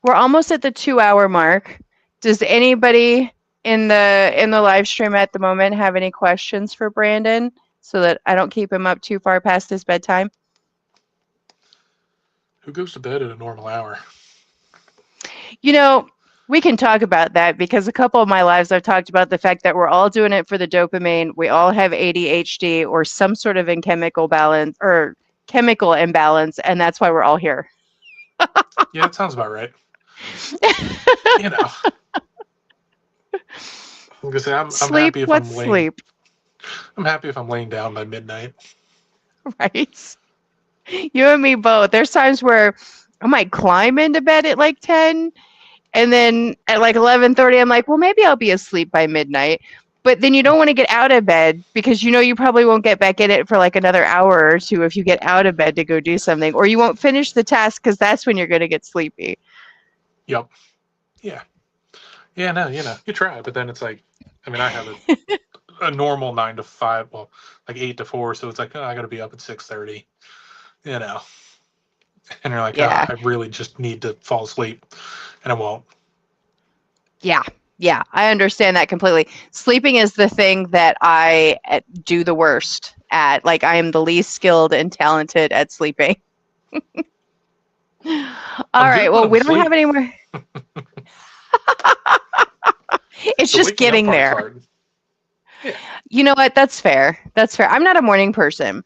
Speaker 1: we're almost at the 2 hour mark. Does anybody in the live stream at the moment have any questions for Brandon so that I don't keep him up too far past his bedtime?
Speaker 2: Who goes to bed at a normal hour?
Speaker 1: You know, we can talk about that because a couple of my lives I've talked about the fact that we're all doing it for the dopamine. We all have ADHD or some sort of in chemical balance or chemical imbalance, and that's why we're all here.
Speaker 2: Yeah, that sounds about right. You know, like I say, I'm
Speaker 1: Sleep,
Speaker 2: happy if
Speaker 1: what's
Speaker 2: I'm laying.
Speaker 1: sleep,
Speaker 2: I'm happy if I'm laying down by midnight.
Speaker 1: right? You and me both. There's times where I might climb into bed at like 10, and then at like 11:30 I'm like, "Well, maybe I'll be asleep by midnight." But then you don't want to get out of bed because you know you probably won't get back in it for like another hour or two if you get out of bed to go do something, or you won't finish the task because that's when you're going to get sleepy.
Speaker 2: Yep. Yeah. Yeah. No. You try, but then it's like, I mean, I have a normal 9 to 5, well, like 8 to 4, so it's like, oh, I got to be up at 6:30. You know, and you're like, oh,
Speaker 1: Yeah.
Speaker 2: I really just need to fall asleep, and I won't.
Speaker 1: Yeah. Yeah. I understand that completely. Sleeping is the thing that I do the worst at. Like, I am the least skilled and talented at sleeping. All
Speaker 2: I'm
Speaker 1: right.
Speaker 2: good when
Speaker 1: Well,
Speaker 2: I'm
Speaker 1: we don't have
Speaker 2: asleep.
Speaker 1: any more. It's
Speaker 2: The
Speaker 1: just
Speaker 2: waking up
Speaker 1: getting
Speaker 2: part's
Speaker 1: there.
Speaker 2: hard. Yeah.
Speaker 1: You know what? That's fair. That's fair. I'm not a morning person.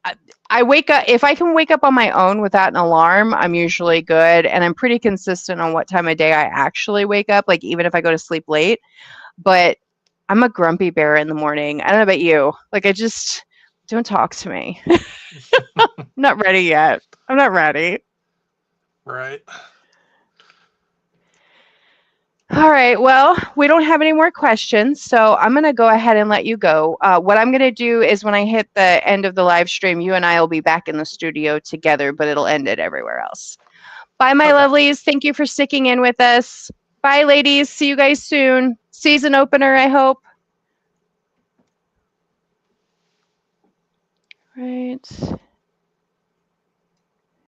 Speaker 1: I, I wake up, if I can wake up on my own without an alarm, I'm usually good. And I'm pretty consistent on what time of day I actually wake up, like even if I go to sleep late. But I'm a grumpy bear in the morning. I don't know about you. Like, I just don't talk to me. I'm not ready yet. I'm not ready.
Speaker 2: Right.
Speaker 1: All right. Well, we don't have any more questions, so I'm going to go ahead and let you go. What I'm going to do is when I hit the end of the live stream, you and I will be back in the studio together, but it'll end it everywhere else. Bye, my
Speaker 2: Okay.
Speaker 1: lovelies. Thank you for sticking in with us. Bye, ladies. See you guys soon. Season opener, I hope. Right.